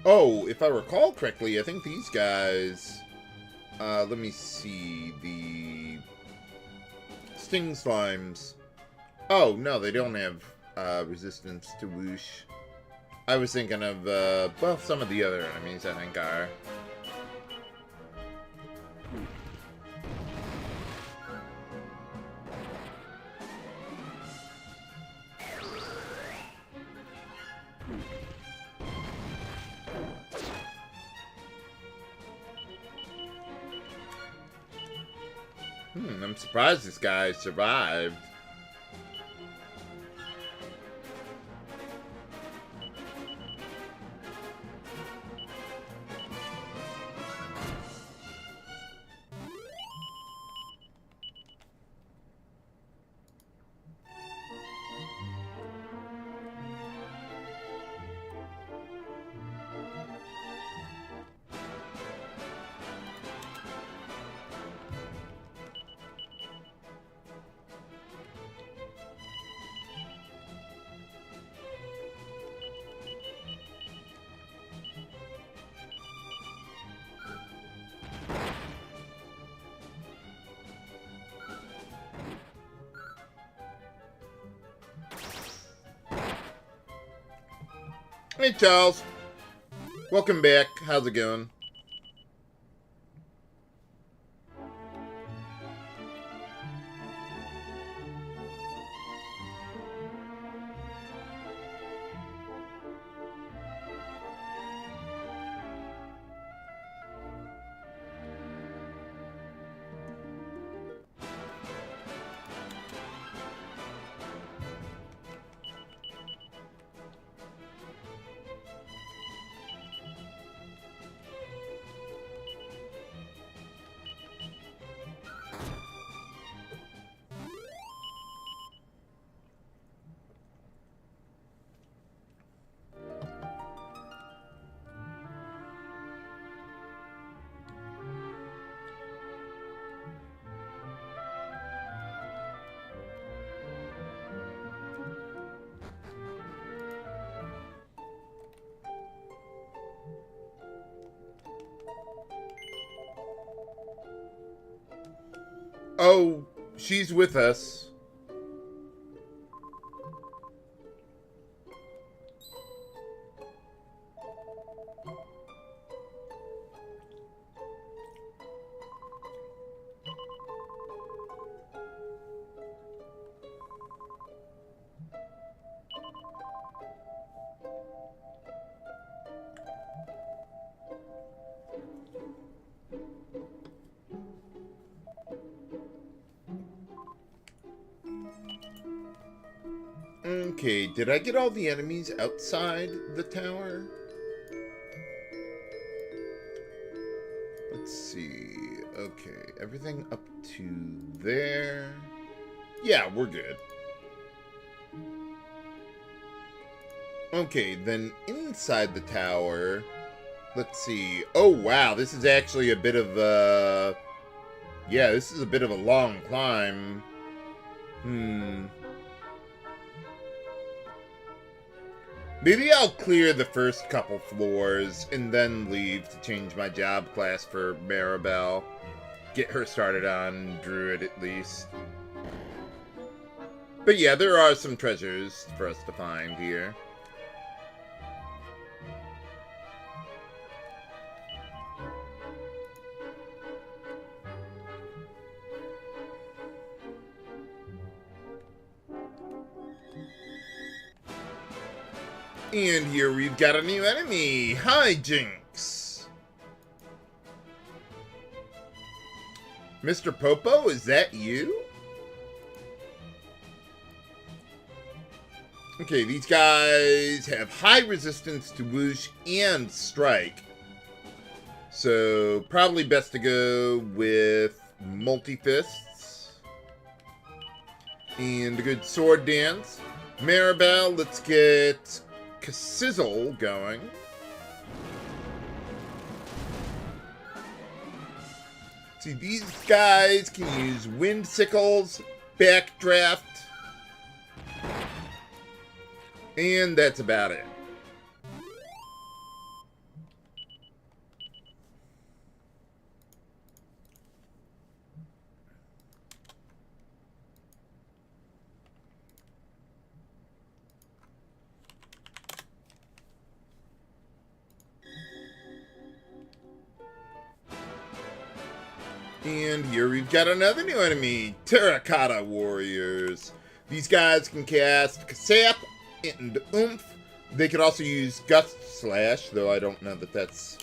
Oh, if I recall correctly, I think these guys Let me see. The sting slimes. Oh, no, they don't have resistance to whoosh. I was thinking of, well, some of the other enemies, I think, are. I'm surprised this guy survived. Hey, Charles. Welcome back. How's it going? Oh, she's with us. Okay, did I get all the enemies outside the tower? Let's see. Okay, everything up to there. Yeah, we're good. Okay, then inside the tower, let's see. Oh, wow, this is actually a bit of a... Yeah, this is a bit of a long climb. Maybe I'll clear the first couple floors and then leave to change my job class for Maribel. Get her started on Druid at least. But yeah, there are some treasures for us to find here. And here we've got a new enemy. Hi, Jinx. Mr. Popo, is that you? Okay, these guys have high resistance to whoosh and strike. So, probably best to go with multi-fists. And a good sword dance. Maribel, let's get Sizzle going. See, these guys can use wind sickles, backdraft, and that's about it. And here we've got another new enemy, Terracotta Warriors. These guys can cast Kasap and Oomph. They could also use Gust Slash, though I don't know that that's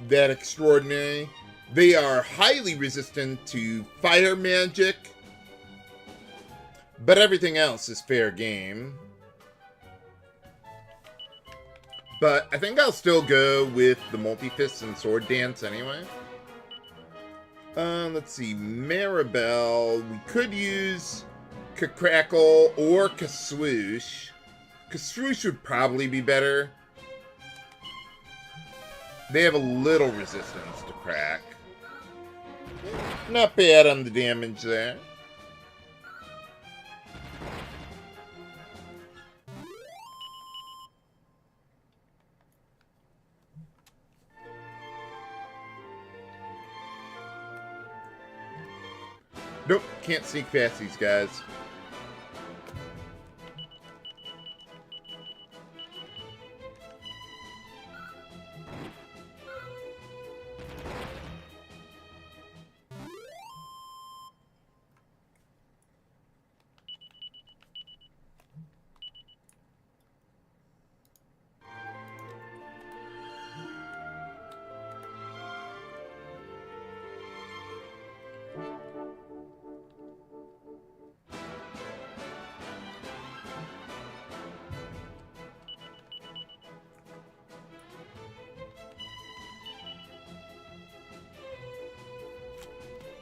that extraordinary. They are highly resistant to fire magic, but everything else is fair game. But I think I'll still go with the Multi-Fists and Sword Dance anyway. Let's see, Maribel. We could use Crackle or Kaswoosh. Kaswoosh would probably be better. They have a little resistance to crack. Not bad on the damage there. Nope, can't sneak past these guys.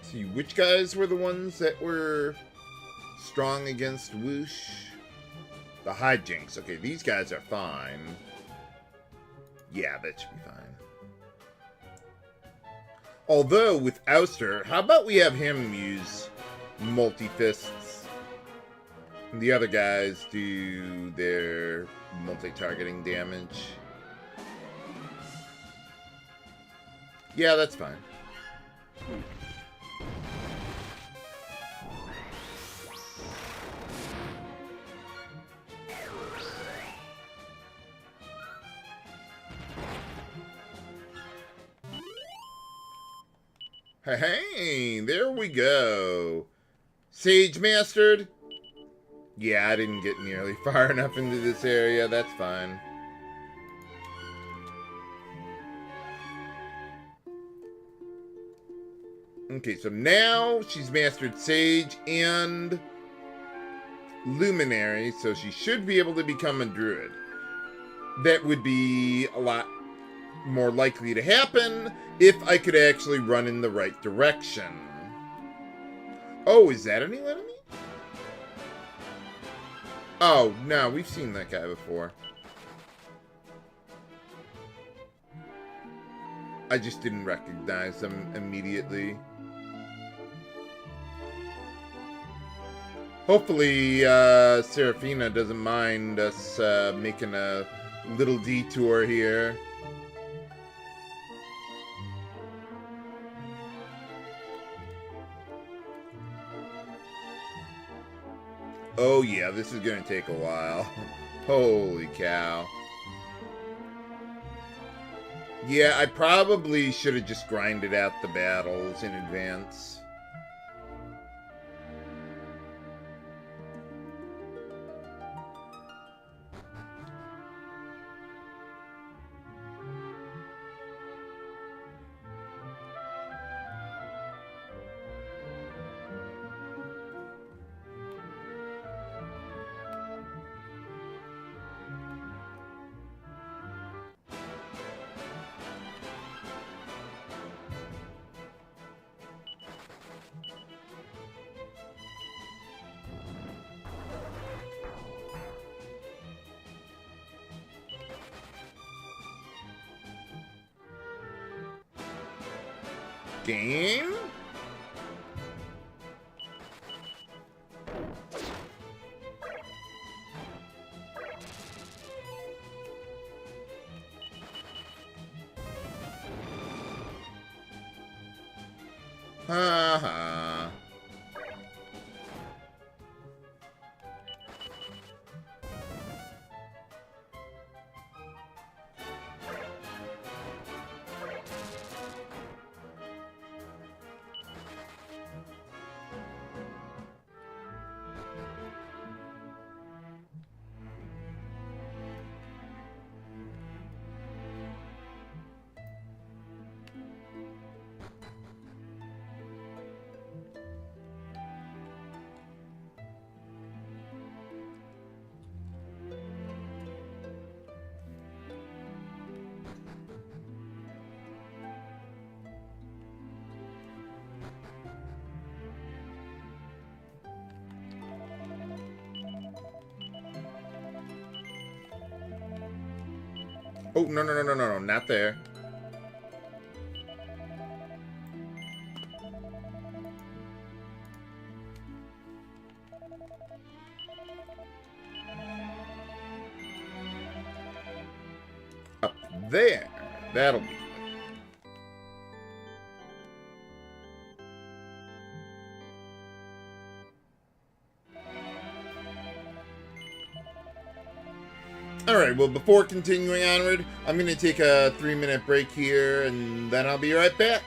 See, which guys were the ones that were strong against Whoosh? The Hijinks. Okay, these guys are fine. Yeah, that should be fine. Although, with Ouster, how about we have him use Multi-Fists? And the other guys do their multi-targeting damage. Yeah, that's fine. Hey, there we go. Sage mastered? Yeah, I didn't get nearly far enough into this area. That's fine. Okay, so now she's mastered Sage and Luminary, so she should be able to become a Druid. That would be a lot more likely to happen if I could actually run in the right direction. Oh, is that a new enemy? Oh, no, we've seen that guy before. I just didn't recognize him immediately. Hopefully, Seraphina doesn't mind us making a little detour here. Oh yeah, this is gonna take a while. Holy cow. Yeah, I probably should have just grinded out the battles in advance. Game? Ha ha. Oh, no, not there. Up there. That'll be good. Alright, well, before continuing onward, I'm going to take a 3-minute break here, and then I'll be right back.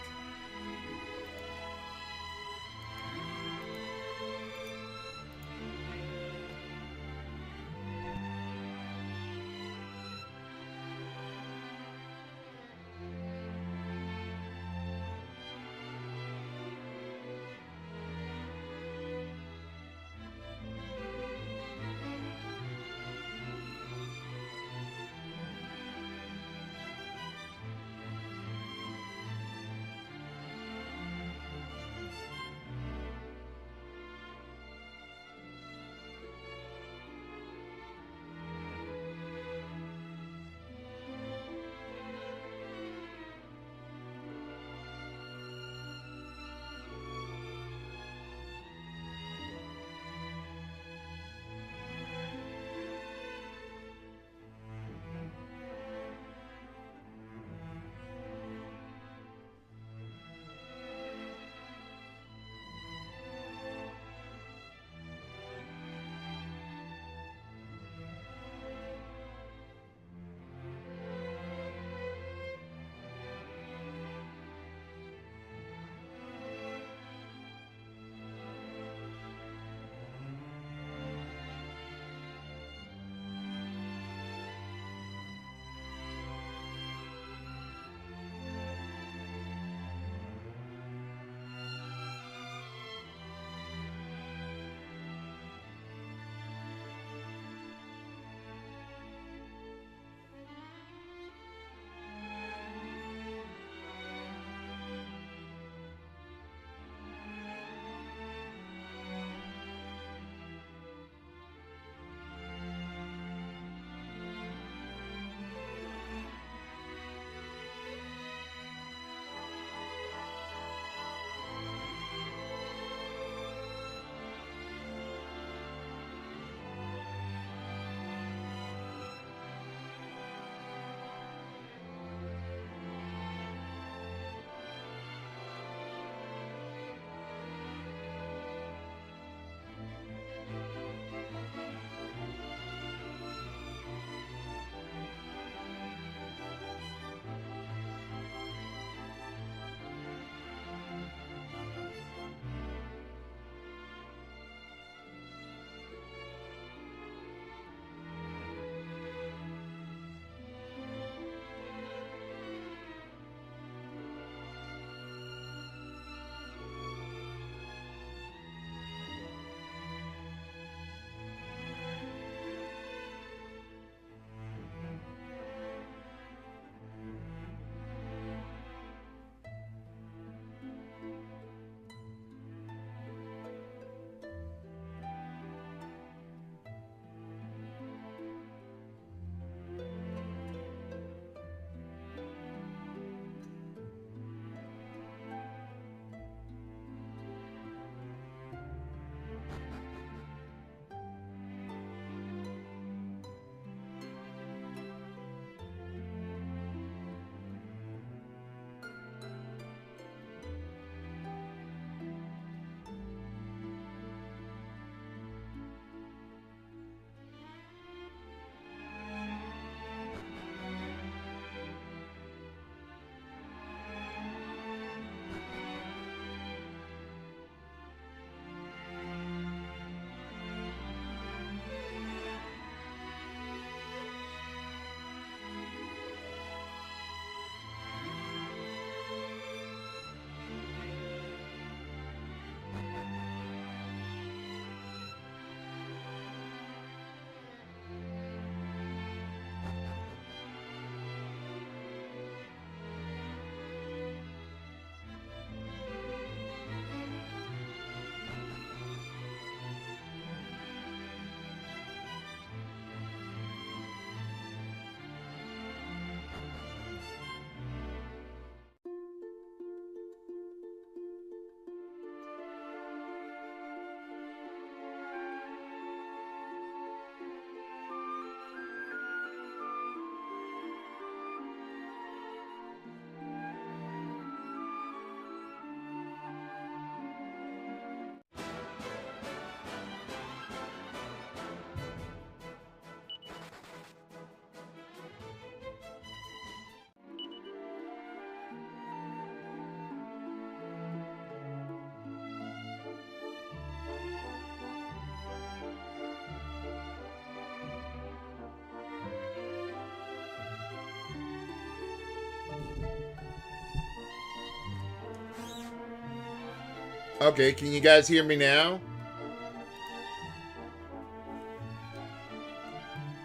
Okay, can you guys hear me now?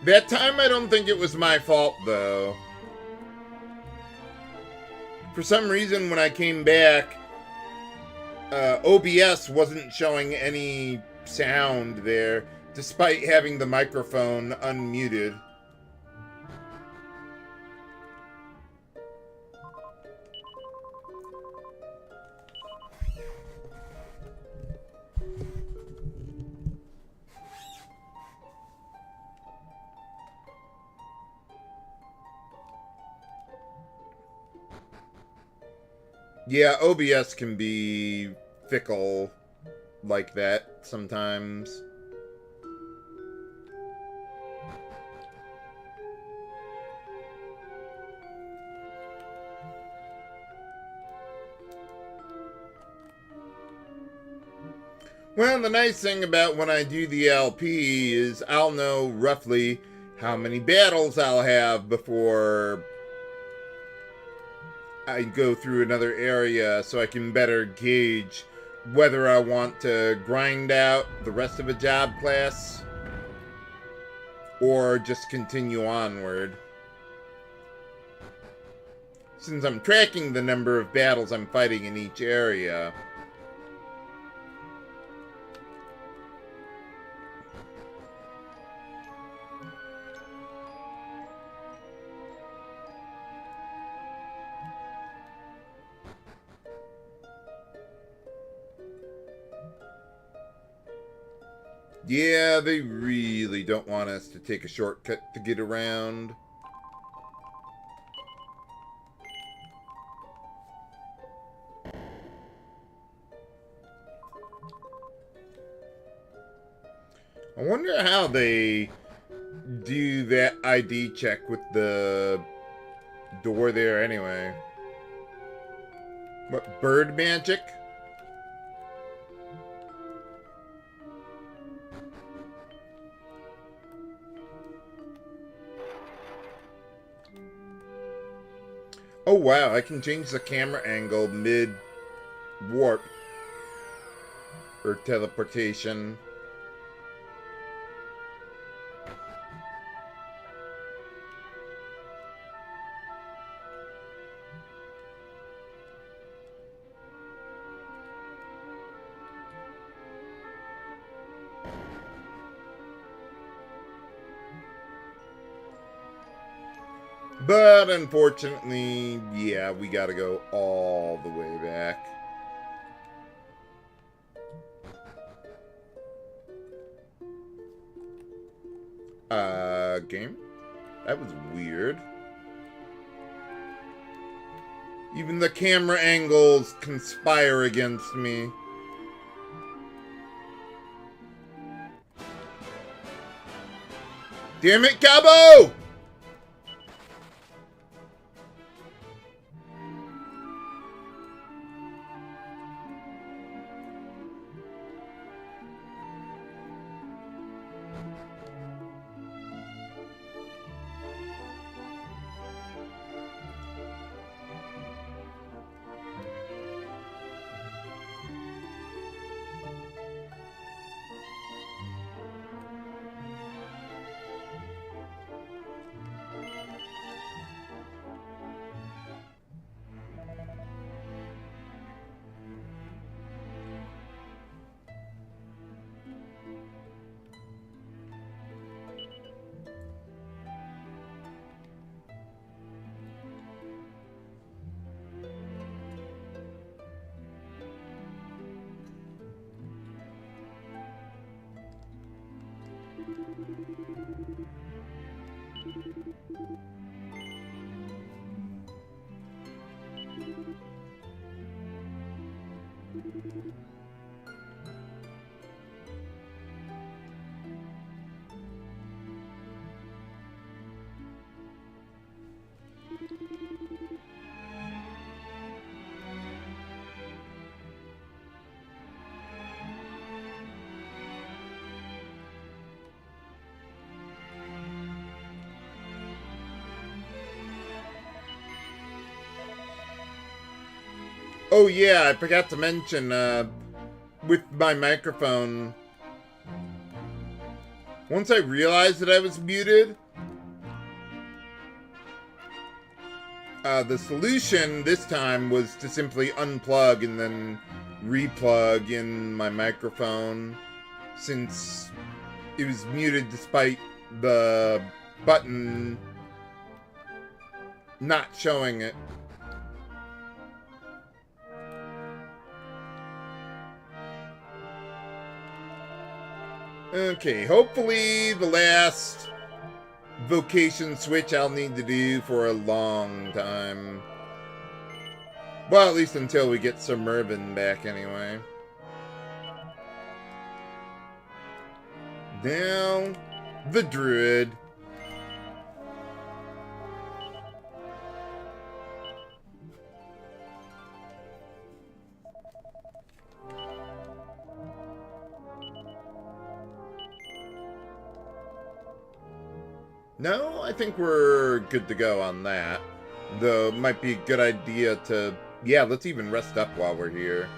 That time I don't think it was my fault, though. For some reason, when I came back, OBS wasn't showing any sound there, despite having the microphone unmuted. Yeah, OBS can be fickle like that sometimes. Well, the nice thing about when I do the LP is I'll know roughly how many battles I'll have before I go through another area, so I can better gauge whether I want to grind out the rest of a job class or just continue onward. Since I'm tracking the number of battles I'm fighting in each area. Yeah, they really don't want us to take a shortcut to get around. I wonder how they do that ID check with the door there anyway. What, bird magic? Oh wow, I can change the camera angle mid-warp. Or teleportation. But unfortunately, yeah, we gotta go all the way back. Game? That was weird. Even the camera angles conspire against me. Damn it, Cabo! Oh yeah, I forgot to mention, my microphone. Once I realized that I was muted, the solution this time was to simply unplug and then replug in my microphone, since it was muted despite the button not showing it. Okay, hopefully the last vocation switch I'll need to do for a long time. Well, at least until we get Sir Mervyn back anyway. Now, the Druid. No, I think we're good to go on that. Though, it might be a good idea to... Yeah, let's even rest up while we're here.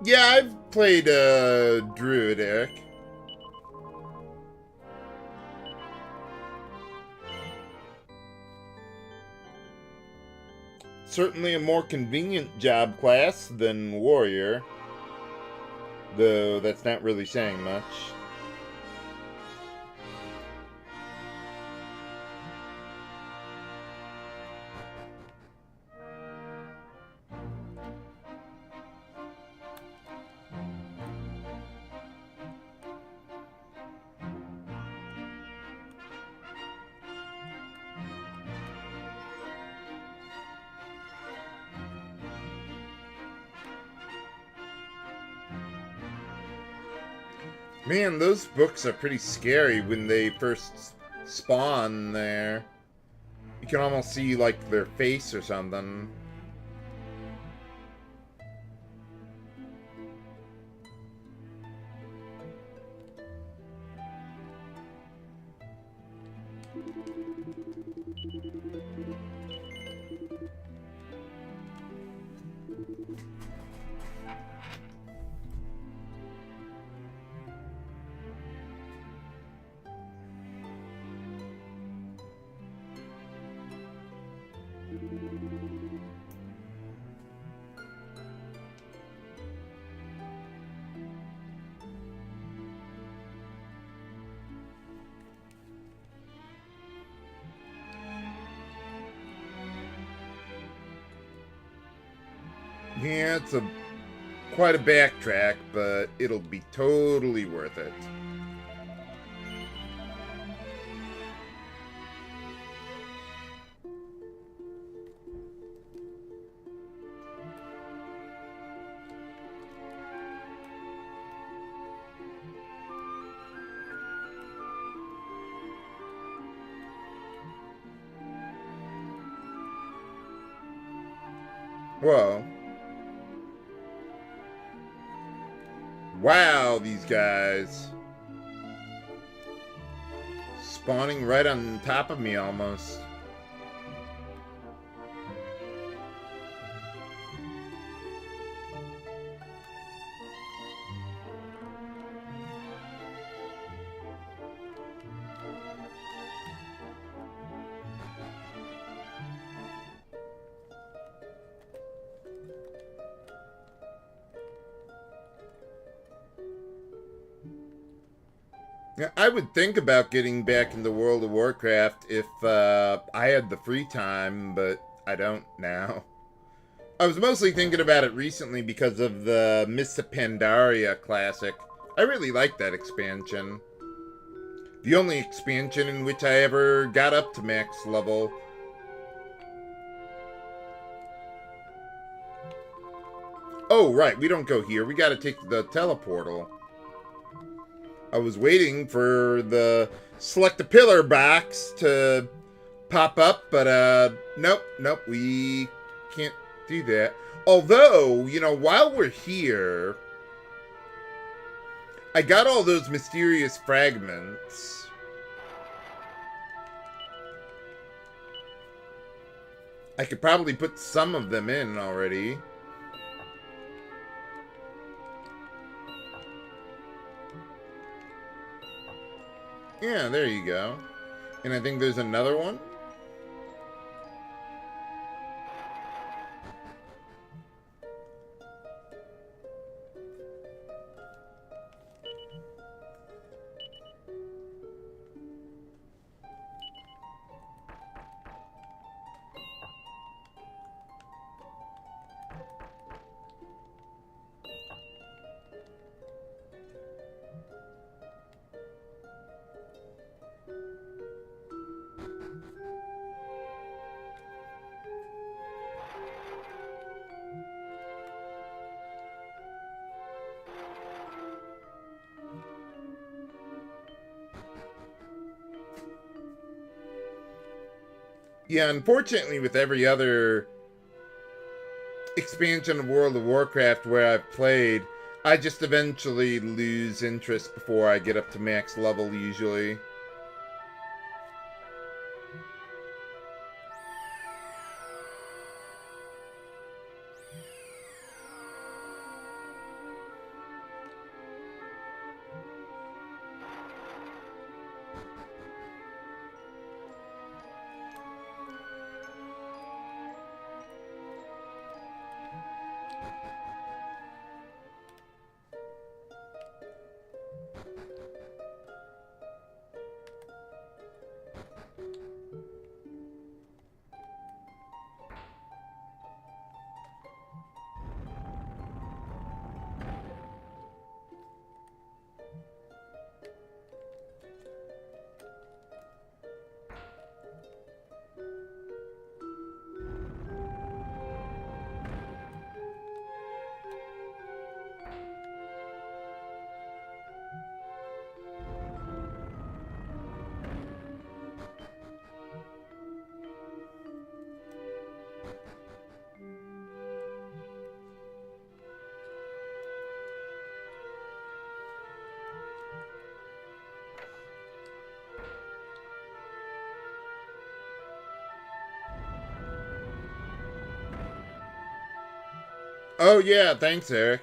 Yeah, I've played Druid, Eric. Certainly a more convenient job class than Warrior. Though that's not really saying much. Man, those books are pretty scary when they first spawn there. You can almost see, like, their face or something. Yeah, it's quite a backtrack, but it'll be totally worth it. Whoa. Wow, these guys. Spawning right on top of me almost. Yeah, I would think about getting back into World of Warcraft if I had the free time, but I don't now. I was mostly thinking about it recently because of the Mists of Pandaria classic. I really like that expansion. The only expansion in which I ever got up to max level. Oh, right. We don't go here. We gotta take the teleportal. I was waiting for the select a pillar box to pop up, but nope, we can't do that. Although, you know, while we're here, I got all those mysterious fragments. I could probably put some of them in already. Yeah, there you go. And I think there's another one. Yeah, unfortunately, with every other expansion of World of Warcraft where I've played, I just eventually lose interest before I get up to max level, usually. Oh yeah, thanks, Eric.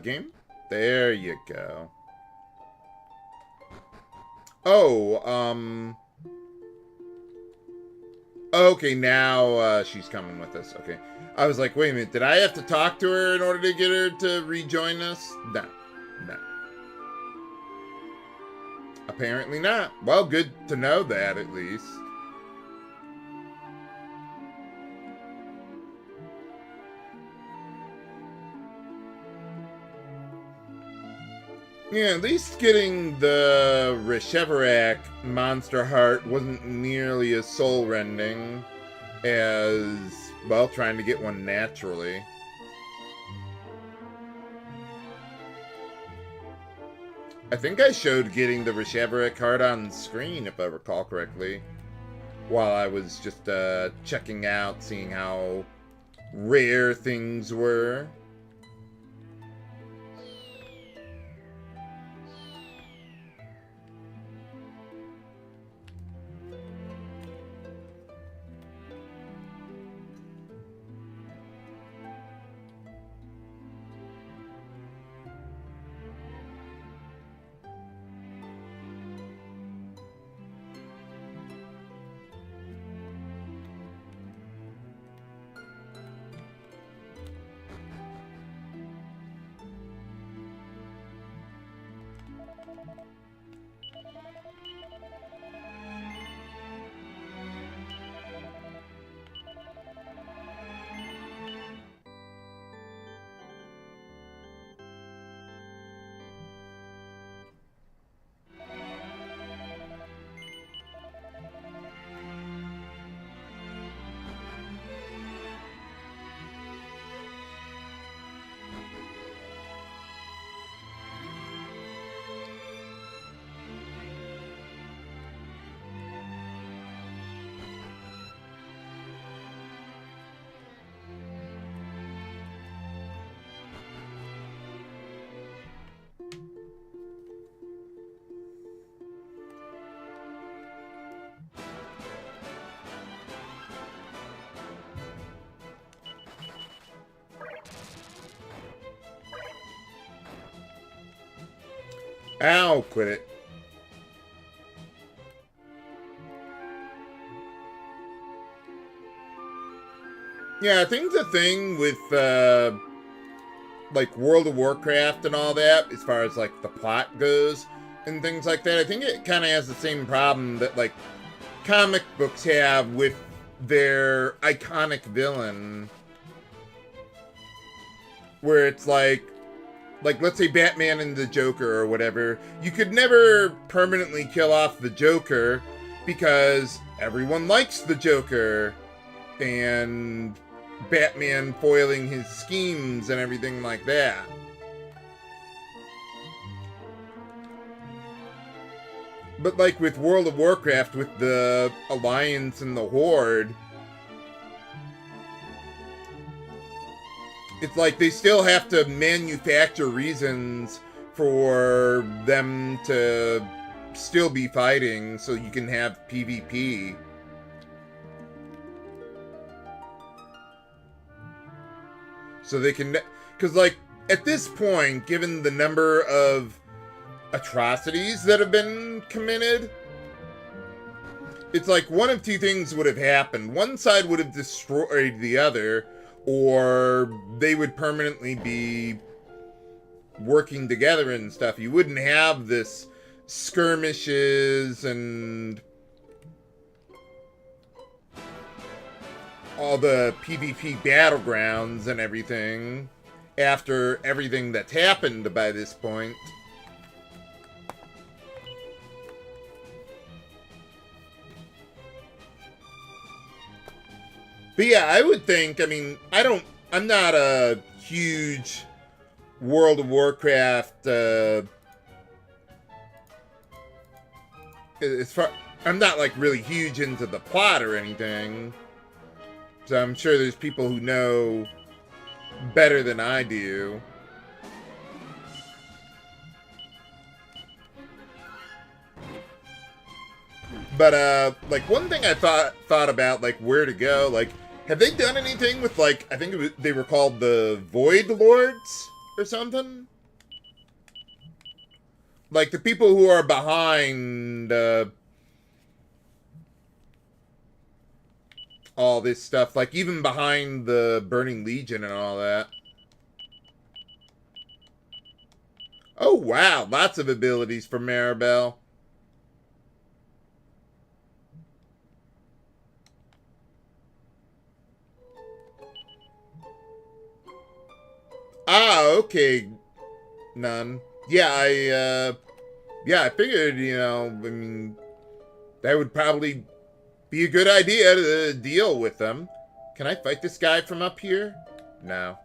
Game? There you go. Oh, okay, now, she's coming with us. Okay. I was like, wait a minute, did I have to talk to her in order to get her to rejoin us? No. No. Apparently not. Well, good to know that, at least. Yeah, at least getting the Reshevarak monster heart wasn't nearly as soul-rending as, well, trying to get one naturally. I think I showed getting the Reshevarak heart on screen, if I recall correctly, while I was just checking out, seeing how rare things were. Ow, quit it. Yeah, I think the thing with, like, World of Warcraft and all that, as far as, like, the plot goes, and things like that, I think it kind of has the same problem that, like, comic books have with their iconic villain. Where it's like, let's say Batman and the Joker or whatever, you could never permanently kill off the Joker because everyone likes the Joker. And Batman foiling his schemes and everything like that. But like with World of Warcraft, with the Alliance and the Horde, it's like they still have to manufacture reasons for them to still be fighting so you can have PvP. So they can, because like at this point, given the number of atrocities that have been committed, it's like one of two things would have happened. One side would have destroyed the other, or they would permanently be working together and stuff. You wouldn't have this skirmishes and all the PvP battlegrounds and everything after everything that's happened by this point. But yeah, I would think, I mean, I'm not a huge World of Warcraft, I'm not like really huge into the plot or anything. So I'm sure there's people who know better than I do. But like one thing I thought about, like where to go, like have they done anything with like I think they were called the Void Lords or something? Like the people who are behind all this stuff, like even behind the Burning Legion and all that. Oh wow, lots of abilities for Maribel. Ah, okay. None. Yeah, I figured, you know, I mean, that would probably be a good idea to deal with them. Can I fight this guy from up here? No.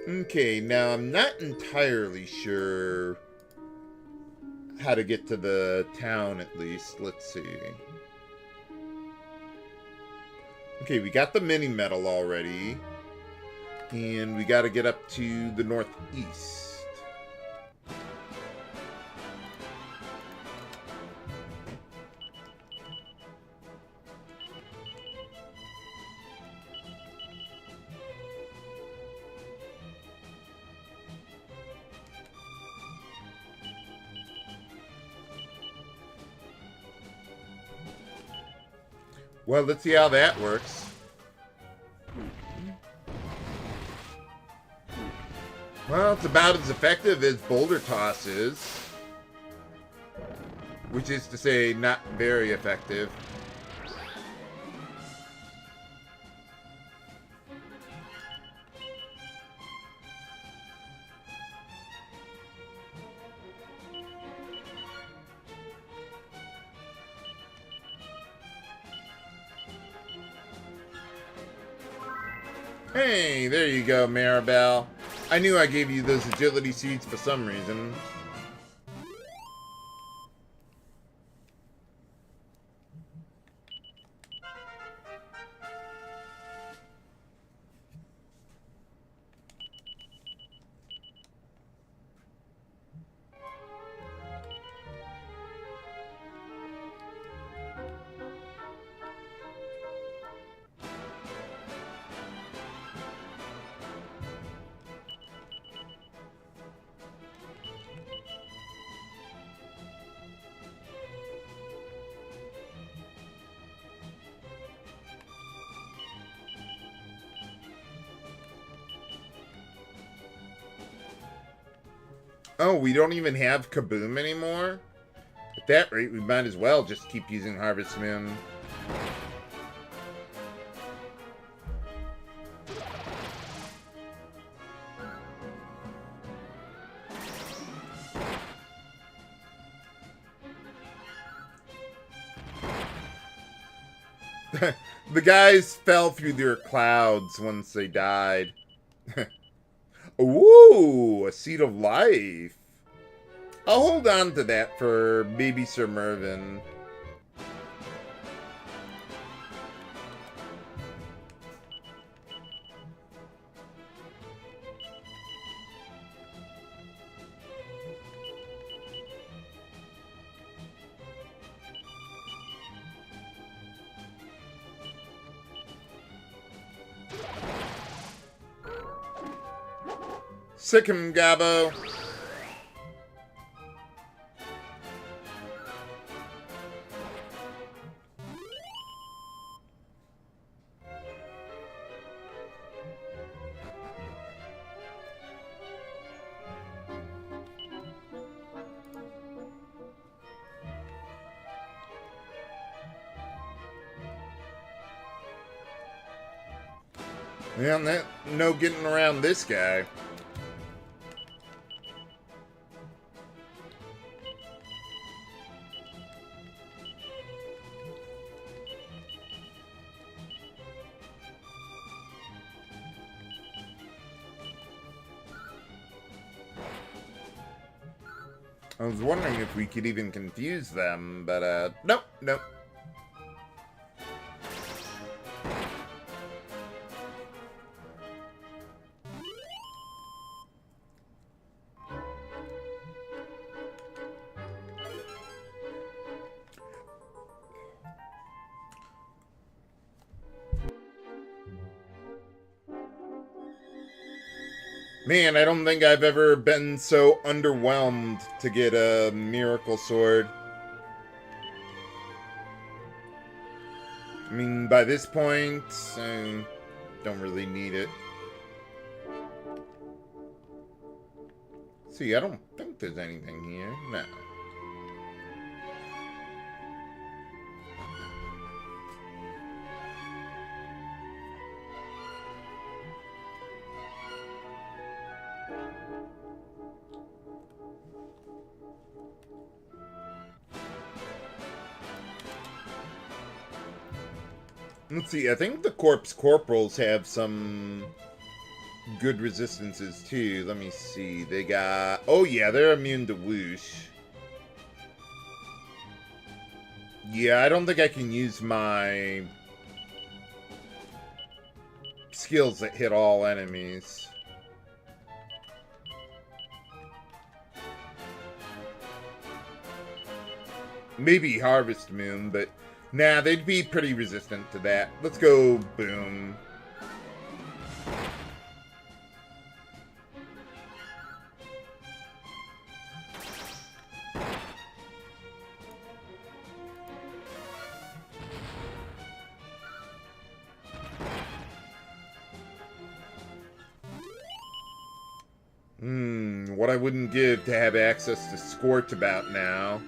Okay, now I'm not entirely sure how to get to the town, at least. Let's see. Okay, we got the mini medal already. And we got to get up to the northeast. Well, let's see how that works. Well, it's about as effective as Boulder Toss is. Which is to say, not very effective. Hey, there you go, Maribel. I knew I gave you those agility seeds for some reason. Oh, we don't even have Kaboom anymore? At that rate, we might as well just keep using Harvest Moon. The guys fell through their clouds once they died. Ooh, a Seed of Life. I'll hold on to that for maybe Sir Mervyn. Sick him, Gabo. Yeah, no getting around this guy. I was wondering if we could even confuse them, but, nope, nope. Man, I don't think I've ever been so underwhelmed to get a Miracle Sword. I mean, by this point, I don't really need it. See, I don't think there's anything here. No. Let's see, I think the Corpse Corporals have some good resistances too. Let me see. They got... Oh yeah, they're immune to Whoosh. Yeah, I don't think I can use my skills that hit all enemies. Maybe Harvest Moon, but nah, they'd be pretty resistant to that. Let's go Boom. What I wouldn't give to have access to Scorch about now.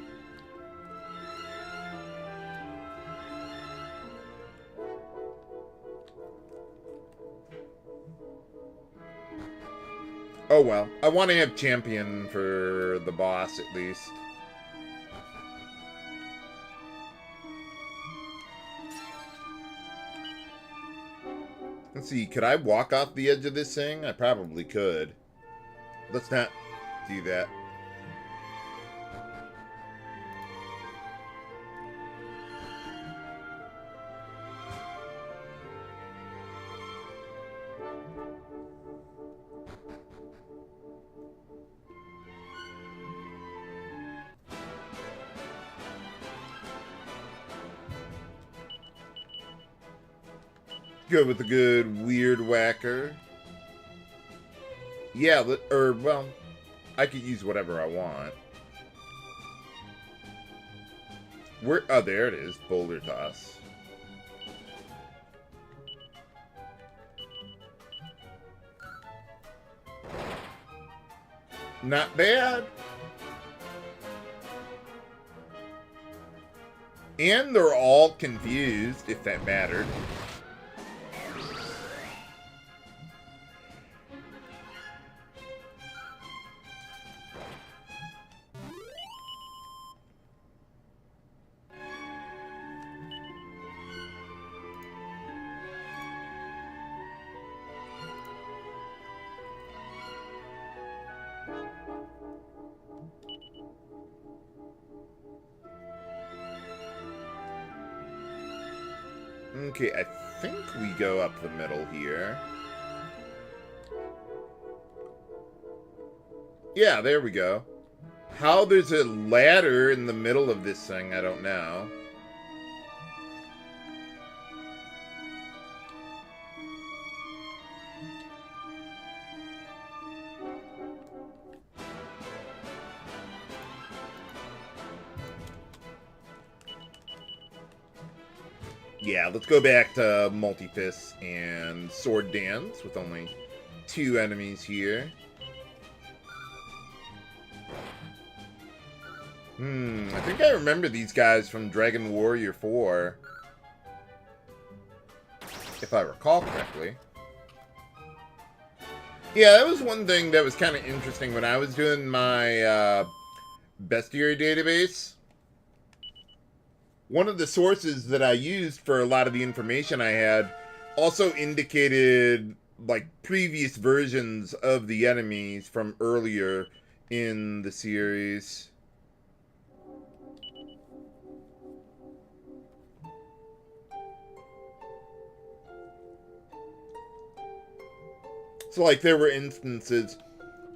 Oh well, I want to have Champion for the boss at least. Let's see, could I walk off the edge of this thing? I probably could. Let's not do that. Good with a good weird whacker. Yeah, or, well, I could use whatever I want. Where? Oh, there it is. Boulder Toss. Not bad. And they're all confused, if that mattered. Okay, I think we go up the middle here. Yeah, there we go. How there's a ladder in the middle of this thing, I don't know. Yeah, let's go back to Multi-Fist and Sword Dance with only 2 enemies here. I think I remember these guys from Dragon Warrior 4. If I recall correctly. Yeah, that was one thing that was kind of interesting when I was doing my bestiary database. One of the sources that I used for a lot of the information I had also indicated like previous versions of the enemies from earlier in the series. So like there were instances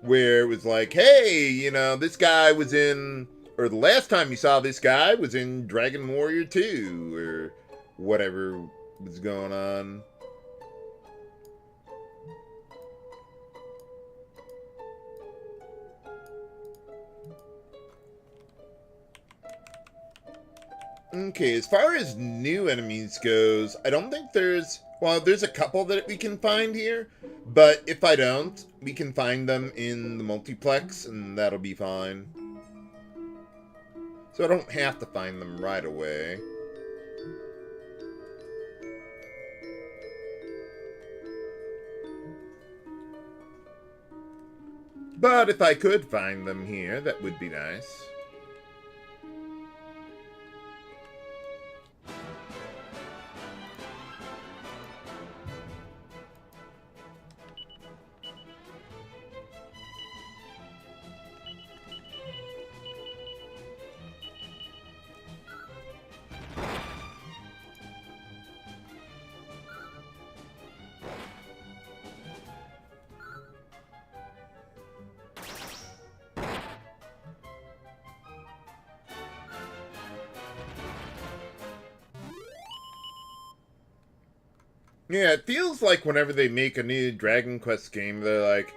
where it was like, hey, you know, this guy was in, or the last time you saw this guy was in Dragon Warrior 2, or whatever was going on. Okay, as far as new enemies goes, I don't think there's, well, there's a couple that we can find here, but if I don't, we can find them in the multiplex, and that'll be fine. So I don't have to find them right away. But if I could find them here, that would be nice. Yeah, it feels like whenever they make a new Dragon Quest game, they're like,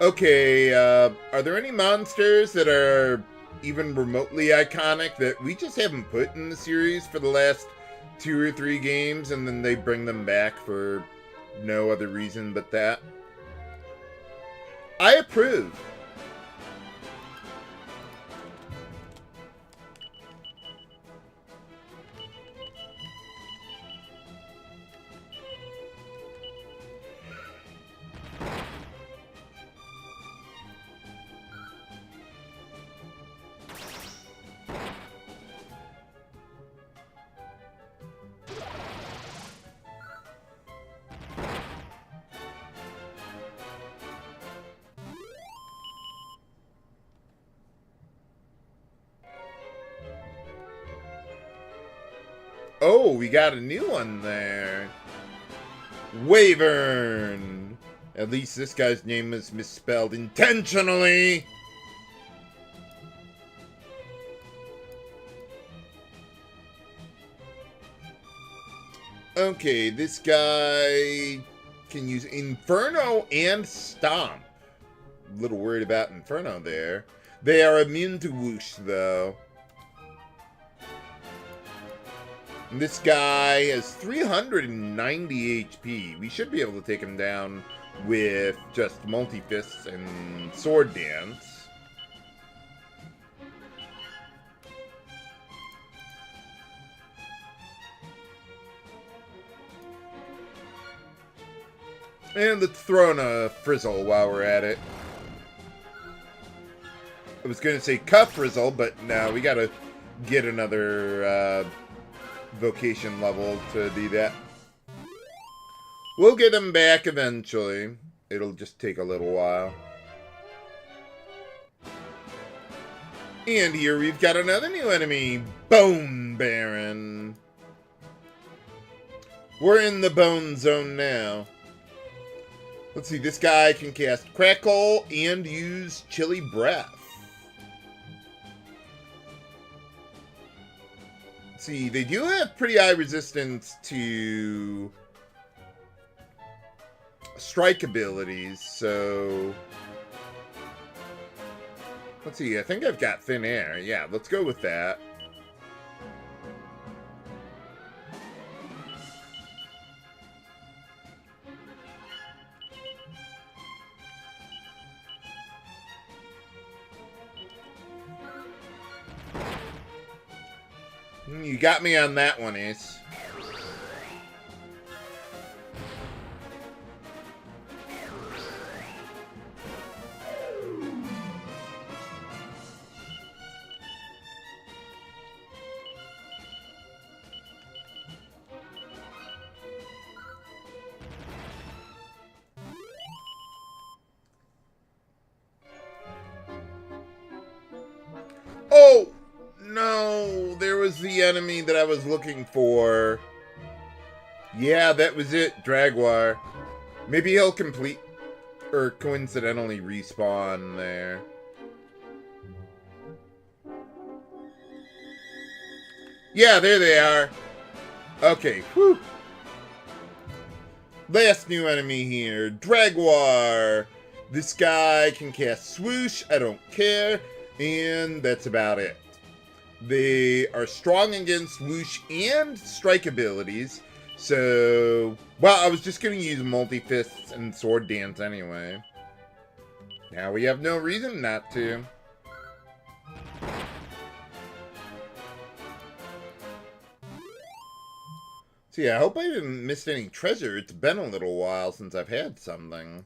okay, are there any monsters that are even remotely iconic that we just haven't put in the series for the last 2 or 3 games, and then they bring them back for no other reason but that? I approve. Oh, we got a new one there. Wyvern. At least this guy's name is misspelled intentionally. Okay, this guy can use Inferno and Stomp. A little worried about Inferno there. They are immune to Whoosh, though. And this guy has 390 HP. We should be able to take him down with just Multi-Fists and Sword Dance. And let's throw in a Frizzle while we're at it. I was going to say Cuff Frizzle, but no, we got to get another vocation level to do that. We'll get him back eventually. It'll just take a little while. And here we've got another new enemy, Bone Baron. We're in the Bone Zone now. Let's see, this guy can cast Crackle and use Chilly Breath. Let's see, they do have pretty high resistance to strike abilities, so... Let's see, I think I've got Thin Air. Yeah, let's go with that. You got me on that one, Ace. Oh! No, there was the enemy that I was looking for. Yeah, that was it, Dragwar. Maybe he'll complete or coincidentally respawn there. Yeah, there they are. Okay, whew. Last new enemy here, Dragwar. This guy can cast Swoosh, I don't care, and that's about it. They are strong against Whoosh and strike abilities. So, well, I was just going to use Multi-Fists and Sword Dance anyway. Now we have no reason not to. So yeah, I hope I didn't miss any treasure. It's been a little while since I've had something.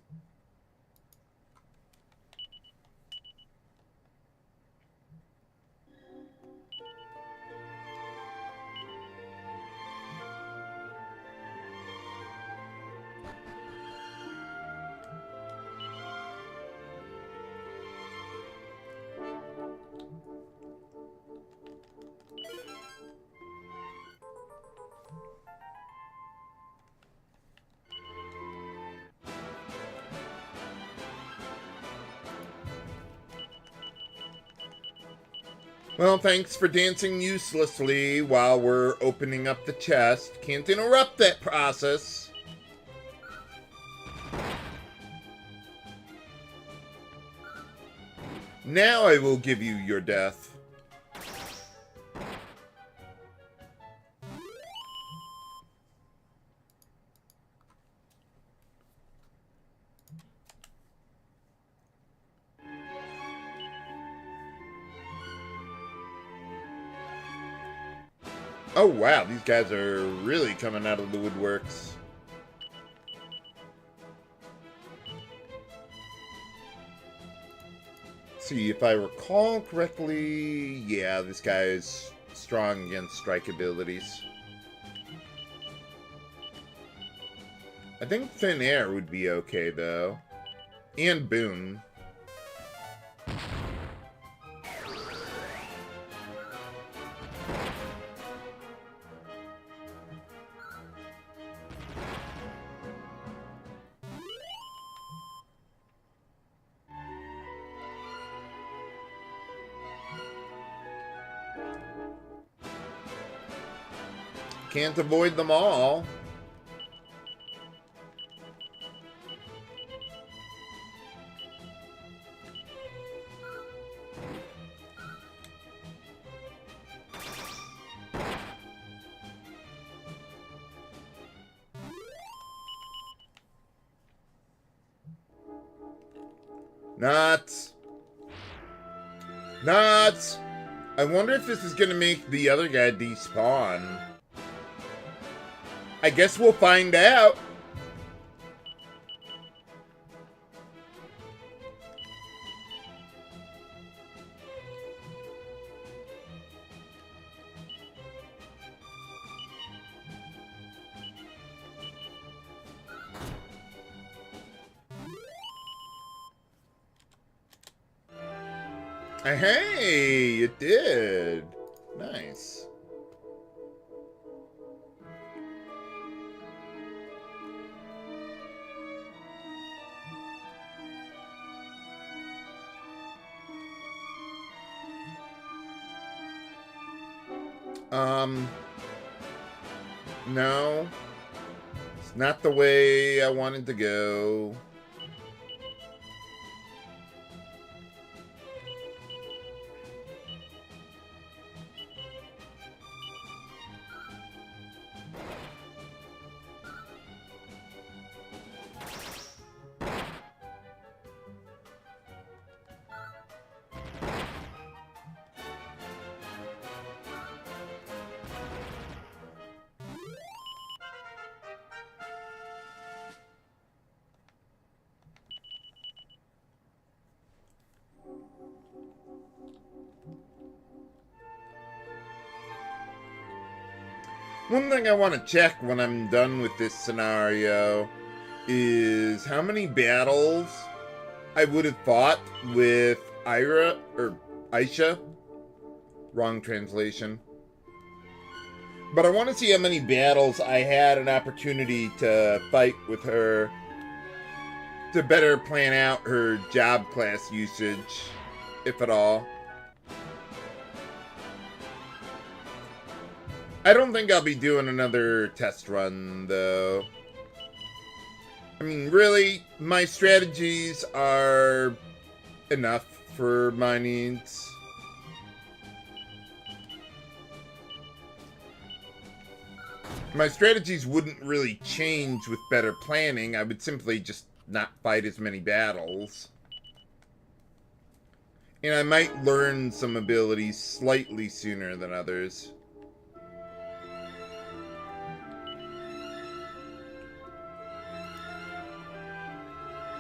Well, thanks for dancing uselessly while we're opening up the chest. Can't interrupt that process. Now I will give you your death. Oh wow, these guys are really coming out of the woodworks. See, if I recall correctly, yeah, this guy is strong against strike abilities. I think Thin Air would be okay, though. And Boon. Can't avoid them all. Nuts. Nuts. I wonder if this is going to make the other guy despawn. I guess we'll find out. Hey, it did. Nice. No. It's not the way I wanted to go. One thing I want to check when I'm done with this scenario is how many battles I would have fought with Ira, or Aisha. Wrong translation. But I want to see how many battles I had an opportunity to fight with her to better plan out her job class usage, if at all. I don't think I'll be doing another test run, though. I mean, really, my strategies are enough for my needs. My strategies wouldn't really change with better planning. I would simply just not fight as many battles. And I might learn some abilities slightly sooner than others.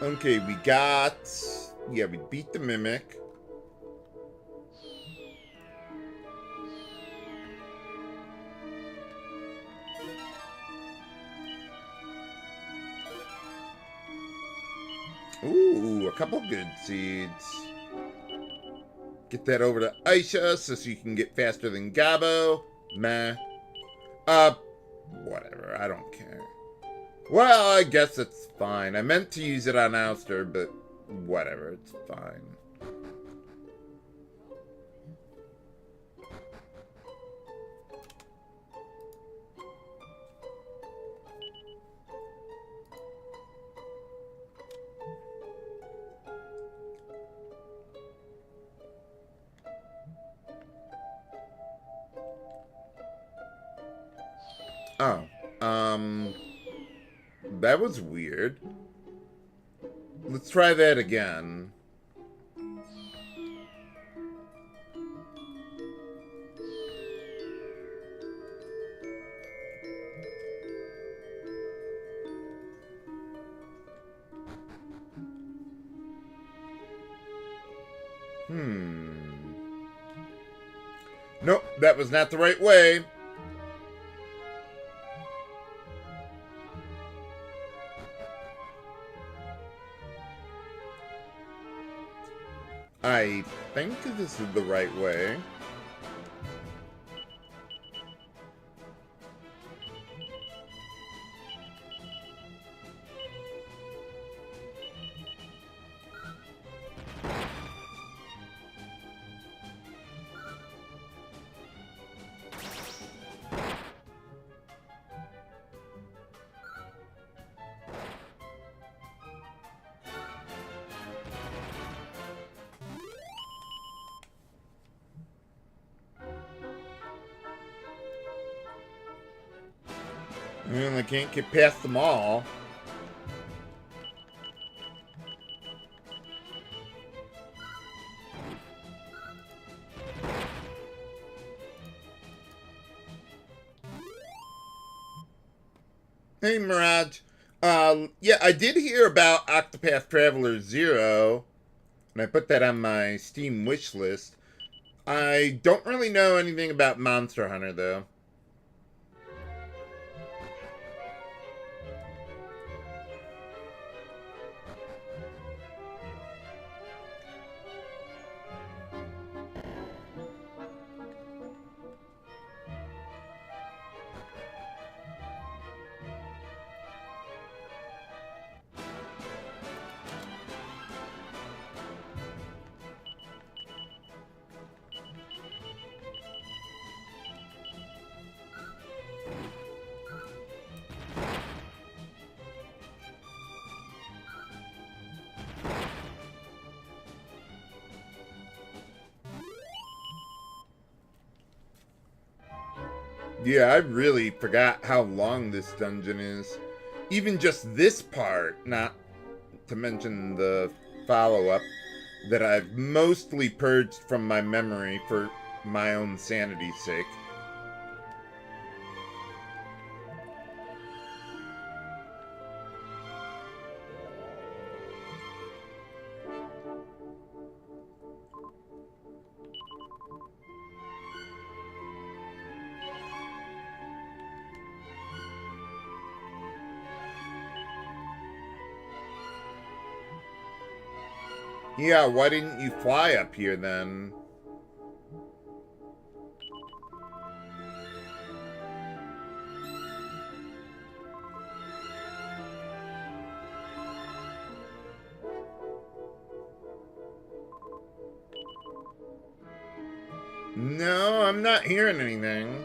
Okay, we got... Yeah, we beat the Mimic. Ooh, a couple good seeds. Get that over to Aisha so she can get faster than Gabo. Meh. Whatever. I don't care. Well, I guess it's fine. I meant to use it on Ouster, but whatever. It's fine. Oh, that was weird. Let's try that again. Nope, that was not the right way. I think this is the right way. Well, I can't get past them all. Hey, Mirage. Yeah, I did hear about Octopath Traveler 0, and I put that on my Steam wish list. I don't really know anything about Monster Hunter, though. Yeah, I really forgot how long this dungeon is. Even just this part, not to mention the follow-up, that I've mostly purged from my memory for my own sanity's sake. Yeah, why didn't you fly up here then? No, I'm not hearing anything.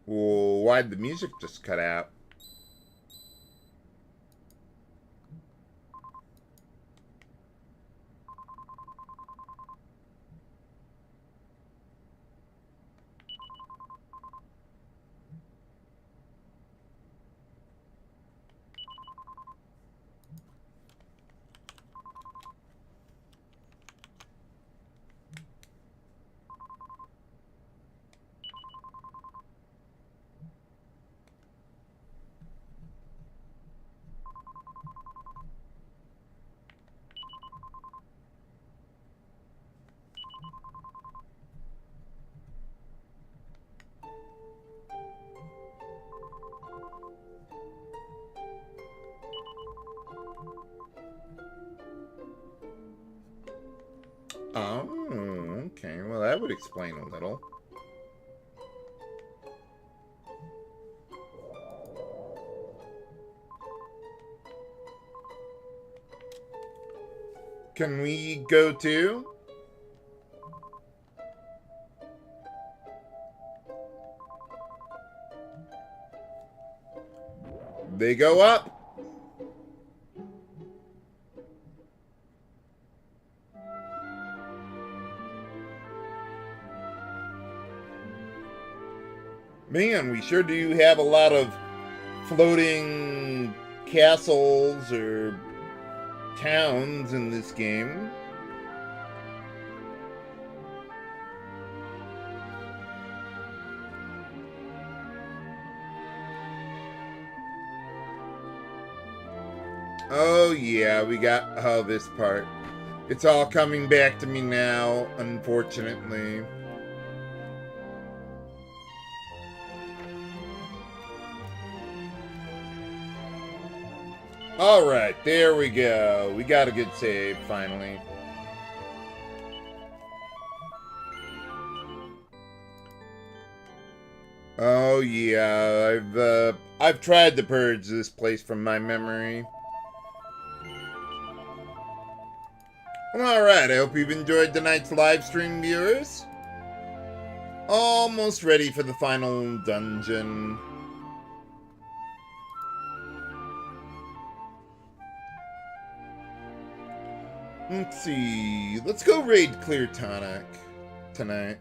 Well, why'd the music just cut out? Oh, okay. Well, that would explain a little. Can we go too? They go up. Man, we sure do have a lot of floating castles or towns in this game. Oh yeah, we got this part. It's all coming back to me now, unfortunately. Alright, there we go. We got a good save, finally. Oh yeah, I've tried to purge this place from my memory. Alright, I hope you've enjoyed tonight's live stream, viewers. Almost ready for the final dungeon. Let's see. Let's go raid Clear Tonic tonight.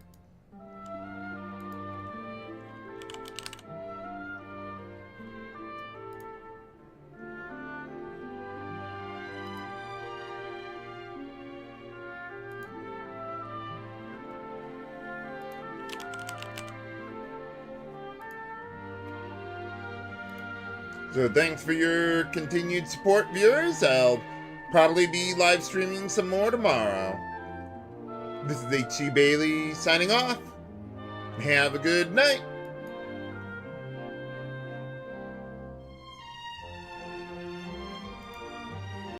So thanks for your continued support, viewers. I'll probably be live streaming some more tomorrow. This is H.C. Bailey signing off. Have a good night.